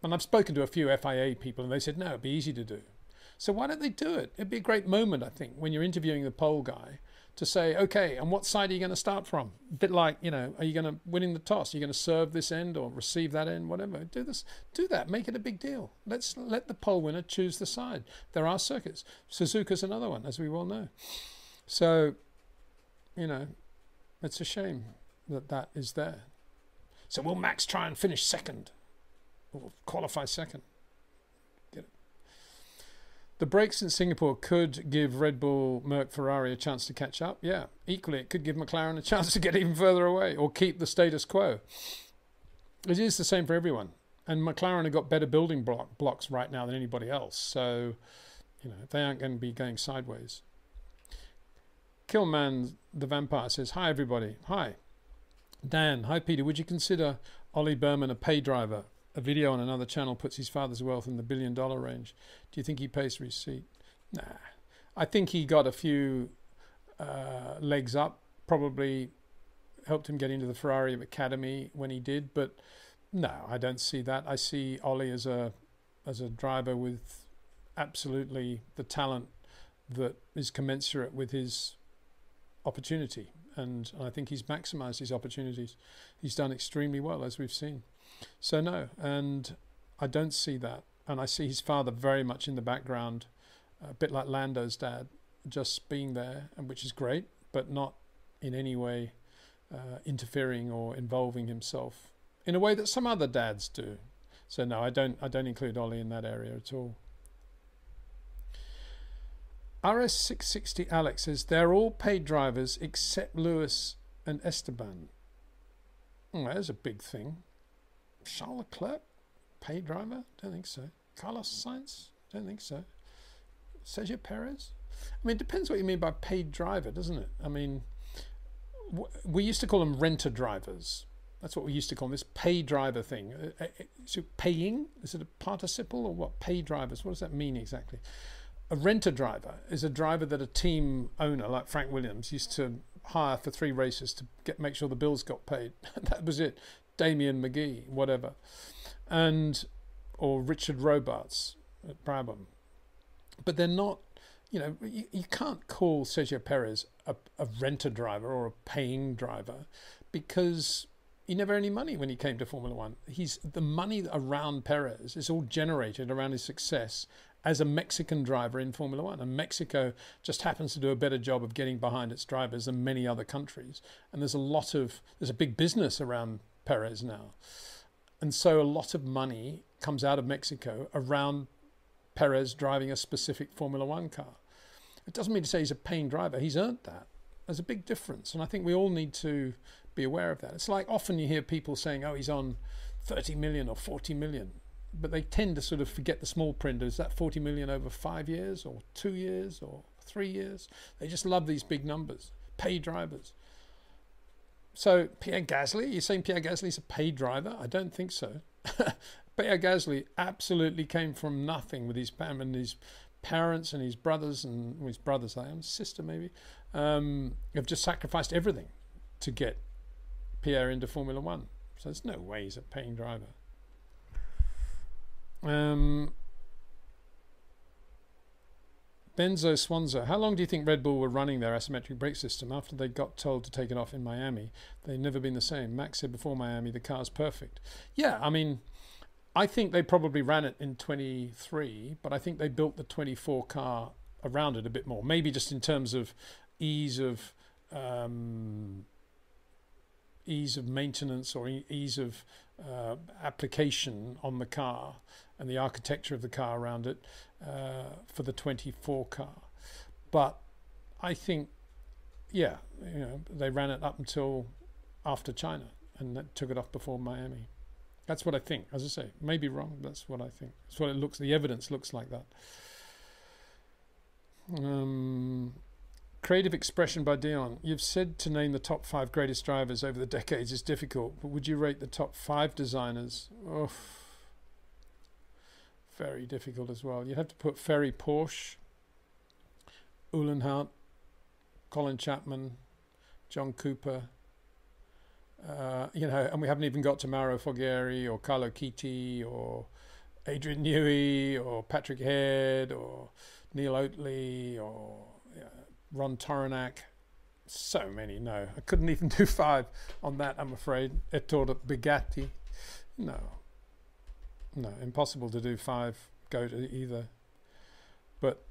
and I've spoken to a few FIA people and they said, no, it'd be easy to do. So why don't they do it? It'd be a great moment, I think, when you're interviewing the pole guy to say, okay, and what side are you going to start from? A bit like, are you going to win in the toss? Are you going to serve this end or receive that end? Whatever. Do that. Make it a big deal. Let's let the pole winner choose the side. There are circuits. Suzuka's another one, as we well know. So, it's a shame that is there. So will Max try and finish second? Or qualify second? The brakes in Singapore could give Red Bull, Merc, Ferrari a chance to catch up. Yeah, equally it could give McLaren a chance to get even further away or keep the status quo. It is the same for everyone. And McLaren have got better building blocks right now than anybody else. So, they aren't going to be going sideways. Killman the Vampire says, hi everybody. Hi. Dan, hi Peter. Would you consider Ollie Berman a pay driver? A video on another channel puts his father's wealth in the $1 billion range. Do you think he pays for his seat? Nah. I think he got a few legs up. Probably helped him get into the Ferrari Academy when he did. But no, I don't see that. I see Ollie as a driver with absolutely the talent that is commensurate with his opportunity. And I think he's maximized his opportunities. He's done extremely well, as we've seen. So no, and I don't see that. And I see his father very much in the background, a bit like Lando's dad, just being there, and which is great, but not in any way interfering or involving himself in a way that some other dads do. So no, I don't include Ollie in that area at all. RS660 Alex says they're all paid drivers except Lewis and Esteban. Oh, there's a big thing. Charles Leclerc, paid driver? Don't think so. Carlos Sainz? Don't think so. Sergio Perez? I mean, it depends what you mean by paid driver, doesn't it? I mean, we used to call them renter drivers. That's what we used to call them, this pay driver thing. So paying, is it a participle or what? Pay drivers, what does that mean exactly? A renter driver is a driver that a team owner like Frank Williams used to hire for 3 races to make sure the bills got paid. That was it. Damien McGee, whatever. Or Richard Robarts at Brabham. But they're not, you can't call Sergio Perez a renter driver or a paying driver because he never earned any money when he came to Formula One. The money around Perez is all generated around his success as a Mexican driver in Formula One. And Mexico just happens to do a better job of getting behind its drivers than many other countries. And there's a big business around Perez now. And so a lot of money comes out of Mexico around Perez driving a specific Formula One car. It doesn't mean to say he's a paying driver. He's earned that. There's a big difference. And I think we all need to be aware of that. It's like often you hear people saying, oh, he's on 30 million or 40 million. But they tend to sort of forget the small print. Is that 40 million over 5 years or 2 years or 3 years? They just love these big numbers. Paid drivers. So Pierre Gasly, you're saying Pierre Gasly's a paid driver? I don't think so. Pierre Gasly absolutely came from nothing with his parents and his brothers his sister maybe, have just sacrificed everything to get Pierre into Formula One. So there's no way he's a paying driver. Benzo Swanzo, how long do you think Red Bull were running their asymmetric brake system after they got told to take it off in Miami? They've never been the same. Max said before Miami the car's perfect. Yeah, I mean, I think they probably ran it in 23, but I think they built the 24 car around it a bit more. Maybe just in terms of ease of maintenance or ease of application on the car and the architecture of the car around it for the 24 car. But I think, yeah, they ran it up until after China and that took it off before Miami. That's what I think. As I say, maybe wrong. But that's what I think. That's what it looks. The evidence looks like that. Creative expression by Dion. You've said to name the top 5 greatest drivers over the decades is difficult, but would you rate the top 5 designers? Oh, very difficult as well. You'd have to put Ferry Porsche, Uhlenhaut, Colin Chapman, John Cooper. And we haven't even got to Mauro Foggieri or Carlo Chiti or Adrian Newey or Patrick Head or Neil Oatley or Ron Toronac. So many, no. I couldn't even do 5 on that, I'm afraid. Ettore Bugatti. No, impossible to do 5 go to either. But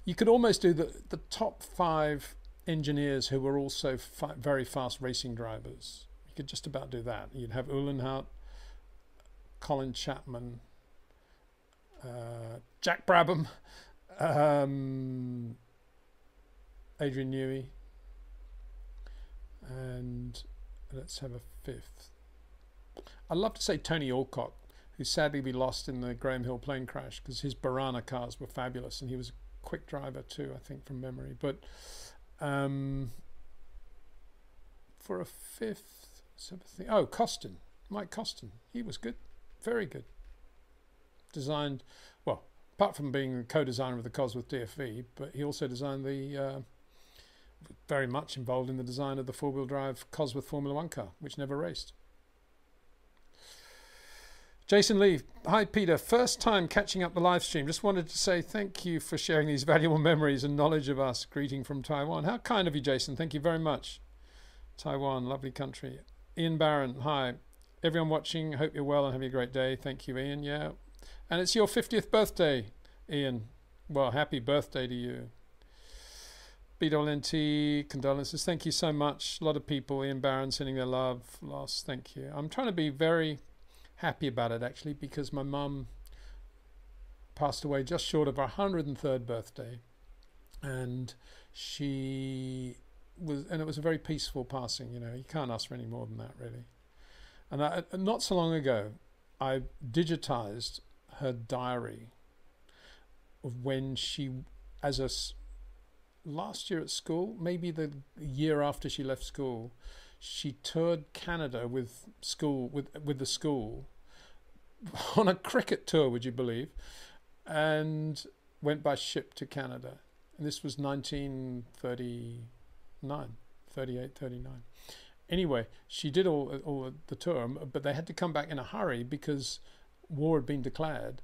you could almost do the top 5 engineers who were also very fast racing drivers. You could just about do that. You'd have Uhlenhaut, Colin Chapman, Jack Brabham, Adrian Newey, and let's have a 5th. I'd love to say Tony Alcock, who sadly we lost in the Graham Hill plane crash because his Barana cars were fabulous and he was a quick driver too, I think, from memory. But for a 5th, Costin, Mike Costin. He was good, very good. Designed, well, apart from being a co-designer of the Cosworth DFV, but he also designed very much involved in the design of the 4-wheel drive Cosworth Formula One car, which never raced. Jason Lee, hi Peter, first time catching up the live stream. Just wanted to say thank you for sharing these valuable memories and knowledge of us. Greeting from Taiwan. How kind of you, Jason. Thank you very much. Taiwan, lovely country. Ian Barron, hi. Everyone watching, hope you're well and having a great day. Thank you, Ian. Yeah. And it's your 50th birthday, Ian. Well, happy birthday to you. BWNT, condolences. Thank you so much. A lot of people, Ian Barron, sending their love, loss. Thank you. I'm trying to be very happy about it, actually, because my mum passed away just short of her 103rd birthday. And it was a very peaceful passing. You know, you can't ask for any more than that, really. And not so long ago, I digitized her diary of when she, last year at school, maybe the year after she left school, she toured Canada with the school on a cricket tour, would you believe, and went by ship to Canada. And this was 1939. Anyway, she did all the tour, but they had to come back in a hurry because war had been declared.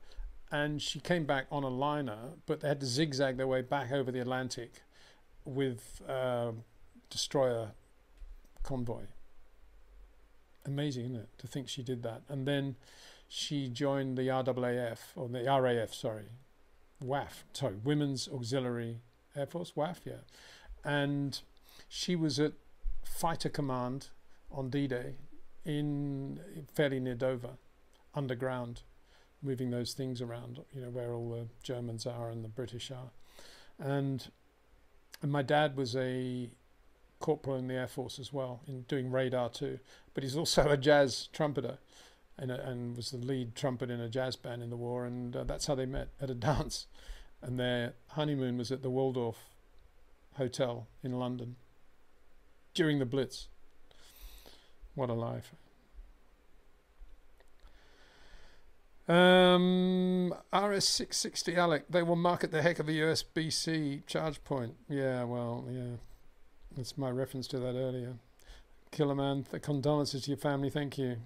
And she came back on a liner, but they had to zigzag their way back over the Atlantic with destroyer convoy. Amazing, isn't it, to think she did that? And then she joined the RAAF, or the RAF, sorry, Women's Auxiliary Air Force, WAF, yeah. And she was at Fighter Command on D-Day fairly near Dover, underground, moving those things around, you know, where all the Germans are and the British are. And my dad was a corporal in the Air Force as well, in doing radar too, but he's also a jazz trumpeter and was the lead trumpet in a jazz band in the war, and that's how they met, at a dance. And their honeymoon was at the Waldorf Hotel in London during the Blitz. What a life. RS660 Alec, they will market the heck of a USB-C charge point. Yeah, well, yeah. That's my reference to that earlier. Killerman, the condolences to your family, thank you.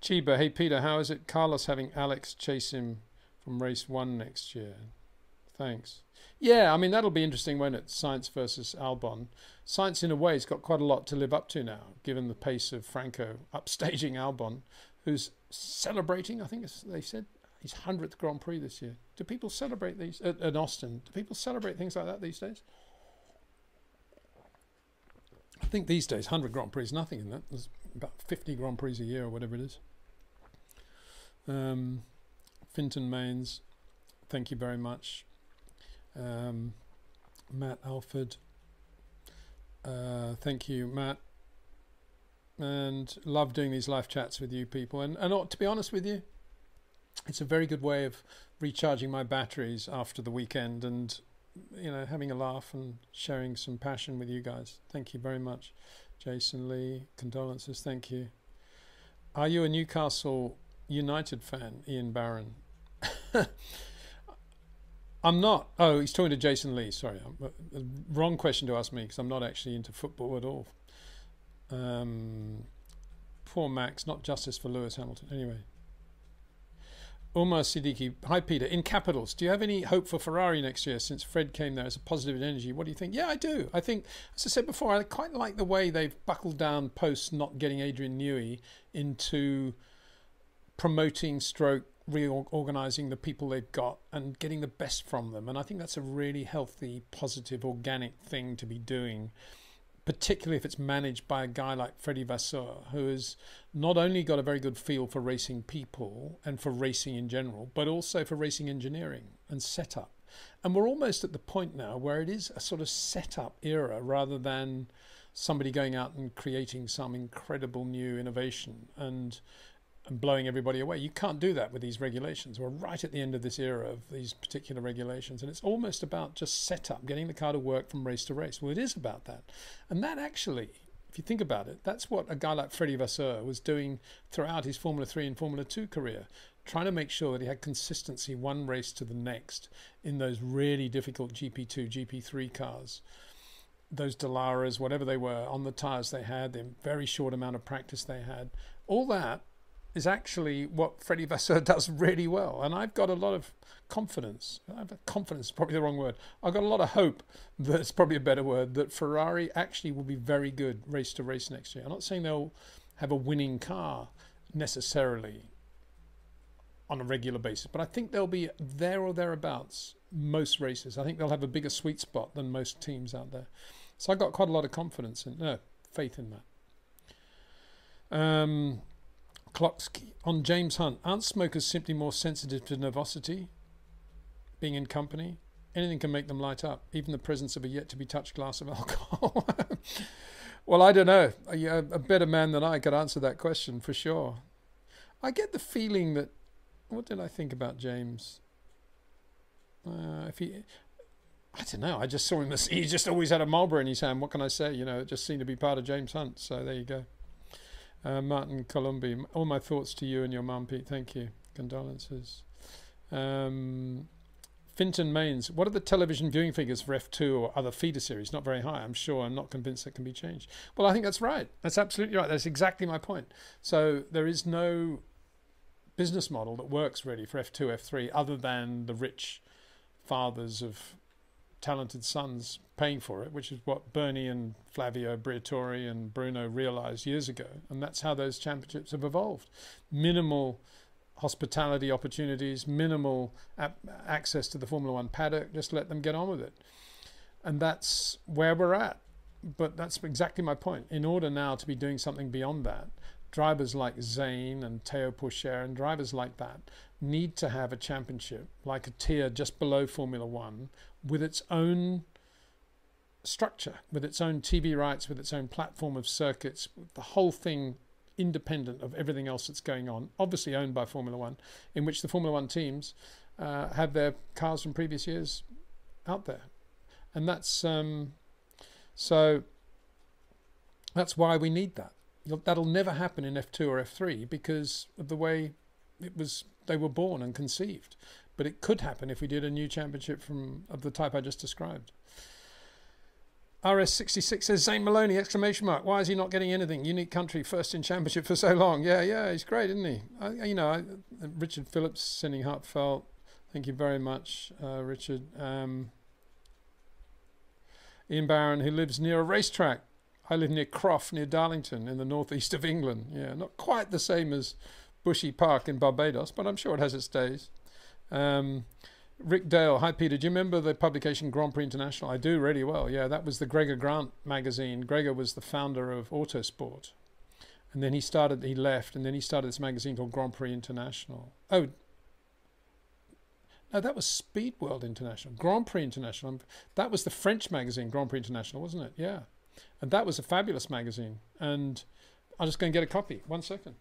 Chiba, hey Peter, how is it Carlos having Alex chase him from race 1 next year? Thanks. Yeah, I mean, that'll be interesting, won't it? Sainz versus Albon. Sainz, in a way, has got quite a lot to live up to now, given the pace of Franco upstaging Albon, who's celebrating, I think they said, his 100th Grand Prix this year. Do people celebrate these at Austin? Do people celebrate things like that these days? I think these days 100 Grand Prix is nothing in that. There's about 50 Grand Prix a year or whatever it is. Finton Mains, thank you very much. Matt Alford, thank you, Matt. And love doing these live chats with you people. And to be honest with you, it's a very good way of recharging my batteries after the weekend and, you know, having a laugh and sharing some passion with you guys. Thank you very much. Jason Lee, condolences, thank you. Are you a Newcastle United fan, Ian Barron? I'm not. Oh, he's talking to Jason Lee, sorry. Wrong question to ask me, because I'm not actually into football at all. Poor Max, not justice for Lewis Hamilton. Anyway. Umar Siddiqui, hi Peter, in capitals, do you have any hope for Ferrari next year since Fred came there as a positive energy? What do you think? Yeah, I do. I think, as I said before, I quite like the way they've buckled down post not getting Adrian Newey into promoting stroke reorganizing the people they've got and getting the best from them. And I think that's a really healthy, positive, organic thing to be doing, particularly if it's managed by a guy like Freddie Vasseur, who has not only got a very good feel for racing people and for racing in general, but also for racing engineering and setup. And we're almost at the point now where it is a sort of setup era rather than somebody going out and creating some incredible new innovation and blowing everybody away. You can't do that with these regulations. We're right at the end of this era of these particular regulations, and it's almost about just setup, getting the car to work from race to race. Well, it is about that. And that actually, if you think about it, that's what a guy like Freddie Vasseur was doing throughout his Formula 3 and Formula 2 career, trying to make sure that he had consistency one race to the next in those really difficult GP2, GP3 cars. Those Dalaras, whatever they were, on the tyres they had, the very short amount of practice they had, all that is actually what Freddie Vasseur does really well. And I've got a lot of confidence. Confidence is probably the wrong word. I've got a lot of hope, that's probably a better word, that Ferrari actually will be very good race to race next year. I'm not saying they'll have a winning car necessarily on a regular basis, but I think they'll be there or thereabouts most races. I think they'll have a bigger sweet spot than most teams out there. So I've got quite a lot of confidence and faith in that. Klotsky, on James Hunt, aren't smokers simply more sensitive to nervosity, being in company? Anything can make them light up, even the presence of a yet-to-be-touched glass of alcohol. Well, I don't know. A better man than I could answer that question, for sure. I get the feeling that... What did I think about James? I don't know. I just saw him. He just always had a Marlboro in his hand. What can I say? You know, it just seemed to be part of James Hunt. So there you go. Martin Columbi, all my thoughts to you and your mum, Pete. Thank you. Condolences. Finton Mains, what are the television viewing figures for F2 or other feeder series? Not very high, I'm sure. I'm not convinced that can be changed. Well, I think that's right. That's absolutely right. That's exactly my point. So there is no business model that works really for F2, F3, other than the rich fathers of talented sons paying for it, which is what Bernie and Flavio Briatore and Bruno realized years ago. And that's how those championships have evolved. Minimal hospitality opportunities, minimal access to the Formula One paddock, just let them get on with it. And that's where we're at. But that's exactly my point. In order now to be doing something beyond that, drivers like Zane and Theo Pourchaire and drivers like that need to have a championship, like a tier just below Formula One, with its own structure, with its own TV rights, with its own platform of circuits, the whole thing independent of everything else that's going on, obviously owned by Formula One, in which the Formula One teams have their cars from previous years out there. And that's so that's why we need that. That'll never happen in F2 or F3 because of the way they were born and conceived. But it could happen if we did a new championship of the type I just described. RS66 says, Zane Maloney, exclamation mark. Why is he not getting anything? Unique country, first in championship for so long. Yeah, he's great, isn't he? Richard Phillips sending heartfelt. Thank you very much, Richard. Ian Barron, who lives near a racetrack. I live near Croft, near Darlington, in the northeast of England. Yeah, not quite the same as Bushy Park in Barbados, but I'm sure it has its days. Rick Dale, hi Peter, do you remember the publication Grand Prix International? I do really well. Yeah, that was the Gregor Grant magazine. Gregor was the founder of Autosport. And then he left, and then he started this magazine called Grand Prix International. Oh, no, that was Speed World International. Grand Prix International. That was the French magazine, Grand Prix International, wasn't it? Yeah. And that was a fabulous magazine. And I'm just going to get a copy. 1 second.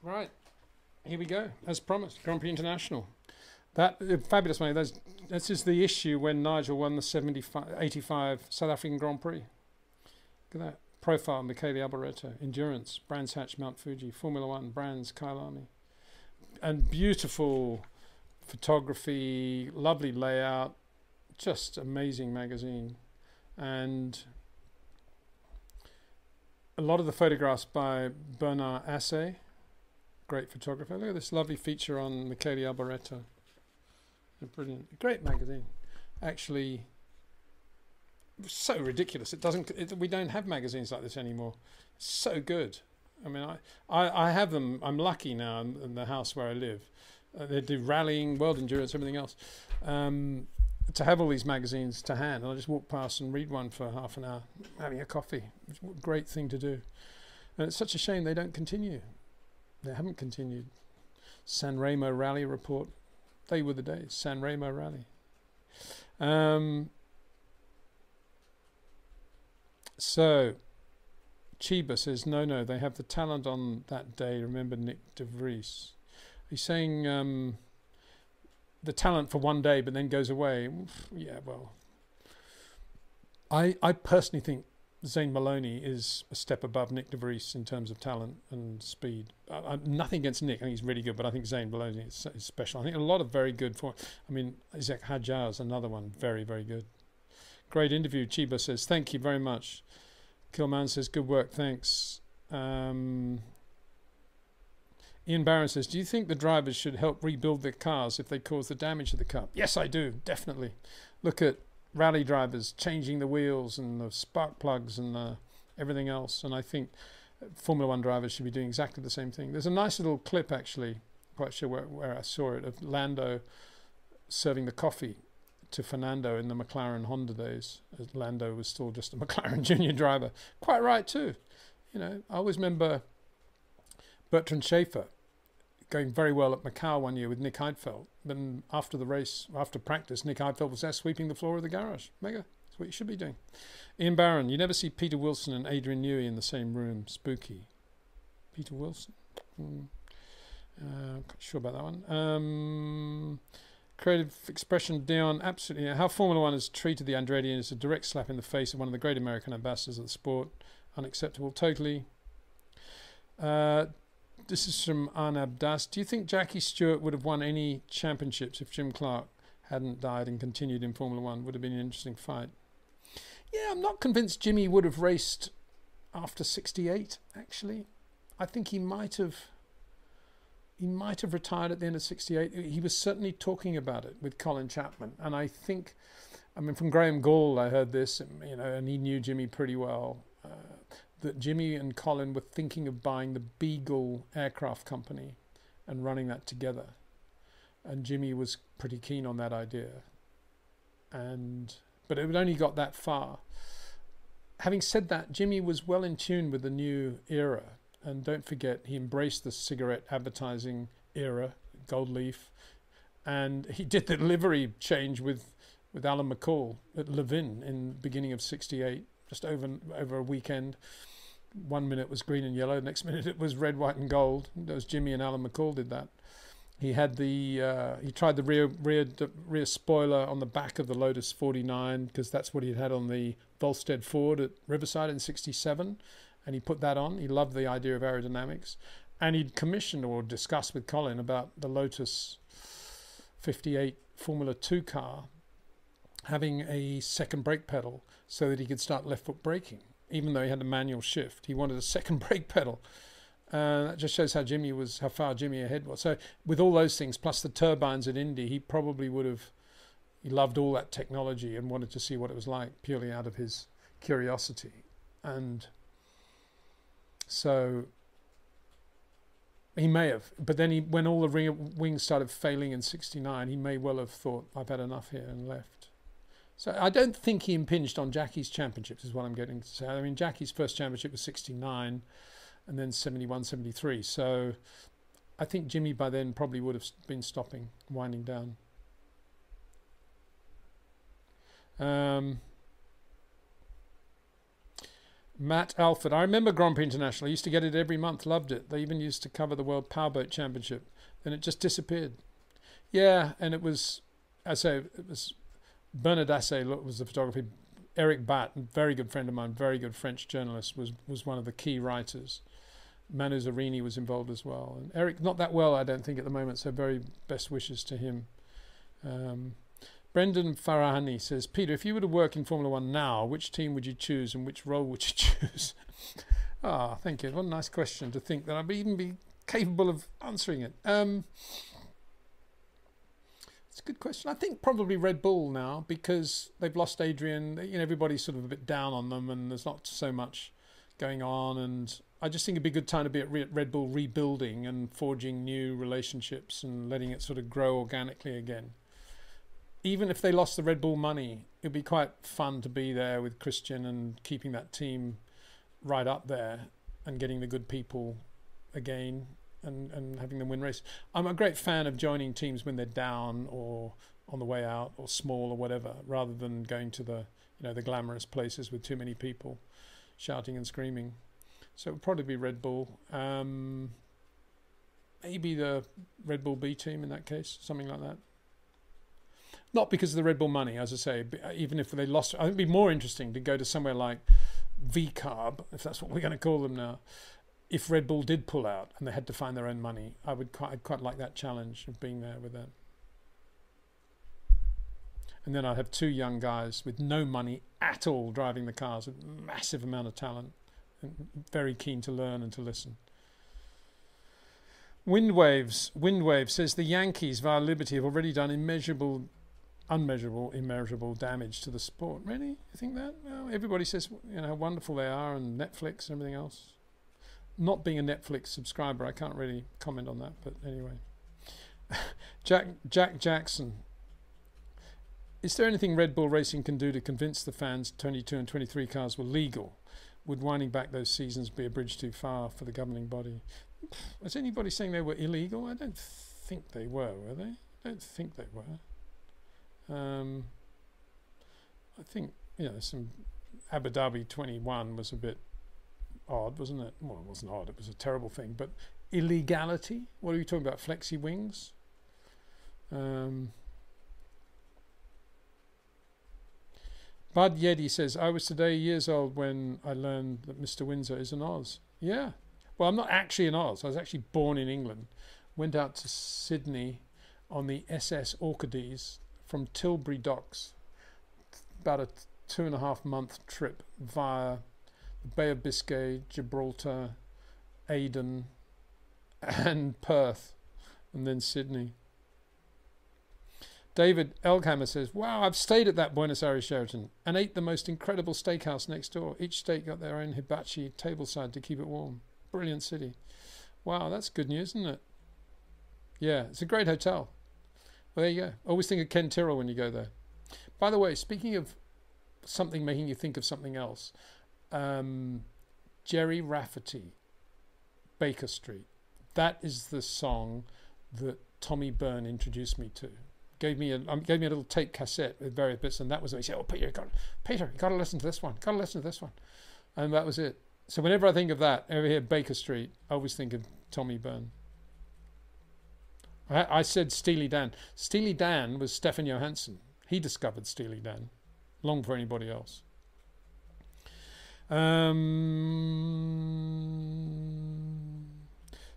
Right, here we go, as promised, Grand Prix International. That fabulous money. This is the issue when Nigel won the 85 South African Grand Prix. Look at that. Profile, Michele Alboreto. Endurance, Brands Hatch, Mount Fuji. Formula One, Brands, Kyalami. And beautiful photography, lovely layout, just amazing magazine. And a lot of the photographs by Bernard Assay. Great photographer. Look at this lovely feature on Michele Alboreto. Brilliant. Great magazine. Actually, so ridiculous. We don't have magazines like this anymore. So good. I mean, I have them. I'm lucky now in the house where I live. They do rallying, world endurance, everything else. To have all these magazines to hand, and I just walk past and read one for half an hour, having a coffee. It's a great thing to do. And it's such a shame they don't continue. They haven't continued. San Remo Rally Report. They were the days. San Remo Rally. So, Chiba says, no, they have the talent on that day. Remember Nick de Vries. He's saying the talent for one day, but then goes away. Yeah, well, I personally think Zane Maloney is a step above Nick de Vries in terms of talent and speed. Nothing against Nick, I think he's really good, but I think Zane Maloney is special. I think a lot of very good Isaac Hadjar is another one, very, very good. Great interview, Chiba says, thank you very much. Kilman says, good work, thanks. Ian Barron says, do you think the drivers should help rebuild their cars if they cause the damage to the car? Yes, I do, definitely. Look at rally drivers changing the wheels and the spark plugs and everything else, and I think Formula One drivers should be doing exactly the same thing. There's a nice little clip, actually, quite sure where I saw it, of Lando serving the coffee to Fernando in the McLaren Honda days, as Lando was still just a McLaren junior driver. Quite right too. You know, I always remember Bertrand Schaefer going very well at Macau one year with Nick Heidfeld. Then after the race, after practice, Nick Heidfeld was there sweeping the floor of the garage. Mega. That's what you should be doing. Ian Barron, you never see Peter Wilson and Adrian Newey in the same room. Spooky. Peter Wilson? Not sure about that one. Creative expression, Dion, absolutely. How Formula One has treated the Andretti is a direct slap in the face of one of the great American ambassadors of the sport. Unacceptable, totally. This is from Arnab Das. Do you think Jackie Stewart would have won any championships if Jim Clark hadn't died and continued in Formula One? Would have been an interesting fight. Yeah, I'm not convinced Jimmy would have raced after 68, actually. I think he might have retired at the end of 68. He was certainly talking about it with Colin Chapman. And I think, from Graham Gall, I heard this, and he knew Jimmy pretty well. That Jimmy and Colin were thinking of buying the Beagle aircraft company and running that together. And Jimmy was pretty keen on that idea. But it had only got that far. Having said that, Jimmy was well in tune with the new era. And don't forget, he embraced the cigarette advertising era, gold leaf. And he did the livery change with Alan McCall at Levin in the beginning of 68, just over a weekend. 1 minute was green and yellow, next minute it was red, white and gold. That was Jimmy and Alan McCall did that. He had he tried the rear spoiler on the back of the Lotus 49 because that's what he had on the Volstead Ford at Riverside in 67, and he put that on. He loved the idea of aerodynamics, and he'd commissioned or discussed with Colin about the Lotus 58 Formula 2 car having a second brake pedal so that he could start left foot braking. Even though he had a manual shift, he wanted a second brake pedal. That just shows how far Jimmy ahead was. So with all those things, plus the turbines at Indy, he probably he loved all that technology and wanted to see what it was like purely out of his curiosity. And so he may have, but then when all the wings started failing in 69, he may well have thought, I've had enough here, and left. So I don't think he impinged on Jackie's championships, is what I'm getting to say. I mean, Jackie's first championship was 69 and then 71, 73. So I think Jimmy by then probably would have been winding down. Matt Alford. I remember Grand Prix International. I used to get it every month. Loved it. They even used to cover the World Powerboat Championship. Then it just disappeared. Yeah, and it was Bernard Assay was the photography. Eric Batt, a very good friend of mine, very good French journalist, was one of the key writers. Manu Zarini was involved as well. And Eric, not that well, I don't think, at the moment, so very best wishes to him. Brendan Farahani says, Peter, if you were to work in Formula One now, which team would you choose and which role would you choose? Thank you. What a nice question to think that I'd even be capable of answering it. It's a good question. I think probably Red Bull now because they've lost Adrian. Everybody's sort of a bit down on them and there's not so much going on. And I just think it'd be a good time to be at Red Bull rebuilding and forging new relationships and letting it sort of grow organically again. Even if they lost the Red Bull money, it'd be quite fun to be there with Christian and keeping that team right up there and getting the good people again. And having them win races. I'm a great fan of joining teams when they're down or on the way out or small or whatever, rather than going to the glamorous places with too many people shouting and screaming. So it would probably be Red Bull. Maybe the Red Bull B team in that case, something like that. Not because of the Red Bull money, as I say. Even if they lost, I think it'd be more interesting to go to somewhere like V-carb, if that's what we're going to call them now, if Red Bull did pull out and they had to find their own money. I'd quite like that challenge of being there with them. And then I'd have two young guys with no money at all driving the cars with massive amount of talent and very keen to learn and to listen. Windwave says the Yankees via Liberty have already done immeasurable damage to the sport. Really? You think that? Well, everybody says, you know, how wonderful they are, and Netflix and everything else. Not being a Netflix subscriber, I can't really comment on that, but anyway. Jack Jackson. Is there anything Red Bull Racing can do to convince the fans 22 and 23 cars were legal? Would winding back those seasons be a bridge too far for the governing body? Was anybody saying they were illegal? I don't think they were they? I don't think they were. I think, you know, some Abu Dhabi 21 was a bit odd, wasn't it? Well, it wasn't odd, it was a terrible thing. But illegality? What are you talking about? Flexi wings? Bud Yeti says, I was today years old when I learned that Mr. Windsor is an Oz. Yeah. Well, I'm not actually an Oz. I was actually born in England. Went out to Sydney on the SS Orchides from Tilbury Docks. About a 2.5 month trip via the Bay of Biscay, Gibraltar, Aden, and Perth, and then Sydney. David Elkhammer says, wow, I've stayed at that Buenos Aires Sheraton and ate the most incredible steakhouse next door. Each steak got their own hibachi tableside to keep it warm. Brilliant city. Wow, that's good news, isn't it? Yeah, it's a great hotel. Well, there you go. Always think of Ken Tyrrell when you go there. By the way, speaking of something making you think of something else, Jerry Rafferty, Baker Street. That is the song that Tommy Byrne introduced me to. Gave me a little tape cassette with various bits, and that was it. He said, "Oh, Peter, you got to listen to this one. Got to listen to this one," and that was it. So whenever I think of that, over here, Baker Street, I always think of Tommy Byrne. I said Steely Dan. Steely Dan was Stefan Johansson. He discovered Steely Dan, long before anybody else.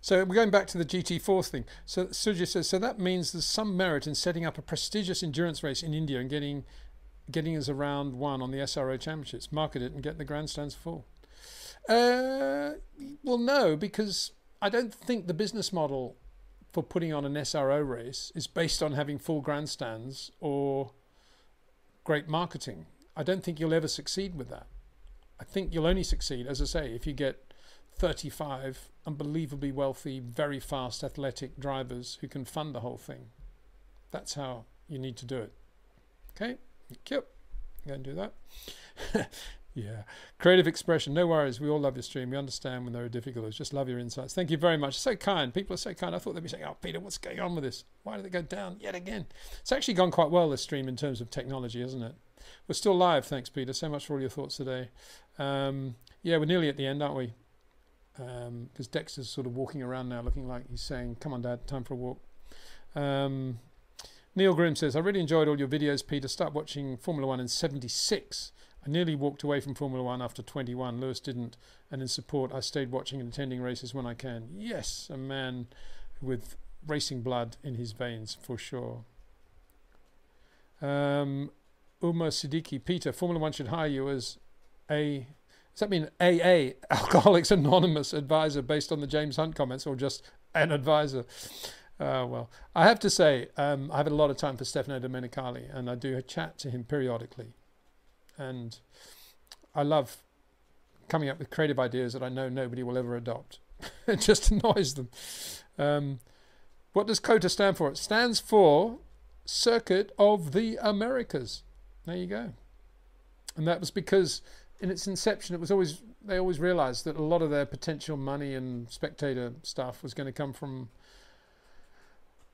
So we're going back to the GT4 thing. So Suja says, so that means there's some merit in setting up a prestigious endurance race in India and getting us around one on the SRO Championships, market it and get the grandstands full. Well, no, because I don't think the business model for putting on an SRO race is based on having full grandstands or great marketing. I don't think you'll ever succeed with that. I think you'll only succeed, as I say, if you get 35 unbelievably wealthy, very fast, athletic drivers who can fund the whole thing. That's how you need to do it. Okay, yep, go and do that. Yeah, creative expression. No worries. We all love your stream. We understand when there are difficulties. Just love your insights. Thank you very much. So kind. People are so kind. I thought they'd be saying, "Oh, Peter, what's going on with this? Why did it go down yet again?" It's actually gone quite well, this stream, in terms of technology, hasn't it? We're still live. Thanks, Peter. So much for all your thoughts today. Yeah, we're nearly at the end, aren't we? Because Dexter's sort of walking around now looking like he's saying, "Come on, Dad, time for a walk." Neil Grimm says, I really enjoyed all your videos, Peter. Start watching Formula 1 in 76. I nearly walked away from Formula 1 after 21. Lewis didn't. And in support, I stayed watching and attending races when I can. Yes, a man with racing blood in his veins, for sure. Umar Siddiqui, Peter, Formula 1 should hire you as a... Does that mean AA, Alcoholics Anonymous advisor, based on the James Hunt comments, or just an advisor? Well, I have to say, I have a lot of time for Stefano Domenicali, and I do chat to him periodically. And I love coming up with creative ideas that I know nobody will ever adopt. It just annoys them. What does COTA stand for? It stands for Circuit of the Americas. There you go. And that was because in its inception, they always realized that a lot of their potential money and spectator stuff was going to come from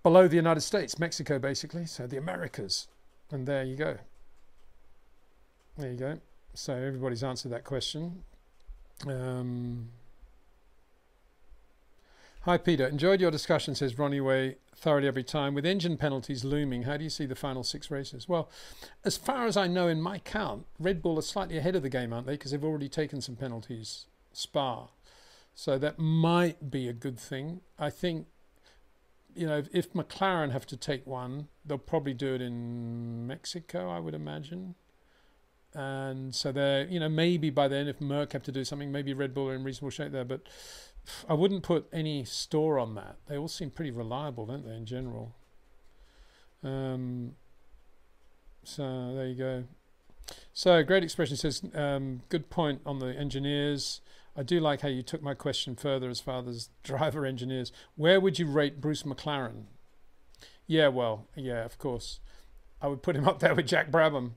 below the United States, Mexico, basically. So the Americas. And there you go. There you go. So everybody's answered that question. Hi, Peter. Enjoyed your discussion, says Ronnie Way, thoroughly every time. With engine penalties looming, how do you see the final 6 races? Well, as far as I know in my count, Red Bull are slightly ahead of the game, aren't they? Because they've already taken some penalties, Spa. So that might be a good thing. I think, you know, if McLaren have to take one, they'll probably do it in Mexico, I would imagine. And so they're, you know, maybe by then if Merck have to do something, maybe Red Bull are in reasonable shape there. But I wouldn't put any store on that. They all seem pretty reliable, don't they, in general? So there you go. So Great Expression says, good point on the engineers. I do like how you took my question further as far as driver engineers. Where would you rate Bruce McLaren? Yeah, well, yeah, of course. I would put him up there with Jack Brabham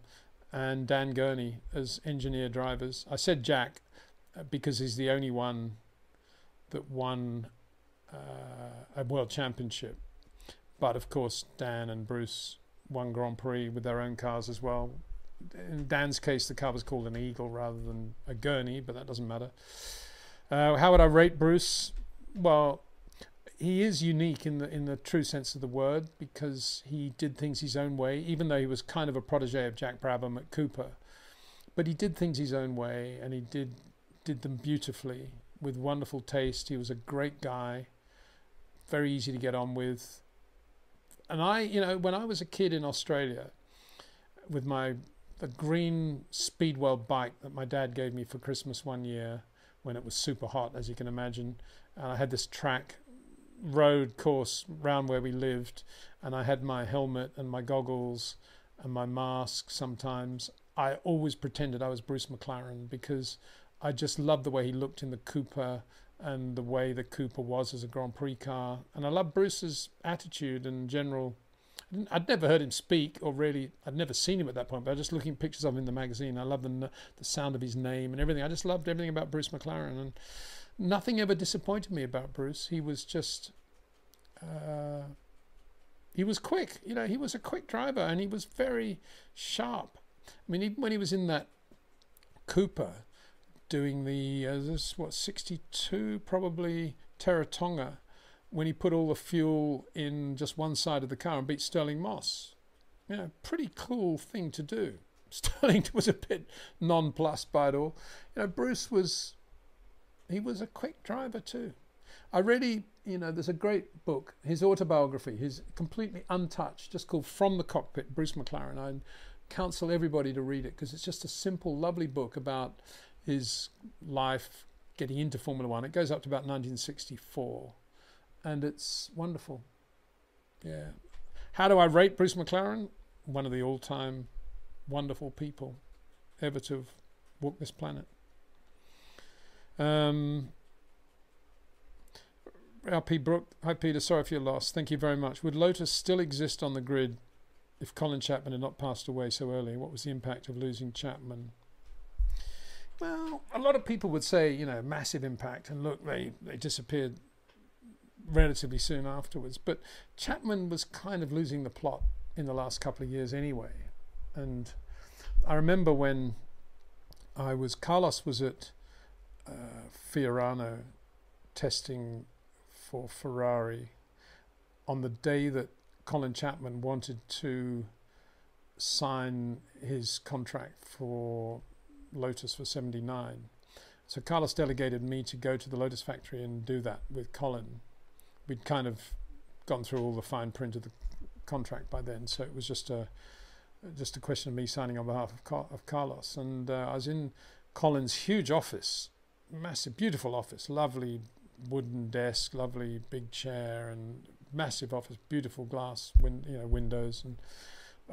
and Dan Gurney as engineer drivers. I said Jack because he's the only one that won a world championship. But of course, Dan and Bruce won Grand Prix with their own cars as well. In Dan's case, the car was called an Eagle rather than a Gurney, but that doesn't matter. How would I rate Bruce? Well, he is unique in the true sense of the word because he did things his own way, even though he was kind of a protege of Jack Brabham at Cooper. But he did things his own way, and he did them beautifully with wonderful taste. He was a great guy, very easy to get on with. And I, you know, when I was a kid in Australia with the green Speedwell bike that my dad gave me for Christmas one year when it was super hot, as you can imagine, and I had this track road course round where we lived, and I had my helmet and my goggles and my mask sometimes. I always pretended I was Bruce McLaren because I just loved the way he looked in the Cooper and the way the Cooper was as a Grand Prix car. And I loved Bruce's attitude and general. I'd never heard him speak, or really, I'd never seen him at that point, but I was just looking at pictures of him in the magazine. I loved the sound of his name and everything. I just loved everything about Bruce McLaren, and nothing ever disappointed me about Bruce. He was just, he was quick. You know, he was a quick driver, and he was very sharp. I mean, even when he was in that Cooper doing the, 62 probably, Terratonga, when he put all the fuel in just one side of the car and beat Sterling Moss. You know, pretty cool thing to do. Sterling was a bit nonplussed by it all. You know, Bruce he was a quick driver too. I really, you know, there's a great book, his autobiography, his completely untouched, just called From the Cockpit, Bruce McLaren. I counsel everybody to read it because it's just a simple, lovely book about his life getting into Formula One. It goes up to about 1964. And it's wonderful. Yeah. How do I rate Bruce McLaren? One of the all-time wonderful people ever to have walked this planet. RP Brook, hi Peter, sorry for your loss. Thank you very much. Would Lotus still exist on the grid if Colin Chapman had not passed away so early? What was the impact of losing Chapman? Well, a lot of people would say, you know, massive impact. And look, they disappeared relatively soon afterwards, but Chapman was kind of losing the plot in the last couple of years anyway. And I remember when Carlos was at Fiorano testing for Ferrari on the day that Colin Chapman wanted to sign his contract for Lotus for 79. So Carlos delegated me to go to the Lotus factory and do that with Colin. We'd kind of gone through all the fine print of the contract by then, so it was just a question of me signing on behalf of Carlos. And I was in Colin's huge office, massive, beautiful office, lovely wooden desk, lovely big chair, and massive office, beautiful glass windows, and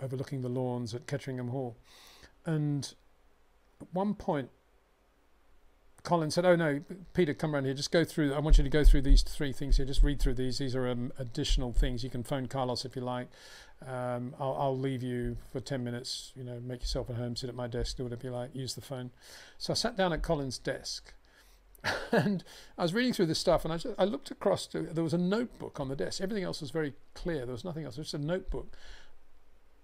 overlooking the lawns at Ketteringham Hall. And at one point, Colin said, "Oh no, Peter, come around here. Just go through. I want you to go through these 3 things here. Just read through these. These are additional things. You can phone Carlos if you like. I'll leave you for 10 minutes. You know, make yourself at home. Sit at my desk. Do whatever you like. Use the phone." So I sat down at Colin's desk, and I was reading through this stuff. And I looked across to. There was a notebook on the desk. Everything else was very clear. There was nothing else. It was just a notebook,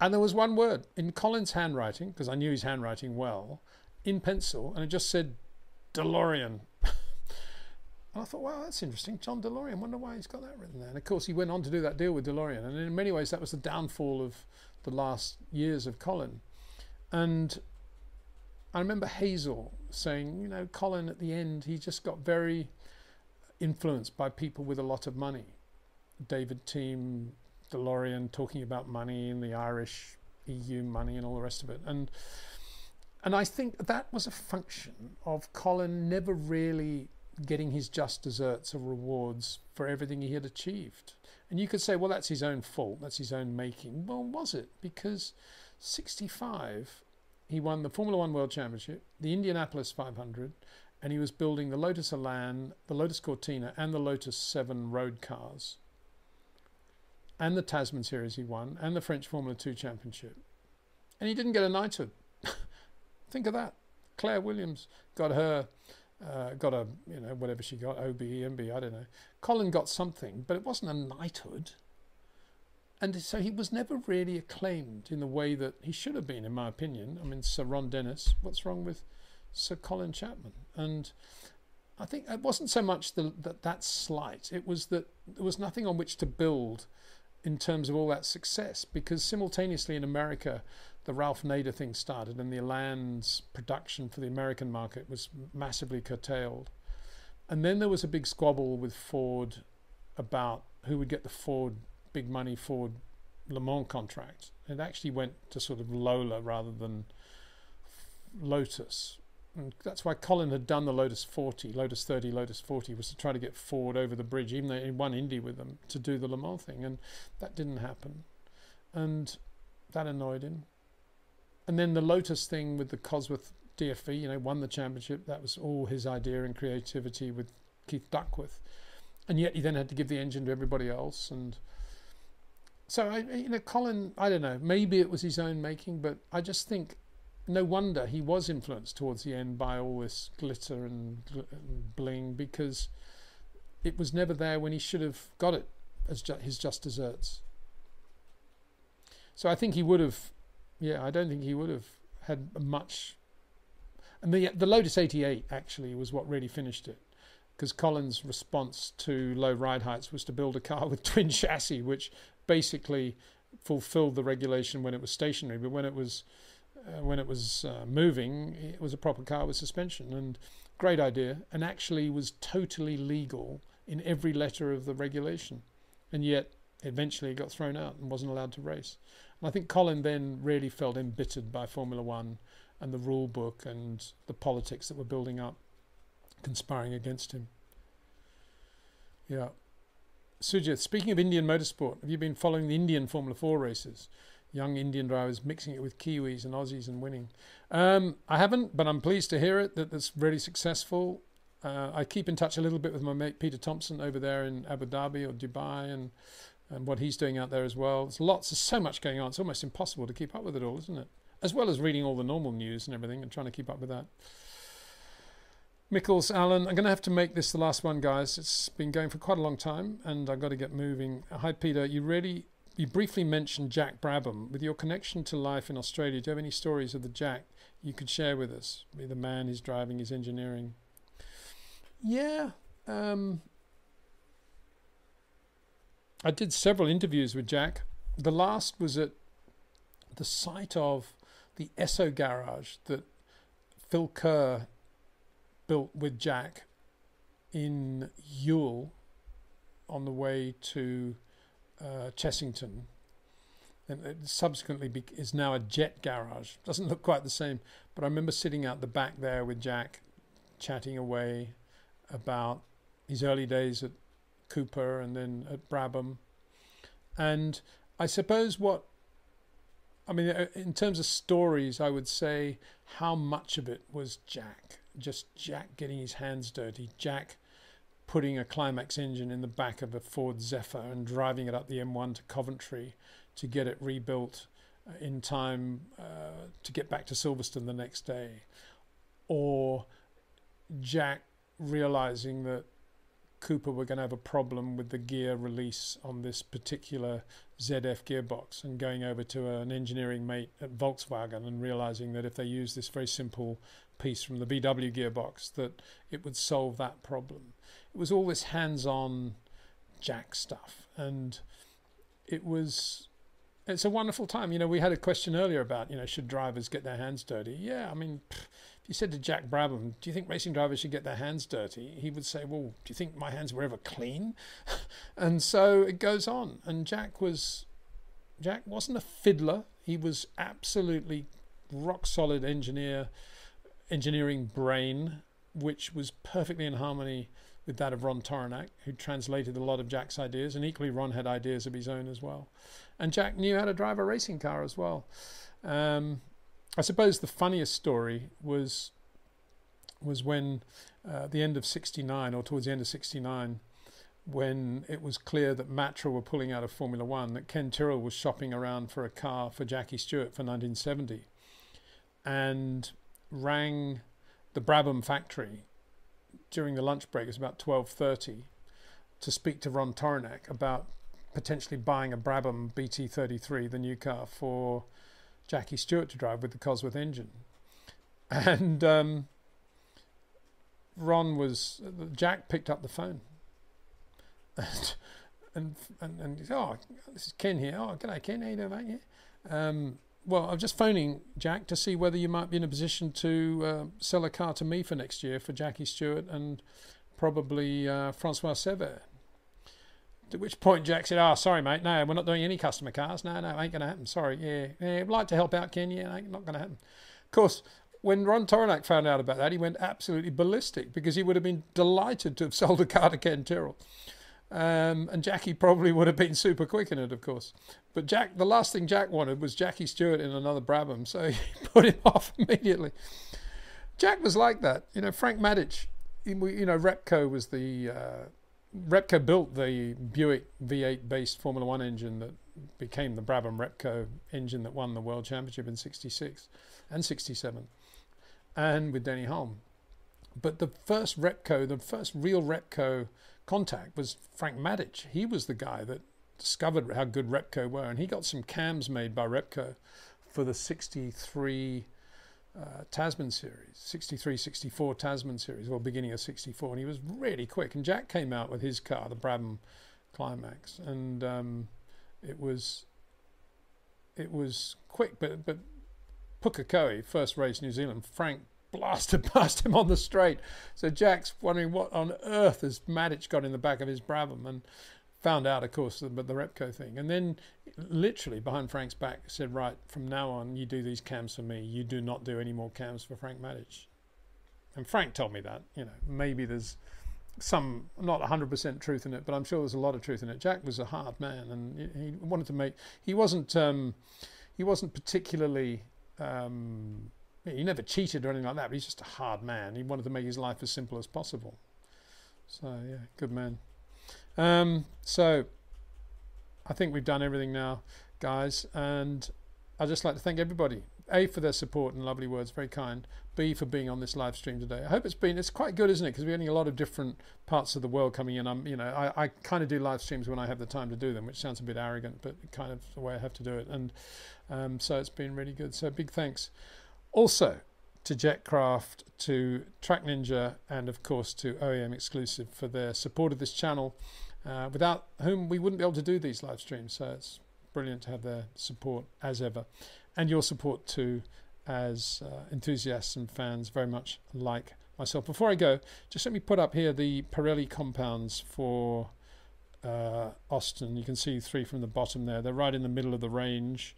and there was one word in Colin's handwriting, because I knew his handwriting well, in pencil, and it just said DeLorean. And And I thought, wow, that's interesting. John DeLorean, wonder why he's got that written there. And of course, he went on to do that deal with DeLorean. And in many ways, that was the downfall of the last years of Colin. And I remember Hazel saying, you know, Colin at the end, he just got very influenced by people with a lot of money. David Team, DeLorean talking about money and the Irish EU money and all the rest of it. And I think that was a function of Colin never really getting his just desserts or rewards for everything he had achieved. And you could say, well, that's his own fault, that's his own making. Well, was it? Because 65, he won the Formula One World Championship, the Indianapolis 500, and he was building the Lotus Elan, the Lotus Cortina, and the Lotus 7 road cars, and the Tasman Series he won, and the French Formula 2 Championship. And he didn't get a knighthood. Think of that. Claire Williams got her, got a, you know, whatever she got, OB, MB, I don't know. Colin got something, but it wasn't a knighthood. And so he was never really acclaimed in the way that he should have been, in my opinion. I mean, Sir Ron Dennis, what's wrong with Sir Colin Chapman? And I think it wasn't so much that slight. It was that there was nothing on which to build in terms of all that success, because simultaneously in America, the Ralph Nader thing started and the Elan's production for the American market was massively curtailed. And then there was a big squabble with Ford about who would get the Ford big money Ford Le Mans contract. It actually went to sort of Lola rather than Lotus. And that's why Colin had done the Lotus 40, Lotus 30, Lotus 40, was to try to get Ford over the bridge, even though he won Indy with them, to do the Le Mans thing. And that didn't happen. And that annoyed him. And then the Lotus thing with the Cosworth DFV, you know, won the championship. That was all his idea and creativity with Keith Duckworth. And yet he then had to give the engine to everybody else. And so, you know, Colin, I don't know, maybe it was his own making, but I just think no wonder he was influenced towards the end by all this glitter and bling, because it was never there when he should have got it as his just desserts. So I think he would have, yeah, I don't think he would have had much. And the Lotus 88 actually was what really finished it, because Colin's response to low ride heights was to build a car with twin chassis, which basically fulfilled the regulation when it was stationary, but when it was moving, it was a proper car with suspension. And great idea, and actually was totally legal in every letter of the regulation, and yet eventually it got thrown out and wasn't allowed to race. And I think Colin then really felt embittered by Formula One and the rule book and the politics that were building up, conspiring against him. Yeah. Sujit, speaking of Indian motorsport, have you been following the Indian Formula 4 races? Young Indian drivers mixing it with Kiwis and Aussies and winning. I haven't, but I'm pleased to hear it, that it's really successful. I keep in touch a little bit with my mate Peter Thompson over there in Abu Dhabi or Dubai, and what he's doing out there as well. There's so much going on. It's almost impossible to keep up with it all, isn't it? As well as reading all the normal news and everything and trying to keep up with that. Mikkels, Alan, I'm going to have to make this the last one, guys. It's been going for quite a long time, and I've got to get moving. Hi, Peter. You briefly mentioned Jack Brabham. With your connection to life in Australia, do you have any stories of the Jack you could share with us? Be the man, his driving, his engineering. Yeah. I did several interviews with Jack. The last was at the site of the Esso garage that Phil Kerr built with Jack in Ewell on the way to Chessington, and it subsequently is now a jet garage. Doesn't look quite the same, but I remember sitting out the back there with Jack, chatting away about his early days at Cooper and then at Brabham. And I suppose in terms of stories, I would say how much of it was Jack. Just Jack getting his hands dirty. Jack putting a Climax engine in the back of a Ford Zephyr and driving it up the M1 to Coventry to get it rebuilt in time to get back to Silverstone the next day. Or Jack realizing that Cooper were going to have a problem with the gear release on this particular ZF gearbox, and going over to an engineering mate at Volkswagen and realizing that if they use this very simple piece from the VW gearbox, that it would solve that problem. It was all this hands-on Jack stuff, and it's a wonderful time. You know, we had a question earlier about, you know, should drivers get their hands dirty? Yeah, I mean, if you said to Jack Brabham, do you think racing drivers should get their hands dirty? He would say, well, do you think my hands were ever clean? And so it goes on. And Jack wasn't a fiddler. He was absolutely rock solid engineering brain, which was perfectly in harmony with that of Ron Toronac, who translated a lot of Jack's ideas, and equally Ron had ideas of his own as well. And Jack knew how to drive a racing car as well. I suppose the funniest story was when the end of '69, or towards the end of '69, when it was clear that Matra were pulling out of Formula One, that Ken Tyrrell was shopping around for a car for Jackie Stewart for 1970, and rang the Brabham factory during the lunch break. It was about 12:30, to speak to Ron Toronac about potentially buying a Brabham BT33, the new car, for Jackie Stewart to drive with the Cosworth engine. And Jack picked up the phone, and he said, oh, this is Ken here. Oh, g'day Ken, how you doing, mate? Yeah. Well, I'm just phoning, Jack, to see whether you might be in a position to sell a car to me for next year for Jackie Stewart and probably Francois Sever. At which point Jack said, oh, sorry, mate, no, we're not doing any customer cars. No, ain't going to happen. Sorry, yeah, I'd like to help out, Ken. Yeah, ain't not going to happen. Of course, when Ron Toronac found out about that, he went absolutely ballistic, because he would have been delighted to have sold a car to Ken Tyrrell. And Jackie probably would have been super quick in it, of course. But Jack, the last thing Jack wanted was Jackie Stewart in another Brabham, so he put him off immediately. Jack was like that. You know, Frank Maddich, you know, Repco built the Buick V8 based Formula One engine that became the Brabham Repco engine that won the World Championship in '66 and '67, and with Denny Hulme. But the first real Repco contact was Frank Maddich. He was the guy that discovered how good Repco were, and he got some cams made by Repco for the '63 Tasman series, '63-64 Tasman series, or beginning of '64, and he was really quick. And Jack came out with his car, the Brabham Climax, and it was quick. But Pukekohe, first race New Zealand, Frank blasted past him on the straight. So Jack's wondering what on earth has Maddich got in the back of his Brabham, and found out, of course, the Repco thing. And then literally behind Frank's back said, right, from now on you do these cams for me, you do not do any more cams for Frank Maddich. And Frank told me that, you know, maybe there's some not 100% truth in it, but I'm sure there's a lot of truth in it. Jack was a hard man, and he wanted to make, he wasn't particularly he never cheated or anything like that, but he's just a hard man. He wanted to make his life as simple as possible. So yeah, good man. So I think we've done everything now, guys, and I'd just like to thank everybody, A, for their support and lovely words, very kind, B, for being on this live stream today. I hope it's quite good, isn't it? Because we're getting a lot of different parts of the world coming in. I kind of do live streams when I have the time to do them, which sounds a bit arrogant, but kind of the way I have to do it. And so it's been really good. So big thanks also to Jetcraft, to Track Ninja, and of course to OEM Exclusive for their support of this channel, without whom we wouldn't be able to do these live streams. So it's brilliant to have their support as ever, and your support too, as enthusiasts and fans very much like myself. Before I go, just let me put up here the Pirelli compounds for Austin. You can see 3 from the bottom there. They're right in the middle of the range.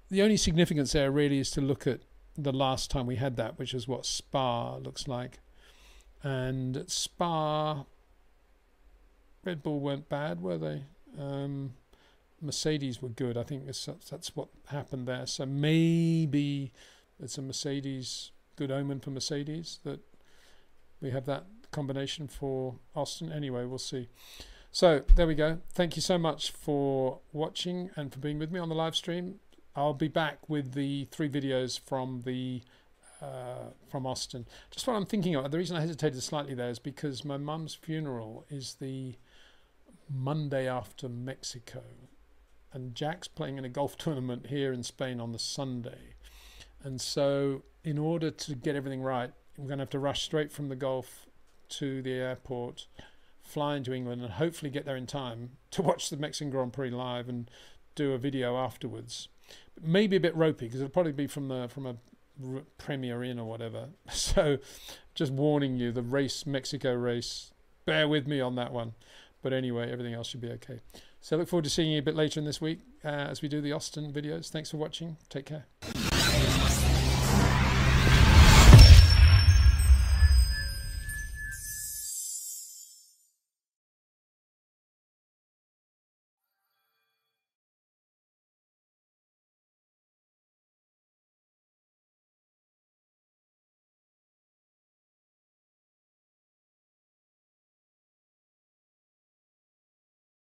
The only significance there really is to look at the last time we had that, which is what Spa looks like. And at Spa, Red Bull weren't bad, were they? Mercedes were good. I think that's what happened there. So maybe it's a Mercedes, good omen for Mercedes, that we have that combination for Austin. Anyway, we'll see. So there we go. Thank you so much for watching and for being with me on the live stream. I'll be back with the 3 videos from Austin. Just what I'm thinking of, the reason I hesitated slightly there is because my mum's funeral is the Monday after Mexico, and Jack's playing in a golf tournament here in Spain on the Sunday. And so in order to get everything right, we're going to have to rush straight from the Gulf to the airport, fly into England, and hopefully get there in time to watch the Mexican Grand Prix live and do a video afterwards. Maybe a bit ropey because it'll probably be from a Premier Inn or whatever. So just warning you, the Mexico race, bear with me on that one. But anyway, everything else should be okay. So I look forward to seeing you a bit later in this week as we do the Austin videos. Thanks for watching. Take care.